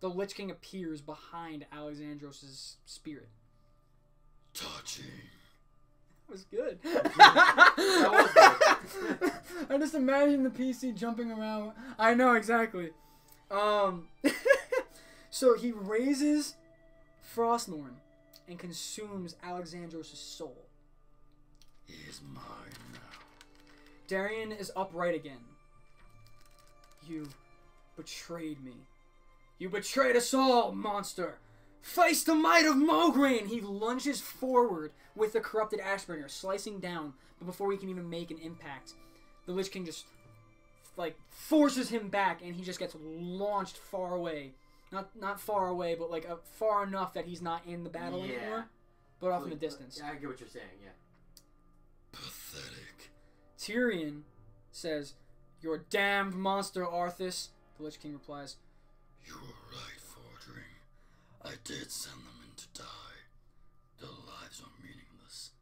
the Lich King appears behind Alexandros' spirit. Touching. That was good. That was good. I just imagine the PC jumping around. I know, exactly. So he raises Frostmourne and consumes Alexandros' soul. He is mine now. Darian is upright again. "You betrayed me. You betrayed us all, monster! Face the might of Mograine!" He lunges forward with the corrupted Ashbringer, slicing down, but before he can even make an impact, the Lich King just, like, forces him back, and he just gets launched far away. Not far away, but, like, far enough that he's not in the battle anymore, but off in the distance. Yeah, I get what you're saying, yeah. Pathetic. Tyrion says, "You're a damned monster, Arthas." The Lich King replies, You were right, Fordring. I did send them in to die. Their lives are meaningless,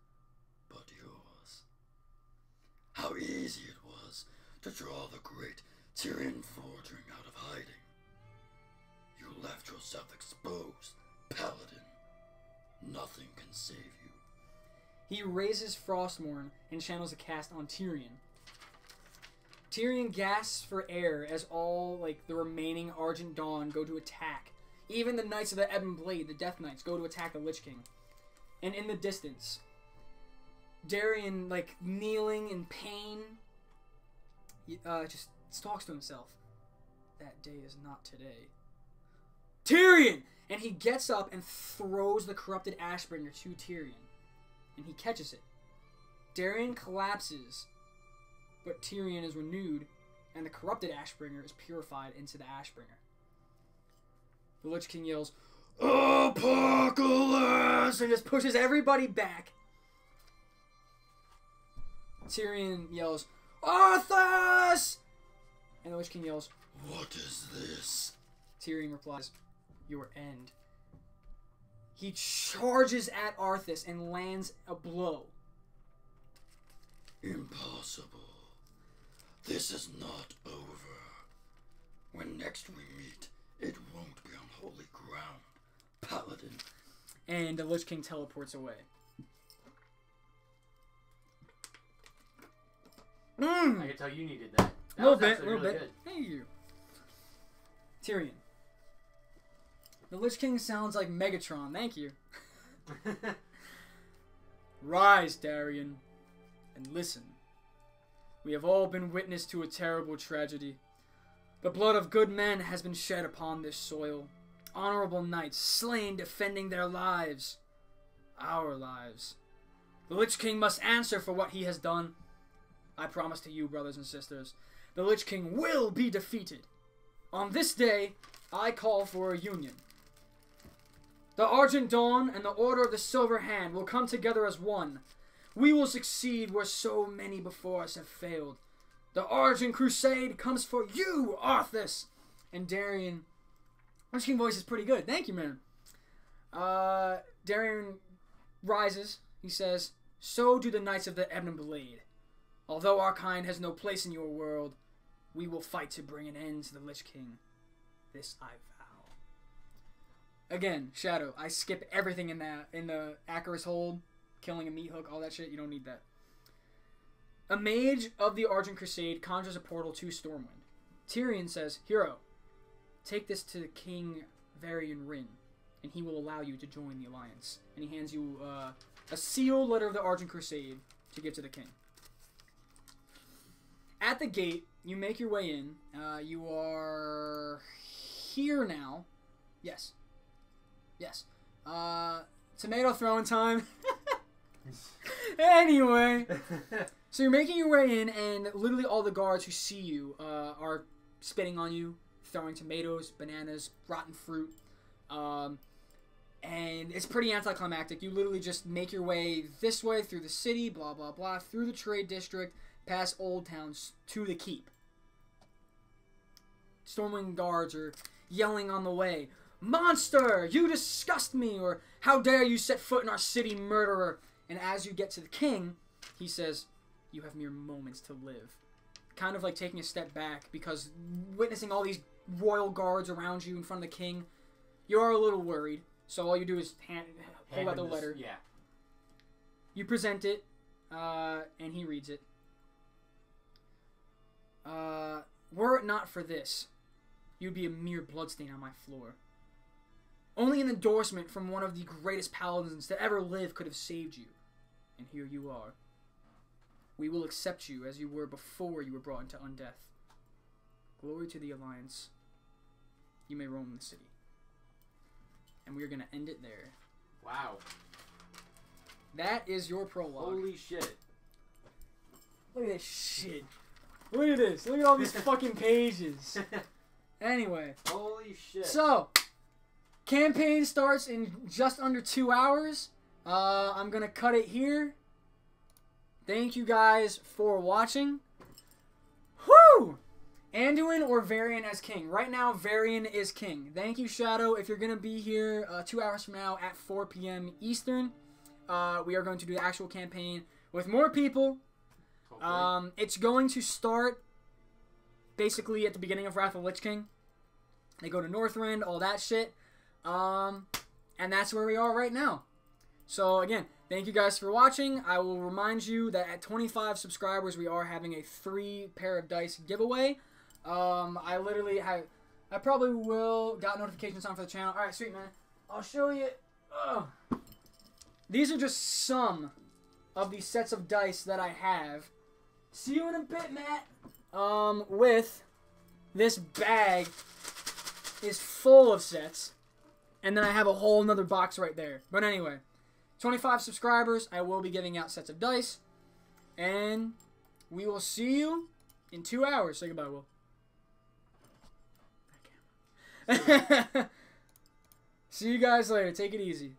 but yours. How easy it was to draw the great Tyrion Fordring out of hiding. You left yourself exposed, Paladin. Nothing can save you. He raises Frostmourne and channels a cast on Tyrion. Tyrion gasps for air as all, like, the remaining Argent Dawn go to attack. Even the Knights of the Ebon Blade, the Death Knights, go to attack the Lich King. And in the distance, Darian, like, kneeling in pain, just talks to himself. That day is not today. Tyrion! And he gets up and throws the corrupted Ashbringer to Tyrion. And he catches it. Darian collapses, but Tyrion is renewed, and the corrupted Ashbringer is purified into the Ashbringer. The Lich King yells, "Apocalypse!" and just pushes everybody back. Tyrion yells, "Arthas!" And the Lich King yells, What is this? Tyrion replies, "Your end." He charges at Arthas and lands a blow. Impossible. This is not over. When next we meet, it won't be on holy ground, Paladin. And the Lich King teleports away. I can tell you needed that. That Little was bit, actually little really bit. good. Thank you. Tyrion. The Lich King sounds like Megatron. Thank you. Rise, Darian, and listen. We have all been witness to a terrible tragedy. The blood of good men has been shed upon this soil. Honorable knights slain defending their lives. Our lives. The Lich King must answer for what he has done. I promise to you, brothers and sisters, the Lich King will be defeated. On this day, I call for a union. The Argent Dawn and the Order of the Silver Hand will come together as one. We will succeed where so many before us have failed. The Argent Crusade comes for you, Arthas! And Darian... Lich King voice is pretty good. Thank you, man. Darian rises. He says, "So do the Knights of the Ebon Blade. Although our kind has no place in your world, we will fight to bring an end to the Lich King. This I vow." Again, Shadow, I skip everything in the Acheris Hold, killing a meat hook, all that shit. You don't need that. A mage of the Argent Crusade conjures a portal to Stormwind. Tyrion says, "Hero, take this to King Varian Rin, and he will allow you to join the Alliance." And he hands you a sealed letter of the Argent Crusade to give to the king. At the gate, you make your way in. You are here now. Yes. Yes. Tomato throwing time. Anyway. So you're making your way in, and literally all the guards who see you are spitting on you, throwing tomatoes, bananas, rotten fruit. And it's pretty anticlimactic. You literally just make your way this way through the city, blah, blah, blah, through the trade district, past Old Town to the keep. Stormwind guards are yelling on the way, "Monster! You disgust me!" or "How dare you set foot in our city, murderer!" And as you get to the king, he says, "You have mere moments to live." Kind of like taking a step back, because witnessing all these royal guards around you in front of the king, you're a little worried. So all you do is hold out the letter. Yeah. You present it, and he reads it. Were it not for this, you'd be a mere bloodstain on my floor. Only an endorsement from one of the greatest paladins that ever lived could have saved you. And here you are. We will accept you as you were before you were brought into undeath. Glory to the Alliance. You may roam the city. And we are going to end it there. Wow. That is your prologue. Holy shit. Look at this shit. Look at this. Look at all these fucking pages. Anyway. Holy shit. So, campaign starts in just under 2 hours. I'm going to cut it here. Thank you guys for watching. Whew! Anduin or Varian as king? Right now, Varian is king. Thank you, Shadow. If you're going to be here 2 hours from now at 4 p.m. Eastern, we are going to do the actual campaign with more people. It's going to start basically at the beginning of Wrath of the Lich King. They go to Northrend, all that shit. And that's where we are right now. So, again, thank you guys for watching. I will remind you that at 25 subscribers, we are having a 3 pair of dice giveaway. I probably will got notifications on for the channel. Alright, sweet, man. I'll show you. These are just some of the sets of dice that I have. See you in a bit, Matt. With this bag is full of sets. And then I have a whole nother box right there. But anyway, 25 subscribers, I will be giving out sets of dice. And we will see you in 2 hours. Say goodbye, Will. See you guys later. Take it easy.